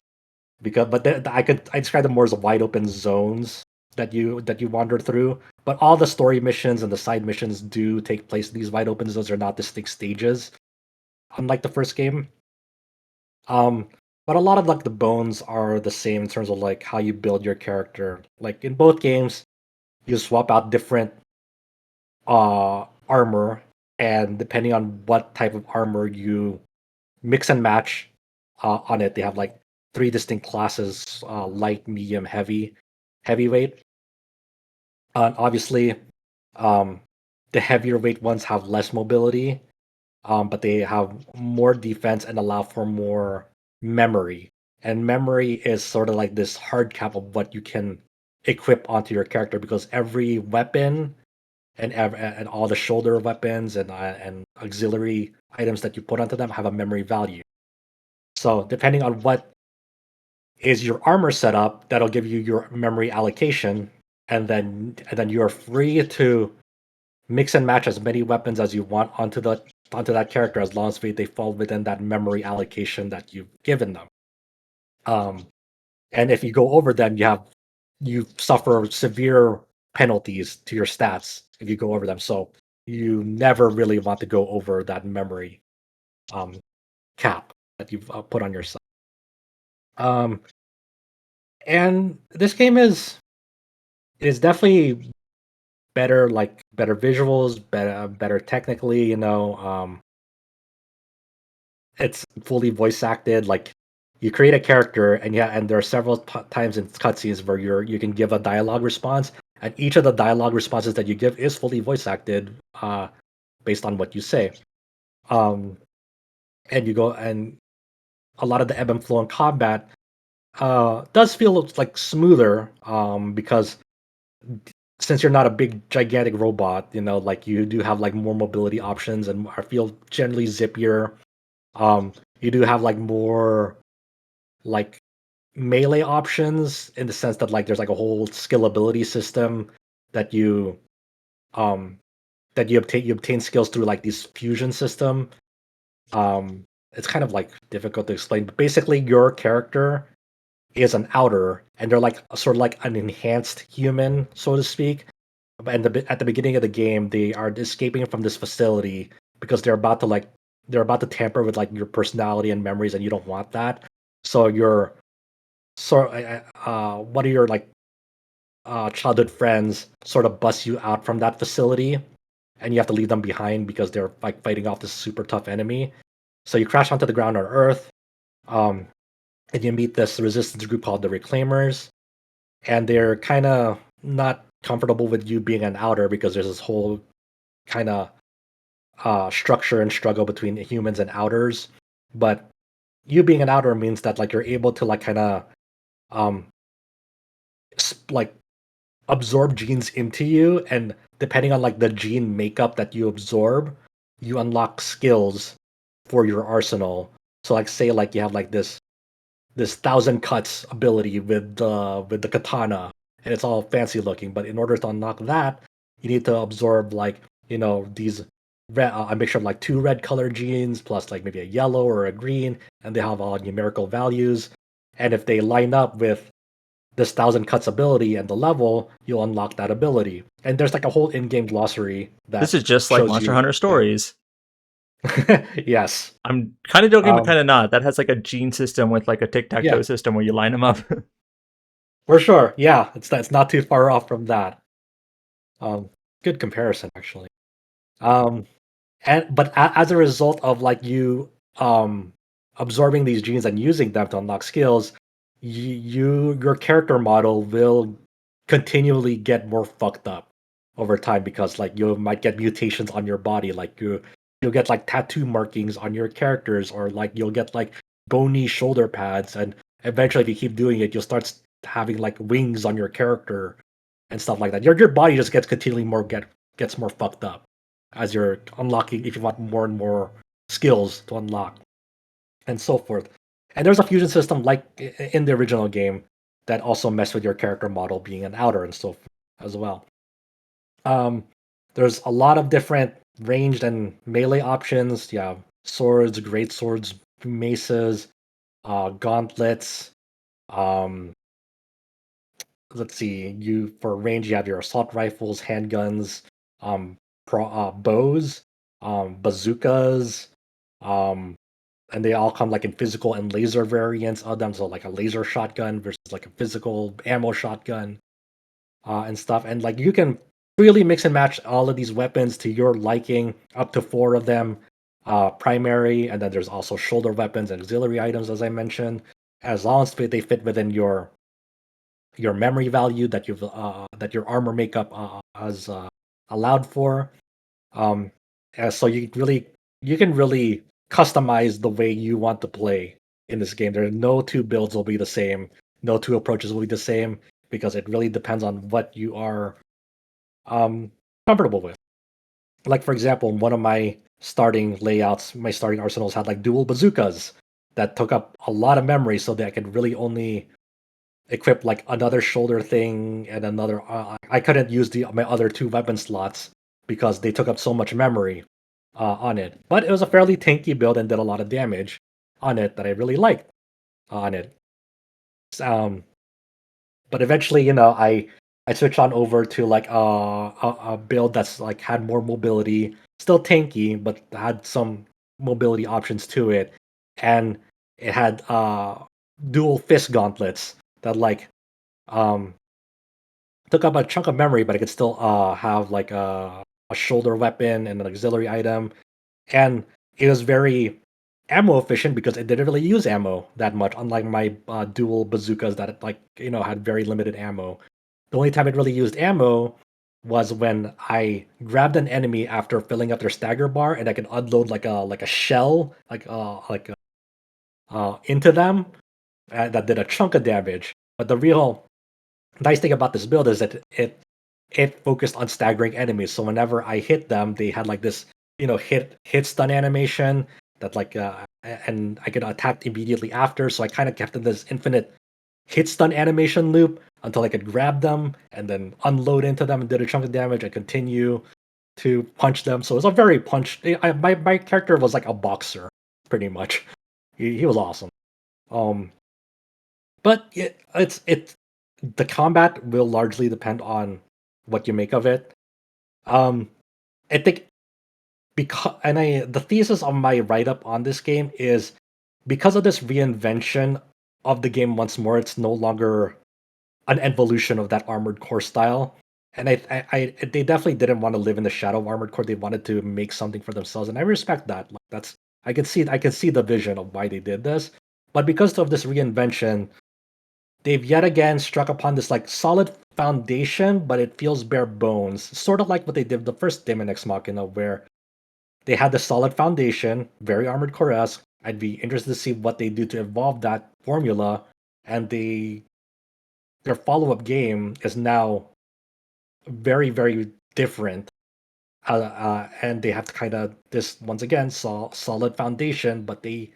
describe them more as wide open zones that you wander through, But all the story missions and the side missions do take place in these wide open zones. They're not distinct stages, unlike the first game. But a lot of like the bones are the same in terms of like how you build your character. Like in both games, you swap out different armor, and depending on what type of armor you mix and match on it, they have like three distinct classes: light, medium, heavyweight. Obviously, um, the heavier weight ones have less mobility, but they have more defense and allow for more memory. And memory is sort of like this hard cap of what you can equip onto your character, because every weapon and all the shoulder weapons and auxiliary items that you put onto them have a memory value. So depending on what is your armor setup, that'll give you your memory allocation, and then you're free to mix and match as many weapons as you want onto that character, as long as they fall within that memory allocation that you've given them. Um, and if you go over them, you suffer severe penalties to your stats if you go over them. So you never really want to go over that memory um, cap that you've put on yourself. And this game is definitely better, like better visuals, better technically. It's fully voice acted. Like you create a character, and there are several times in cutscenes where you can give a dialogue response, and each of the dialogue responses that you give is fully voice acted, based on what you say. Um, and you go and a lot of the ebb and flow in combat does feel like smoother, because since you're not a big gigantic robot, like you do have like more mobility options, and I feel generally zippier. You do have like more like melee options, in the sense that like there's like a whole skill ability system that um you obtain skills through like this fusion system. It's kind of like difficult to explain, but basically your character is an outer, and they're like sort of like an enhanced human, so to speak. And at the beginning of the game, they are escaping from this facility because they're about to tamper with like your personality and memories, and you don't want that. So one of your like childhood friends sort of busts you out from that facility, and you have to leave them behind because they're like fighting off this super tough enemy. So you crash onto the ground on Earth, um, and you meet this resistance group called the Reclaimers, and they're kind of not comfortable with you being an outer, because there's this whole kind of structure and struggle between humans and outers. But you being an outer means that like you're able to like kind of um like absorb genes into you, and depending on like the gene makeup that you absorb, you unlock skills for your arsenal. So like say like you have like this thousand cuts ability with the katana, and it's all fancy looking, but in order to unlock that, you need to absorb like these a mixture of like two red color genes plus like maybe a yellow or a green, and they have all numerical values, and if they line up with this thousand cuts ability and the level, you'll unlock that ability. And there's like a whole in-game glossary that This is just like shows Monster you. Hunter Stories. Yes. I'm kind of joking, but Um, kind of not. That has like a gene system with like a tic-tac-toe Yeah. system where you line them up. For sure. Yeah, it's not too far off from that. Good comparison actually. Um, as a result of like you absorbing these genes and using them to unlock skills, your character model will continually get more fucked up over time, because like you might get mutations on your body, like you'll get like tattoo markings on your characters, or like you'll get like bony shoulder pads, and eventually if you keep doing it, you'll start having like wings on your character and stuff like that. Your body just gets continually gets more fucked up as you're unlocking, if you want more and more skills to unlock, and so forth. And there's a fusion system like in the original game that also mess with your character model being an outer and so forth as well. Um, there's a lot of different ranged and melee options. Yeah, swords, great swords, maces, gauntlets, um, let's see, you for range you have your assault rifles, handguns, bows, bazookas, um, and they all come like in physical and laser variants of them. So like a laser shotgun versus like a physical ammo shotgun, and stuff. And like you can freely mix and match all of these weapons to your liking, up to 4 of them, primary, and then there's also shoulder weapons and auxiliary items, as I mentioned, as long as they fit within your memory value that that your armor makeup has allowed for. Um, so you can really customize the way you want to play in this game. There are no two builds will be the same, no two approaches will be the same because it really depends on what you are comfortable with. Like for example, one of my starting layouts, my starting arsenals had like dual bazookas that took up a lot of memory, so that I could really only equip like another shoulder thing and another. I couldn't use my other 2 weapon slots because they took up so much memory on it. But it was a fairly tanky build and did a lot of damage on it that I really liked on it. Um, but eventually, I switched on over to like a build that's like had more mobility, still tanky, but had some mobility options to it, and it had dual fist gauntlets that like um took up a chunk of memory, but it could still have like a shoulder weapon and an auxiliary item, and it was very ammo efficient because it didn't really use ammo that much, unlike my dual bazookas that like had very limited ammo. The only time it really used ammo was when I grabbed an enemy after filling up their stagger bar, and I could unload like a shell into them that did a chunk of damage. But the real nice thing about this build is that it focused on staggering enemies. So whenever I hit them, they had like this hit stun animation that like and I could attack immediately after. So I kind of kept in this infinite hit stun animation loop until I could grab them and then unload into them and did a chunk of damage and continue to punch them. So it was a very my character was like a boxer pretty much. He was awesome. Um, but it's the combat will largely depend on what you make of it. Um, I think because the thesis of my write up on this game is because of this reinvention of the game once more, it's no longer an evolution of that Armored Core style. And they definitely didn't want to live in the shadow of Armored Core. They wanted to make something for themselves, and I respect that. Like that's I can see the vision of why they did this. But because of this reinvention, they've yet again struck upon this like solid foundation, but it feels bare bones. Sort of like what they did with the first Daemon X Machina, where they had the solid foundation, very Armored Core-esque. I'd be interested to see what they do to evolve that formula, and their follow-up game is now very, very different. And they have to kind of this once again solid foundation, but it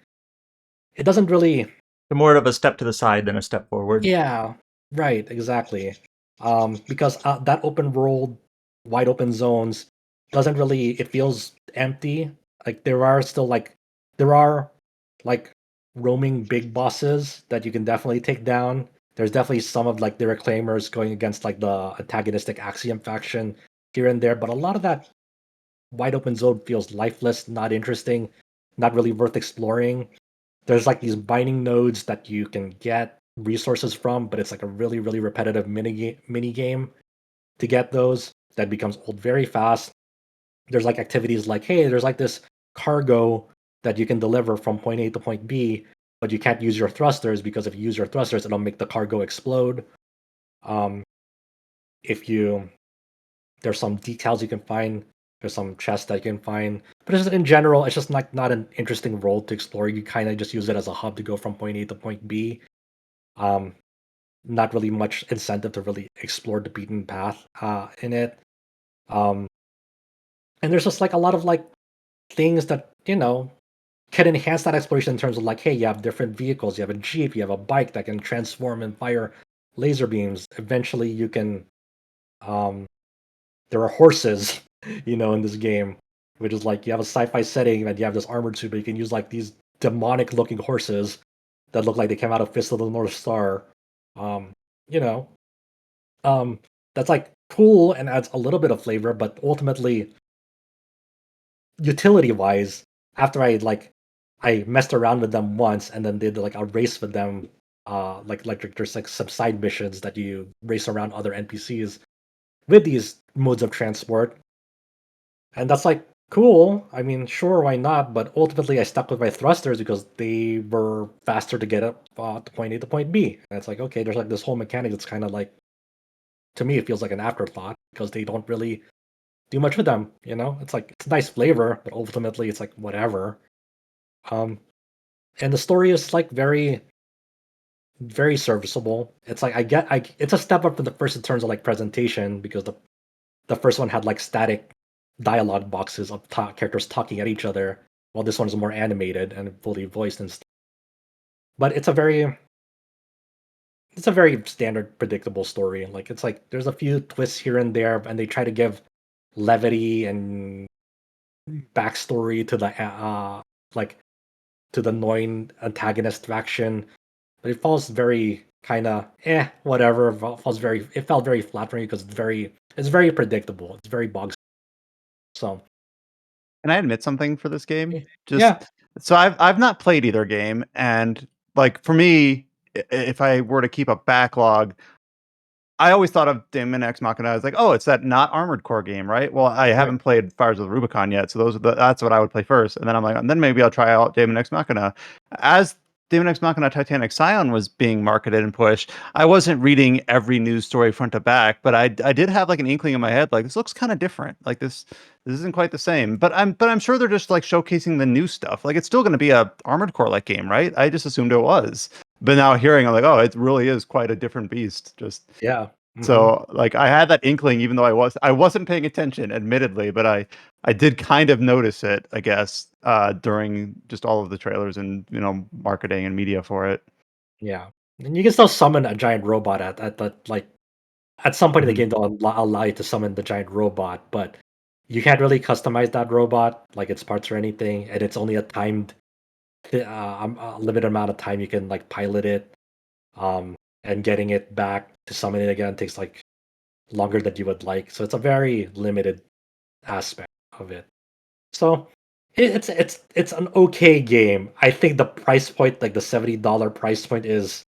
doesn't really. More of a step to the side than a step forward. Yeah, right, exactly. Because that open world, wide open zones doesn't really. It feels empty. Like there are like roaming big bosses that you can definitely take down. There's definitely some of like the reclaimers going against like the antagonistic Axiom faction here and there, but a lot of that wide open zone feels lifeless, not interesting, not really worth exploring. There's like these binding nodes that you can get resources from, but it's like a really, really repetitive mini game to get those that becomes old very fast. There's like activities like, hey, there's like this cargo that you can deliver from point A to point B, but you can't use your thrusters because if you use your thrusters, it'll make the cargo explode. Um, if you There's some decals you can find. There's some chests that you can find, but just in general, it's just not an interesting role to explore. You kind of just use it as a hub to go from point A to point B. Um, Not really much incentive to really explore the beaten path in it. Um, and there's just like a lot of like things that can enhance that exploration in terms of like, hey, you have different vehicles. You have a jeep, you have a bike that can transform and fire laser beams. Eventually, you can um, there are horses, in this game, which is like you have a sci-fi setting and you have this armored suit, but you can use like these demonic looking horses that look like they came out of Fist of the North Star. Um, you know, that's like cool and adds a little bit of flavor, but ultimately, utility wise, after I messed around with them once and then did like a race with them. Like there's like some side missions that you race around other NPCs with these modes of transport, and that's like cool. I mean, sure, why not? But ultimately, I stuck with my thrusters because they were faster to get up to point A to point B. And it's like, okay, there's like this whole mechanic that's kind of like, to me, it feels like an afterthought because they don't really do much with them. It's like it's nice flavor, but ultimately, it's like whatever. Um, and the story is like very, very serviceable. It's like it's a step up from the first in terms of like presentation because the first one had like static dialogue boxes of characters talking at each other, while this one is more animated and fully voiced and stuff. But it's a very standard, predictable story. Like it's like there's a few twists here and there, and they try to give levity and backstory to the like to the annoying antagonist faction, but it falls very kind of whatever. It felt very flat for me because it's very predictable. It's very bog. So Can I admit something for this game? yeah, Just so I've not played either game, and like for me, if I were to keep a backlog, I always thought of Daemon X Machina as like, oh, it's that not Armored Core game, right? Well, I right. haven't played Fires of the Rubicon yet, so that's what I would play first, and then I'm like, and then maybe I'll try out Daemon X Machina. As Daemon X Machina Titanic Scion was being marketed and pushed, I wasn't reading every news story front to back, but I did have like an inkling in my head, like this looks kind of different, like this isn't quite the same. But I'm sure they're just like showcasing the new stuff. Like it's still going to be a Armored Core like game, right? I just assumed it was. But now hearing, I'm like, oh, it really is quite a different beast. Just Yeah. so like I had that inkling, even though I wasn't paying attention, admittedly, but I did kind of notice it, I guess, during just all of the trailers and marketing and media for it. Yeah. And you can still summon a giant robot at the like at some point in the Mhm. game they'll allow you to summon the giant robot, but you can't really customize that robot, like its parts or anything, and it's only a limited amount of time you can like pilot it. And getting it back to summon it again takes like longer than you would like. So it's a very limited aspect of it. So it's an okay game. I think the price point, like the $70 price point, is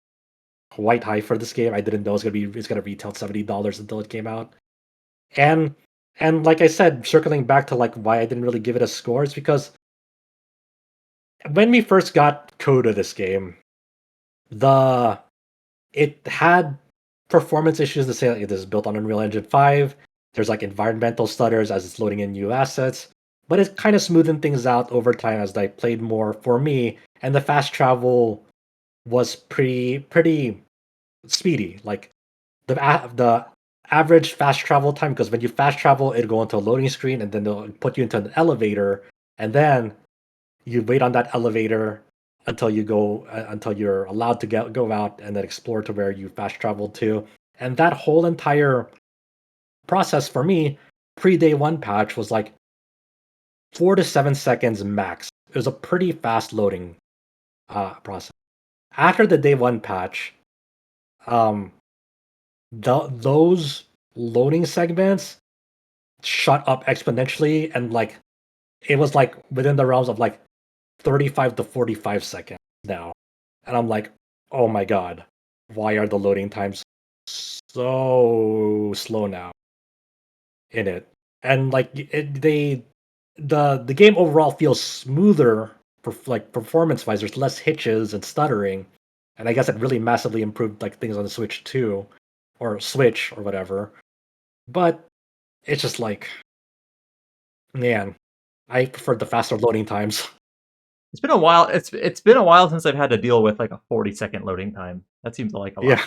quite high for this game. I didn't know it's gonna retail $70 until it came out. And and like I said, circling back to like why I didn't really give it a score is because when we first got code of this game, the it had performance issues to say like, it is built on Unreal Engine 5. There's like environmental stutters as it's loading in new assets, but it's kind of smoothing things out over time as I played more for me, and the fast travel was pretty speedy. Like the average fast travel time, because when you fast travel, it'll go into a loading screen and then they'll put you into an elevator, and then you wait on that elevator until you're allowed to go out and then explore to where you fast traveled to. And that whole entire process for me pre day one patch was like 4 to 7 seconds max. It was a pretty fast loading process. After the day one patch, um, those loading segments shot up exponentially, and like it was like within the realms of like 35 to 45 seconds now. And I'm like, oh my god, why are the loading times so slow now in it? And like the game overall feels smoother for like performance wise. There's less hitches and stuttering, and I guess it really massively improved like things on the Switch too, or Switch or whatever. But it's just like, man, I prefer the faster loading times. It's been a while. It's been a while since I've had to deal with like a 40-second loading time. That seems like a lot. Yeah.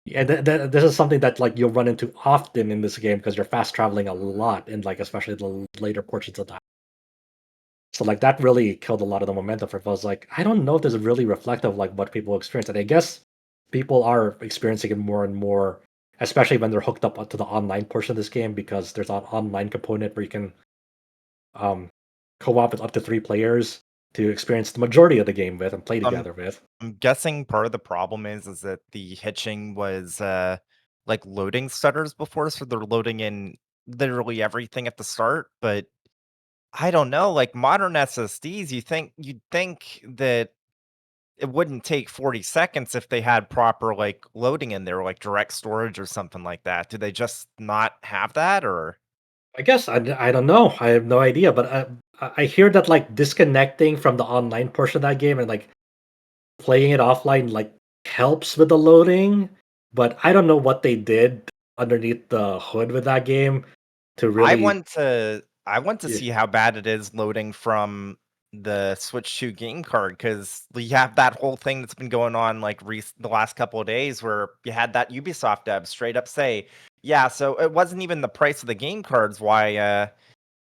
Yeah, this is something that like you'll run into often in this game because you're fast traveling a lot, and like especially the later portions of that. So like that really killed a lot of the momentum for it. I was like, I don't know if this is really reflective of like what people experience, and I guess people are experiencing it more and more, especially when they're hooked up to the online portion of this game because there's an online component where you can um, co-op with up to 3 players to experience the majority of the game with and play Um, together with. I'm guessing part of the problem is that the hitching was like loading stutters before, so they're loading in literally everything at the start. But I don't know, like modern SSDs, you'd think that it wouldn't take 40 seconds if they had proper like loading in there, like direct storage or something like that. Do they just not have that, or? I guess I don't know. I have no idea, but I hear that like disconnecting from the online portion of that game and like playing it offline like helps with the loading, but I don't know what they did underneath the hood with that game to I really. want to I want to Yeah. see how bad it is loading from the Switch 2 game card, because you have that whole thing that's been going on like the last couple of days where you had that Ubisoft dev straight up say, yeah, so it wasn't even the price of the game cards why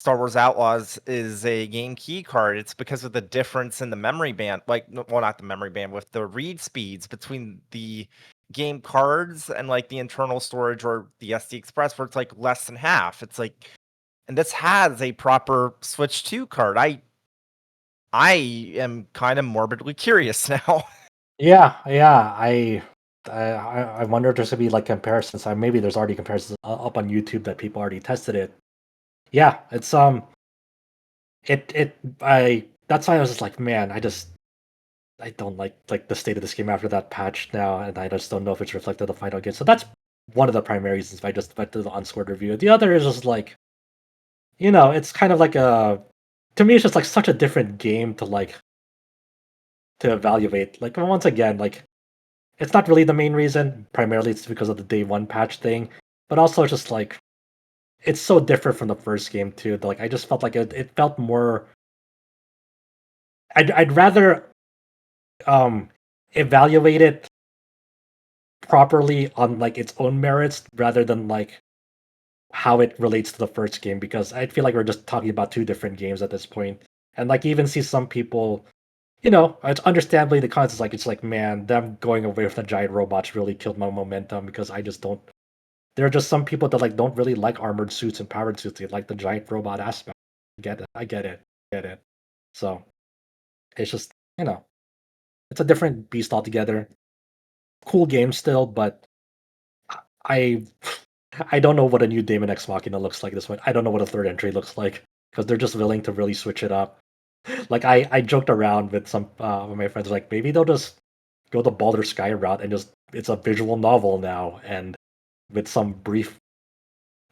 Star Wars Outlaws is a game key card. It's because of the difference in the memory band, like well, not the memory band, with the read speeds between the game cards and like the internal storage or the SD Express, where it's like less than half. It's like, and this has a proper Switch 2 card. I am kind of morbidly curious now. Yeah, yeah. I wonder if there's gonna be like comparisons. Maybe there's already comparisons up on YouTube that people already tested it. Yeah, it's it I that's why I was just like, man, I don't like the state of this game after that patch now, and I just don't know if it's reflected in the final game. So that's one of the primary reasons I just went to the unscored review. The other is just like, it's kind of like to me it's just like such a different game to evaluate. Like once again, like it's not really the main reason. Primarily it's because of the day one patch thing, but also it's just like it's so different from the first game too. Like I just felt like it felt more. I'd rather um evaluate it properly on like its own merits rather than like how it relates to the first game, because I feel like we're just talking about two different games at this point. And like even see some people, it's understandably the cons is like it's like, man, them going away from the giant robots really killed my momentum because I just don't. There are just some people that like don't really like armored suits and powered suits. They like the giant robot aspect. I get it. Get it. So it's just, it's a different beast altogether. Cool game still, but I I don't know what a new Daemon X Machina looks like this one. I don't know what a third entry looks like because they're just willing to really switch it up. Like I joked around with some of my friends, like maybe they'll just go the Baldur's Sky route and just it's a visual novel now and with some brief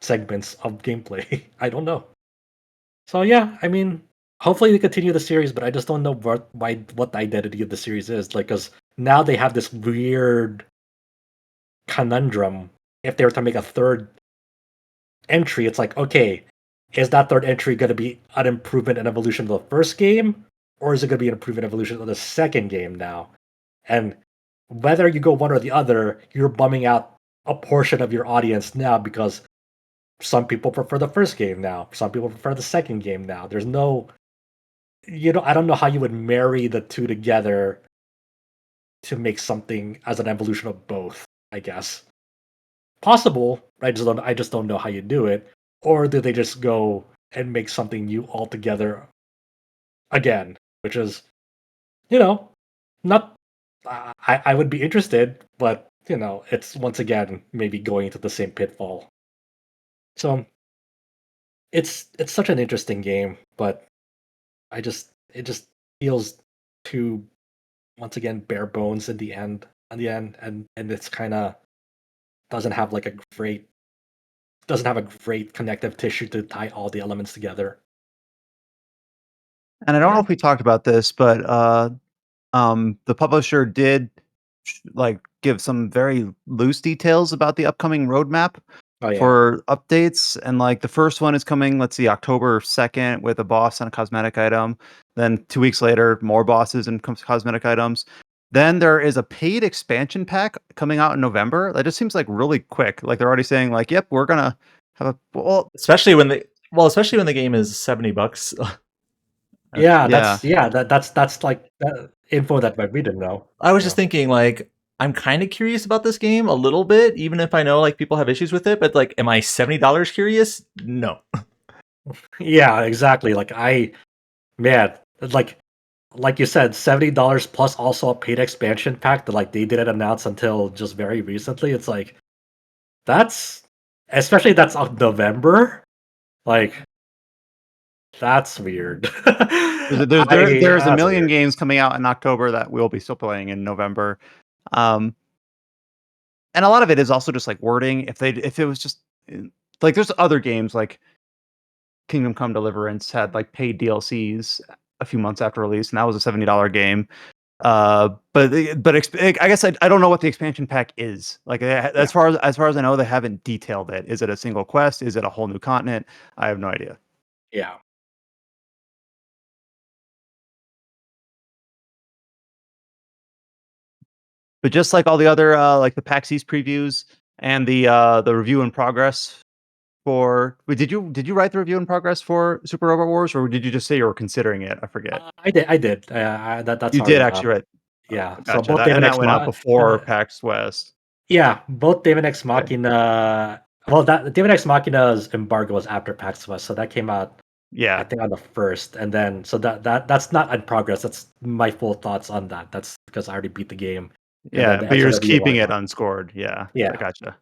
segments of gameplay. I don't know. So yeah, I mean, hopefully they continue the series, but I just don't know what the identity of the series is. Like, because now they have this weird conundrum. If they were to make a third entry, it's like, okay, is that third entry going to be an improvement and evolution of the first game, or is it going to be an improvement and evolution of the second game now? And whether you go one or the other, you're bumming out a portion of your audience now because some people prefer the first game now, some people prefer the second game now. There's no, I don't know how you would marry the two together to make something as an evolution of both, I guess. Possible. I just don't know how you do it. Or do they just go and make something new altogether again? Which is, you know, not I would be interested, but it's once again maybe going into the same pitfall. So it's such an interesting game, but it just feels too once again bare bones in the end, and it's kind of doesn't have like a great doesn't have a great connective tissue to tie all the elements together. And I don't know Yeah. if we talked about this, but the publisher did like give some very loose details about the upcoming roadmap Oh yeah. for updates. And like the first one is coming, let's see, October 2nd with a boss and a cosmetic item. Then 2 weeks later, more bosses and cosmetic items. Then there is a paid expansion pack coming out in November. That just seems like really quick. Like they're already saying, like, yep, we're gonna have a well, Especially when the game is $70. Yeah, yeah. that's like info that we didn't know. I was Yeah. just thinking, like, I'm kind of curious about this game a little bit, even if I know like people have issues with it. But like, am I $70 curious? No. Yeah, exactly. Like man, like you said, $70 plus also a paid expansion pack that like they didn't announce until just very recently. It's like That's especially that's on November. Like that's weird. There's a That's million weird. games coming out in October that we'll be still playing in November. And a lot of it is also just like wording. If it was just like there's other games like Kingdom Come Deliverance had like paid DLCs a few months after release, and that was a $70 game. I guess I don't know what the expansion pack is. Like as far as I know, they haven't detailed it. Is it a single quest? Is it a whole new continent? I have no idea. Yeah. But just like all the other like the PAX East previews and the review in progress for did you write the review in progress for Super Robot Wars, or did you just say you were considering it? I forget. I did. That's You how did actually write. yeah. So Gotcha. both That Daemon and that X went out before PAX West. yeah, both Daemon X Okay. Machina. Well, that Daemon X Machina's embargo was after PAX West, so that came out I Yeah. think on the first, and then so that's not in progress. That's my full thoughts on that. That's because I already beat the game, and then Yeah, the but you're just exhibitor keeping one. it unscored. Yeah. I Yeah. gotcha.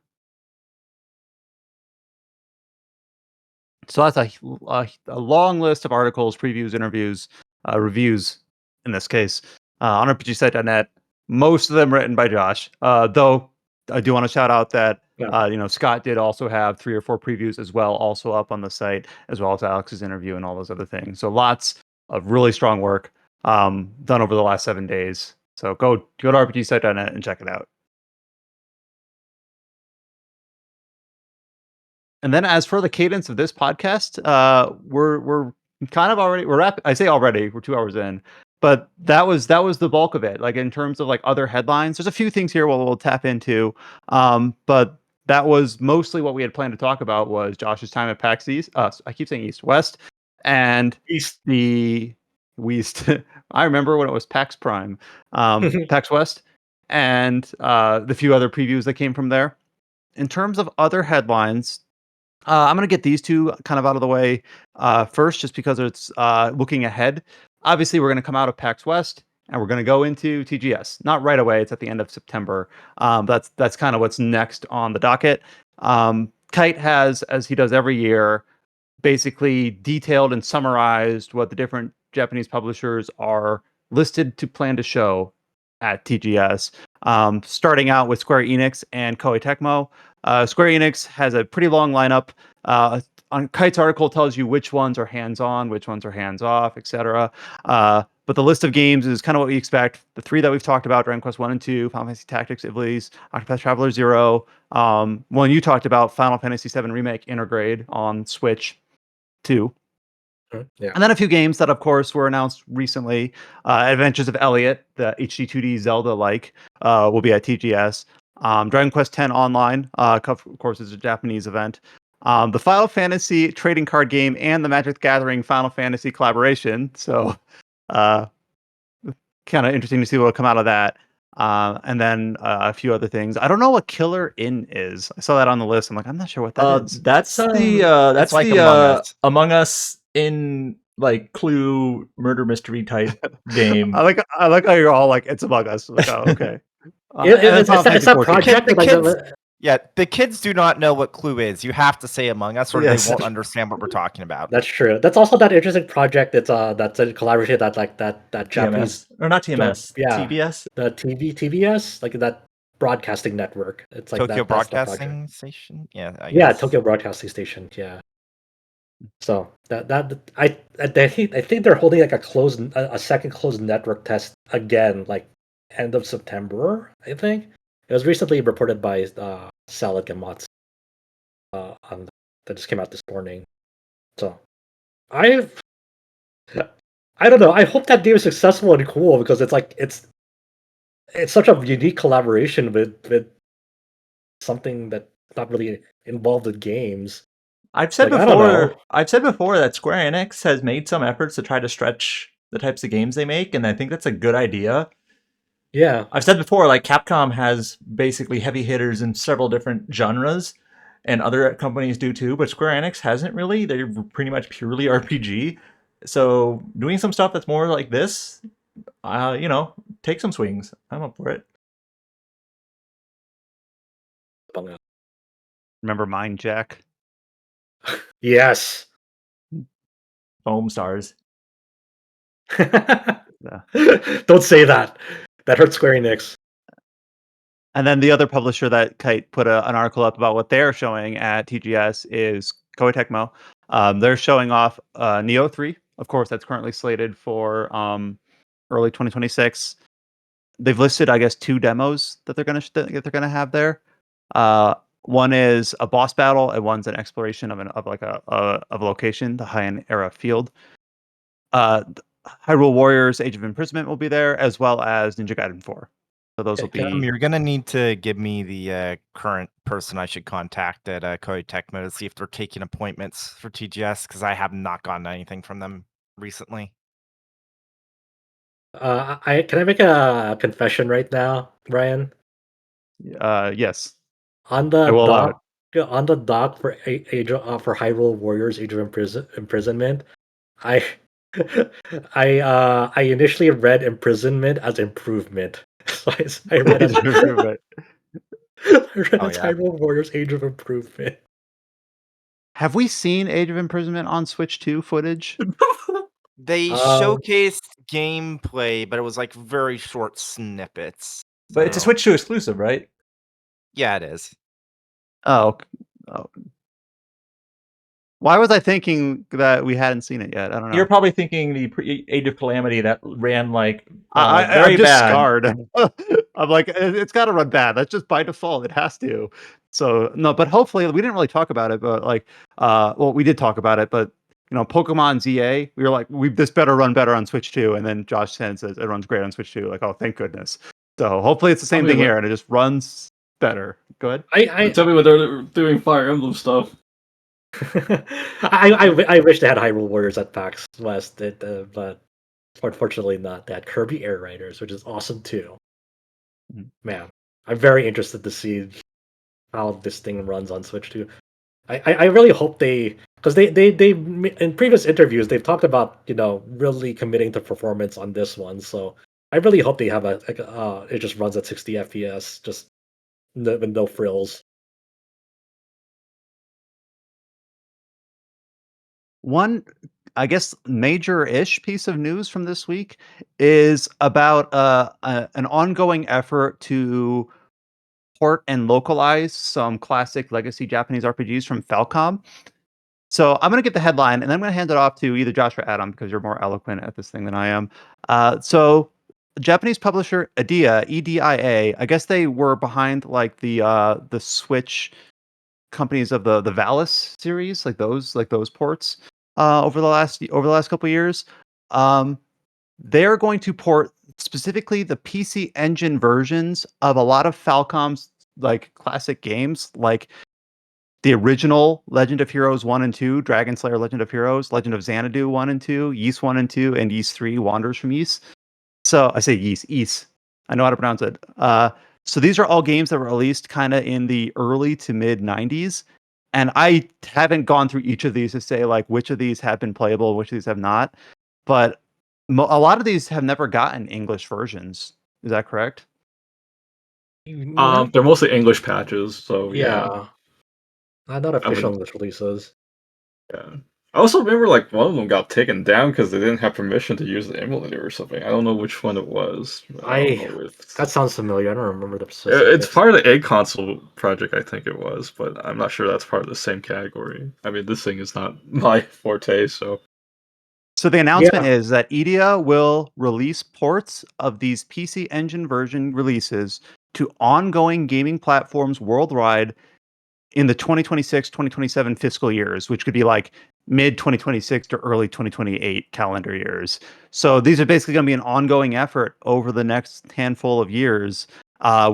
So that's a long list of articles, previews, interviews, reviews in this case on RPGsite.net. Most of them written by Josh. Though I do want to shout out that Yeah. Scott did also have 3 or 4 previews as well, also up on the site, as well as Alex's interview and all those other things. So lots of really strong work done over the last 7 days. So go to RPGsite.net and check it out. And then as for the cadence of this podcast, we're kind of already I say already, we're 2 hours in, but that was the bulk of it. Like in terms of like other headlines, there's a few things here we'll tap into. But that was mostly what we had planned to talk about was Josh's time at PAX East. I keep saying East West, and East. the West. I remember when it was PAX Prime, PAX West, and the few other previews that came from there. In terms of other headlines, I'm going to get these two kind of out of the way first, just because it's looking ahead. Obviously, we're going to come out of PAX West and we're going to go into TGS. Not right away; it's at the end of September. That's kind of what's next on the docket. Kite has, as he does every year, basically detailed and summarized what the different Japanese publishers are listed to plan to show at TGS. Starting out with Square Enix and Koei Tecmo. Square Enix has a pretty long lineup. On Kite's article tells you which ones are hands-on, which ones are hands-off, etc. But the list of games is kind of what we expect. The 3 that we've talked about: Dragon Quest 1 and 2, Final Fantasy Tactics, Ivalice, Octopath Traveler 0. One you talked about, Final Fantasy 7 Remake Intergrade on Switch 2. Yeah. And then a few games that, of course, were announced recently. Adventures of Elliot, the HD 2D Zelda-like, will be at TGS. Dragon Quest X Online, of course, is a Japanese event. The Final Fantasy trading card game and the Magic the Gathering Final Fantasy collaboration. So, kind of interesting to see what will come out of that. And then a few other things. I don't know what Killer Inn is. I saw that on the list. I'm like, I'm not sure what that is. That's the It's like Among Us. Among Us in like Clue murder mystery type game. I like how you're all like, it's Among Us. Like, oh, okay. It's that project. The kids do not know what Clue is. You have to say Among Us, or Yes. they won't understand what we're talking about. That's true. That's also that interesting project. That's a collaboration that Japanese TMS or not TMS, yeah. TBS, the TVS, like that broadcasting network. It's like Tokyo that's the Broadcasting Station. Yeah, I yeah, guess. Tokyo Broadcasting Station. Yeah. So I think they're holding like a second closed network test again, like end of September. I think it was recently reported by Salad and Mots on that just came out this morning. So I don't know. I hope that game is successful and cool because it's like it's such a unique collaboration with something that's not really involved with games. I've said Like, I don't know. before that Square Enix has made some efforts to try to stretch the types of games they make, and I think that's a good idea. Yeah. I've said before, like Capcom has basically heavy hitters in several different genres, and other companies do too, but Square Enix hasn't really. They're pretty much purely RPG. So doing some stuff that's more like this, take some swings. I'm up for it. Remember Mind Jack? Yes. Foam stars. Don't say that. That hurts Square Enix. And then the other publisher that Kite put an article up about what they're showing at TGS is Koei Tecmo. They're showing off Neo 3. Of course, that's currently slated for early 2026. They've listed, I guess, 2 demos that they're gonna have there. One is a boss battle, and one's an exploration of a location, the High-End Era field. Hyrule Warriors: Age of Imprisonment will be there, as well as Ninja Gaiden 4. So those will be. You're gonna need to give me the current person I should contact at Koei Tecmo to see if they're taking appointments for TGS, because I have not gotten anything from them recently. Can I make a confession right now, Ryan? Yes, On I the will allow it. doc for for Hyrule Warriors Age of Imprisonment, I I initially read imprisonment as improvement. So I read as Right. I read Oh, as yeah. Hyrule Warriors Age of Improvement. Have we seen Age of Imprisonment on Switch 2 footage? They showcased gameplay, but it was like very short snippets. But it's a so- Switch 2 exclusive, right? Yeah, it is. Oh, oh. Why was I thinking that we hadn't seen it yet? I don't know. You're probably thinking the Age of Calamity that ran like I'm very just bad. scarred. I'm like, it's got to run bad. That's just by default. It has to. So no, but hopefully we didn't really talk about it. But like, well, we did talk about it. But Pokemon ZA, we were like, this better run better on Switch 2. And then Josh says it runs great on Switch 2. Like, oh, thank goodness. So hopefully it's the same thing here, and it just runs better. Go ahead. Tell me when they're doing Fire Emblem stuff. I wish they had Hyrule Warriors at PAX West, but unfortunately not. They had Kirby Air Riders, which is awesome too. Mhm. Man, I'm very interested to see how this thing runs on Switch 2. I really hope because they in previous interviews they've talked about really committing to performance on this one. So I really hope they have it just runs at 60 FPS, just with no frills. One, I guess, major-ish piece of news from this week is about an ongoing effort to port and localize some classic legacy Japanese RPGs from Falcom. So I'm going to get the headline, and then I'm going to hand it off to either Josh or Adam because you're more eloquent at this thing than I am. So Japanese publisher Edia, Edia, I guess they were behind like the Switch companies of the Ivalice series, like those ports over the last couple of years. They're going to port specifically the PC Engine versions of a lot of Falcom's like classic games, like the original Legend of Heroes 1 and 2, Dragon Slayer Legend of Heroes, Legend of Xanadu 1 and 2, Ys 1 and 2, and Ys 3, Wanders from Ys. So I say Ys. I know how to pronounce it. So these are all games that were released kind of in the early to mid 90s. And I haven't gone through each of these to say like which of these have been playable, which of these have not. But a lot of these have never gotten English versions. Is that correct? They're mostly English patches, so yeah. Not official English releases. Yeah. I also remember like one of them got taken down because they didn't have permission to use the emulator or something. I don't know which one it was. I don't know if That sounds familiar. I don't remember the specifics. it's part of the A console project, I think it was, but I'm not sure that's part of the same category. I mean, this thing is not my forte, so. So the announcement is that Edia will release ports of these PC Engine version releases to ongoing gaming platforms worldwide in the 2026-2027 fiscal years, which could be like mid 2026 to early 2028 calendar years. So these are basically going to be an ongoing effort over the next handful of years,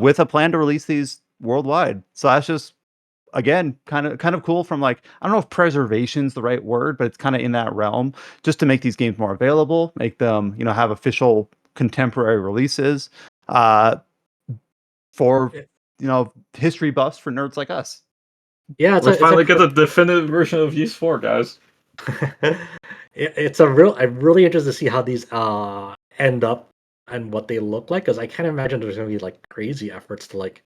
with a plan to release these worldwide. So that's just, again, kind of cool from like, I don't know if preservation's the right word, but it's kind of in that realm, just to make these games more available, make them, have official contemporary releases, for, history buffs for nerds like us. Yeah, we finally get the definitive version of Ys 4, guys. I'm really interested to see how these end up and what they look like, because I can't imagine there's going to be like crazy efforts to like.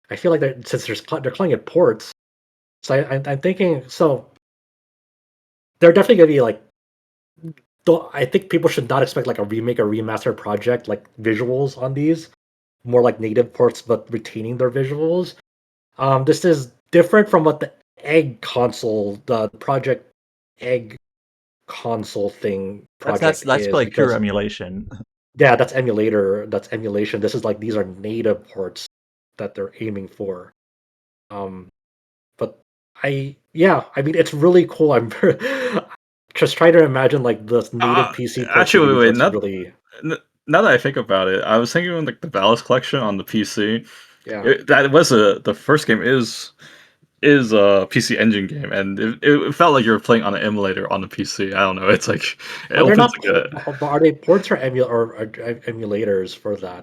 I feel like since they're calling it ports, So I'm thinking. So they're definitely gonna be like. I think people should not expect like a remake or remaster project like visuals on these. More like native ports, but retaining their visuals. This is different from what the Egg console, the Project Egg console thing project That's is, like pure because emulation. yeah, that's emulator, that's emulation. This is like these are native ports that they're aiming for. Um, but I mean, it's really cool. I'm just trying to imagine like this native PC port to Actually, use. wait, That's not really now that I think about it, I was thinking of like the Ivalice collection on the PC. yeah. That was the first game is a PC Engine game, and it felt like you were playing on an emulator on the PC. I don't know. It's like it But they're opens not. like a Are they ports or emulators for that?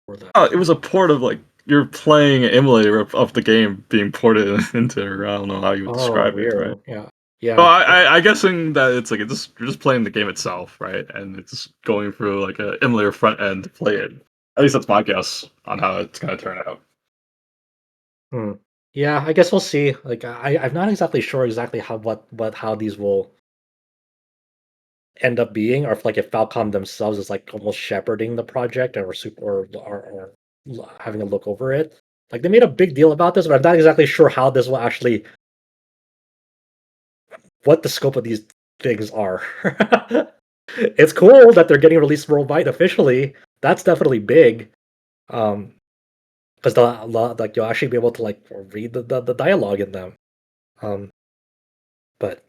For that. oh, it was a port of like you're playing an emulator of the game being ported into. I don't know how you would Oh, describe it, right? weird. Yeah. So Yeah. I guessing that it's like you're just playing the game itself, right? And it's going through like a emulator front end to play it. At least that's my guess on how it's gonna turn out. Hmm. Yeah, I guess we'll see. Like I'm not exactly sure exactly how these will end up being, or if like if Falcom themselves is like almost shepherding the project or having a look over it. Like they made a big deal about this, but I'm not exactly sure how this will actually what the scope of these things are. It's cool that they're getting released worldwide officially. That's definitely big. Um, because like you'll actually be able to like read the dialogue in them. Um, but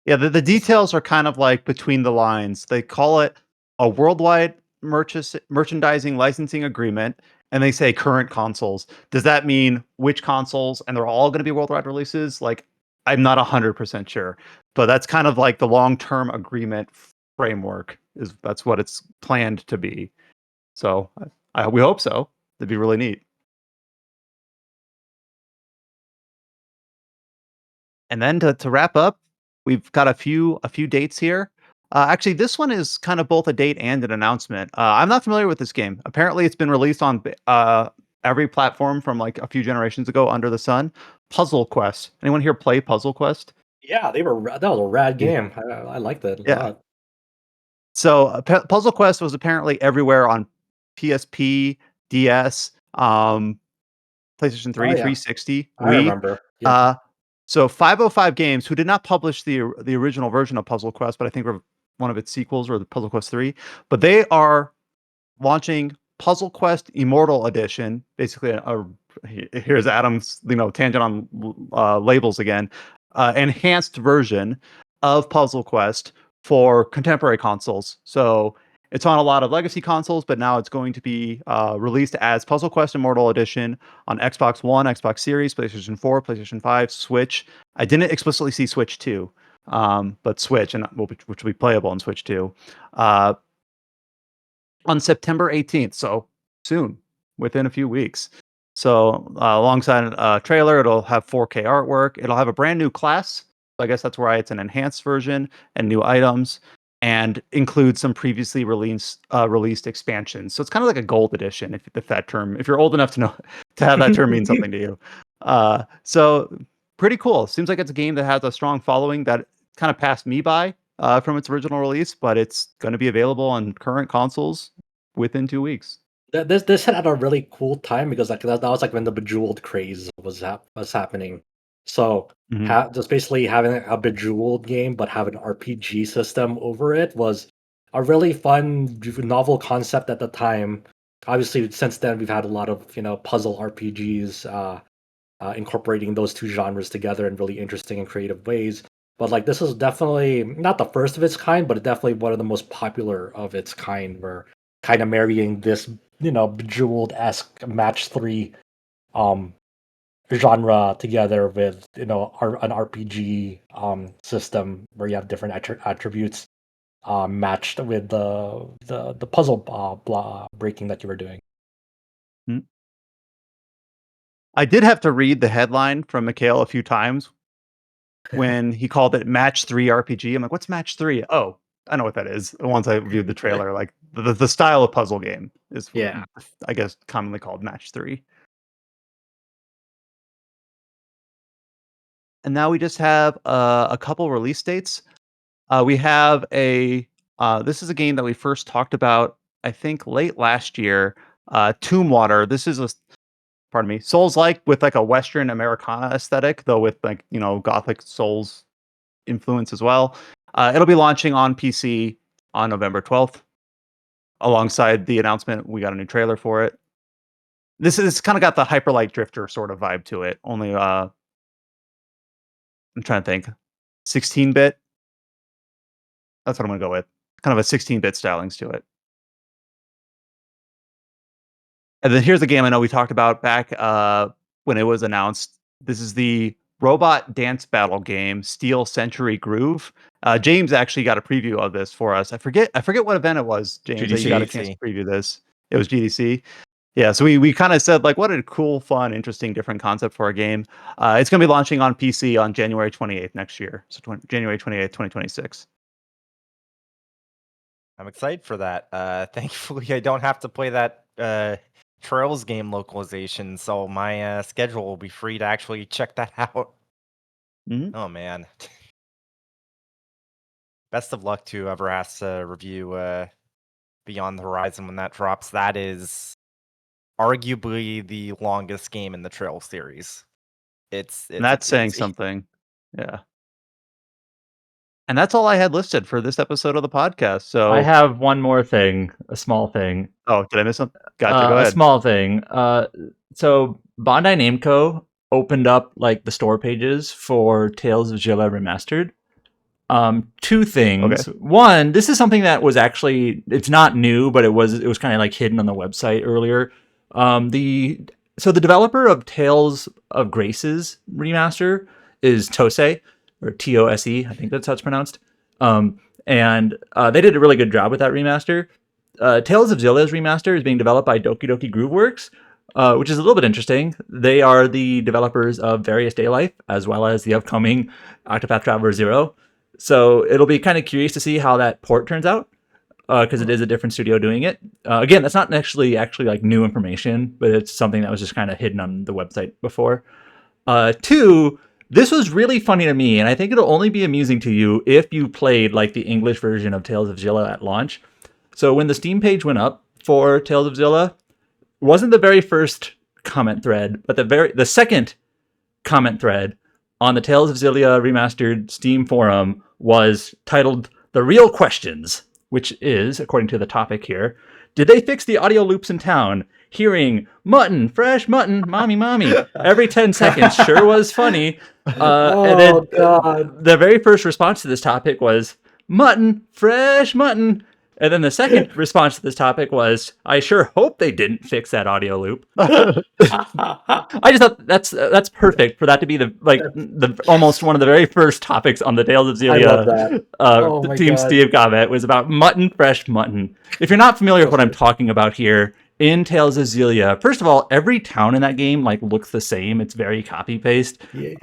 Yeah, the details are kind of like between the lines. They call it a worldwide merchandising licensing agreement, and they say current consoles. Does that mean which consoles? And they're all going to be worldwide releases? Like, I'm not 100% sure, but that's kind of like the long-term agreement framework. That's what it's planned to be. So we hope so. That'd be really neat. And then to wrap up, we've got a few dates here. Actually, this one is kind of both a date and an announcement. I'm not familiar with this game. Apparently, it's been released on every platform from like a few generations ago under the sun. Puzzle Quest. Anyone here play Puzzle Quest? yeah, that was a rad Yeah. game. I liked it a Yeah. lot. So Puzzle Quest was apparently everywhere on PSP, DS, PlayStation Oh 3, yeah, 360, I Wii. remember. Yeah. Uh, so 505 Games, who did not publish the original version of Puzzle Quest, but I think were one of its sequels or the Puzzle Quest 3, but they are launching Puzzle Quest Immortal Edition. Basically, here's Adam's tangent on labels again. Enhanced version of Puzzle Quest for contemporary consoles. So it's on a lot of legacy consoles, but now it's going to be released as Puzzle Quest Immortal Edition on Xbox One, Xbox Series, PlayStation 4, PlayStation 5, Switch. I didn't explicitly see Switch 2, but Switch, and which will be playable on Switch 2. On September 18th, so soon, within a few weeks. So alongside a trailer, it'll have 4K artwork. It'll have a brand new class. I guess that's why it's an enhanced version and new items, and includes some previously released expansions. So it's kind of like a gold edition, if that term, if you're old enough to know to have that term mean something to you. So pretty cool. Seems like it's a game that has a strong following that kind of passed me by from its original release, but it's going to be available on current consoles within 2 weeks. This hit at a really cool time because like that was like when the Bejeweled craze was happening. So Hmm. just basically having a Bejeweled game but have an RPG system over it was a really fun, novel concept at the time. Obviously, since then we've had a lot of puzzle RPGs incorporating those two genres together in really interesting and creative ways. But like this is definitely not the first of its kind, but definitely one of the most popular of its kind. Where kind of marrying this bejeweled esque match three um genre together with an RPG system where you have different attributes matched with the puzzle breaking that you were doing. Mm. I did have to read the headline from Mikhail a few times when he called it Match 3 RPG. I'm like, what's Match 3? Oh, I know what that is. Once I viewed the trailer, like the style of puzzle game is, Yeah. I guess, commonly called Match 3. and now we just have a couple release dates. We have a this is a game that we first talked about, I think, late last year. Tombwater. This is a pardon me, Souls-like with like a Western Americana aesthetic, though with like Gothic Souls influence as well. It'll be launching on PC on November 12th. Alongside the announcement, we got a new trailer for it. This is kind of got the Hyperlight Drifter sort of vibe to it. Only I'm trying to think, 16-bit. That's what I'm gonna go with. Kind of a 16-bit stylings to it. And then here's a game I know we talked about back when it was announced. This is the robot dance battle game, Steel Century Groove. James actually got a preview of this for us. I forget what event it was, James, that you got a chance to preview this. It was GDC. Yeah, so we kind of said like, what a cool, fun, interesting, different concept for a game. It's going to be launching on PC on January 28th next year. So January 28th, 2026. I'm excited for that. Thankfully, I don't have to play that Trails game localization, so my schedule will be free to actually check that out. Mhm. Oh man. Best of luck to whoever has to review Beyond the Horizon when that drops. That is arguably the longest game in the Trail series. It's And that's saying crazy. something. Yeah. And that's all I had listed for this episode of the podcast. So I have one more thing, a small thing. Oh, did I miss something? Gotcha. Go A ahead. small thing. So Bandai Namco opened up like the store pages for Tales of Xillia Remastered. Two things. Okay. One, this is something that was actually, it's not new, but it was kind of like hidden on the website earlier. So the developer of Tales of Graces remaster is Tose, or Tose, I think that's how it's pronounced. And they did a really good job with that remaster. Tales of Xillia's remaster is being developed by Doki Doki Grooveworks, which is a little bit interesting. They are the developers of Various Daylife, as well as the upcoming Octopath Traveler 0. So it'll be kind of curious to see how that port turns out, because it is a different studio doing it. Again, that's not actually like new information, but it's something that was just kind of hidden on the website before. Two, this was really funny to me, and I think it'll only be amusing to you if you played like the English version of Tales of Xillia at launch. So when the Steam page went up for Tales of Xillia, it wasn't the very first comment thread, but the second comment thread on the Tales of Xillia Remastered Steam forum was titled "The Real Questions," which is, according to the topic here, did they fix the audio loops in town? Hearing mutton, fresh mutton, mommy, mommy, every 10 seconds sure was funny. And then God. the very first response to this topic was mutton, fresh mutton. And then the second response to this topic was, I sure hope they didn't fix that audio loop. I just thought that's perfect for that to be the almost one of the very first topics on the Tales of I love Xillia that. Team God. Steve comment was about mutton, fresh mutton. If you're not familiar with what I'm talking about here, in Tales of Xillia, first of all, every town in that game like looks the same. It's very copy paste. Yeah.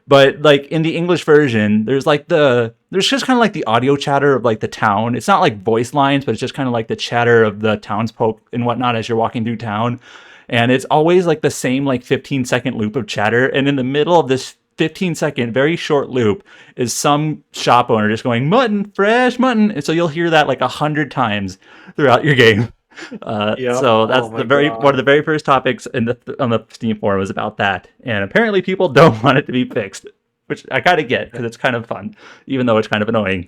But like in the English version, there's just kind of like the audio chatter of like the town. It's not like voice lines, but it's just kind of like the chatter of the townsfolk and whatnot as you're walking through town. And it's always like the same like 15-second loop of chatter. And in the middle of this 15-second, very short loop is some shop owner just going, mutton, fresh mutton. And so you'll hear that like 100 times throughout your game. So that's one of the very first topics on the Steam forum was about that. And apparently people don't want it to be fixed, which I kind of get because it's kind of fun, even though it's kind of annoying.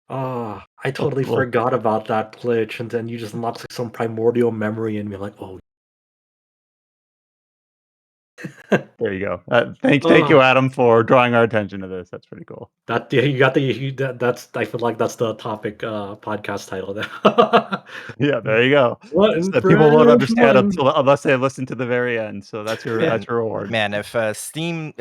I totally forgot about that glitch, and then you just unlock like some primordial memory, and you're like, oh. There you go. Thank you, Adam, for drawing our attention to this. That's pretty cool. That's I feel like that's the topic podcast title there. Yeah, there you go. Mutton, People won't fresh understand mutton. unless they listen to the very end. So that's your reward. Man, if the Steam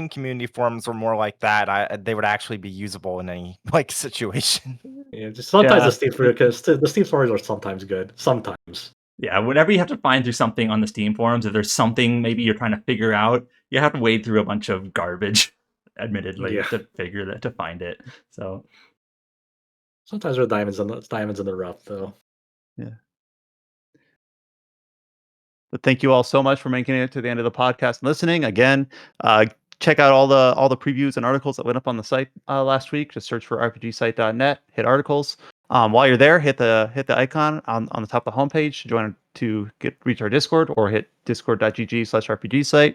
community forums were more like that, they would actually be usable in any like situation. Yeah, just sometimes the Steam stories are sometimes good. Sometimes. Yeah, whenever you have to find through something on the Steam forums, if there's something maybe you're trying to figure out, you have to wade through a bunch of garbage, admittedly, to find it. So sometimes there are diamonds in the rough, though. Yeah. But thank you all so much for making it to the end of the podcast and listening. Again, check out all the previews and articles that went up on the site last week. Just search for rpgsite.net, hit articles. While you're there, hit the icon on the top of the homepage to reach our Discord, or hit discord.gg/rpgsite.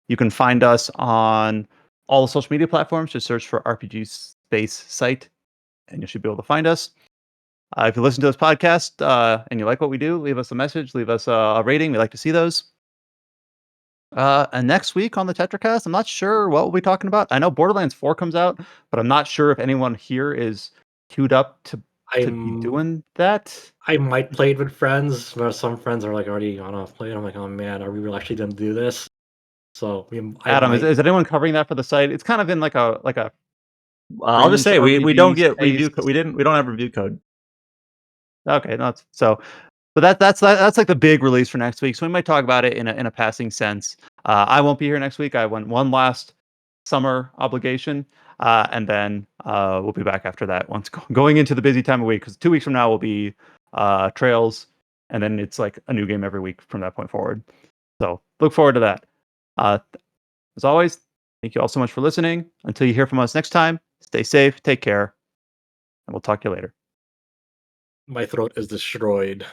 You can find us on all the social media platforms. Just search for RPG Space Site, and you should be able to find us. If you listen to this podcast and you like what we do, leave us a message, leave us a rating. We like to see those. And next week on the Tetracast, I'm not sure what we'll be talking about. I know Borderlands 4 comes out, but I'm not sure if anyone here is queued up to be doing that. I might play it with friends, but some friends are like already on off play. I'm like, oh man, are we really actually going to do this? So Adam, is anyone covering that for the site? It's kind of in like a I'll just say we don't get space. we don't have review code. Okay, but that's like the big release for next week. So we might talk about it in a passing sense. I won't be here next week. I went one last summer obligation, and then we'll be back after that. Once going into the busy time of week, because 2 weeks from now will be Trails, and then it's like a new game every week from that point forward. So look forward to that. As always, thank you all so much for listening. Until you hear from us next time, stay safe, take care, and we'll talk to you later. My throat is destroyed.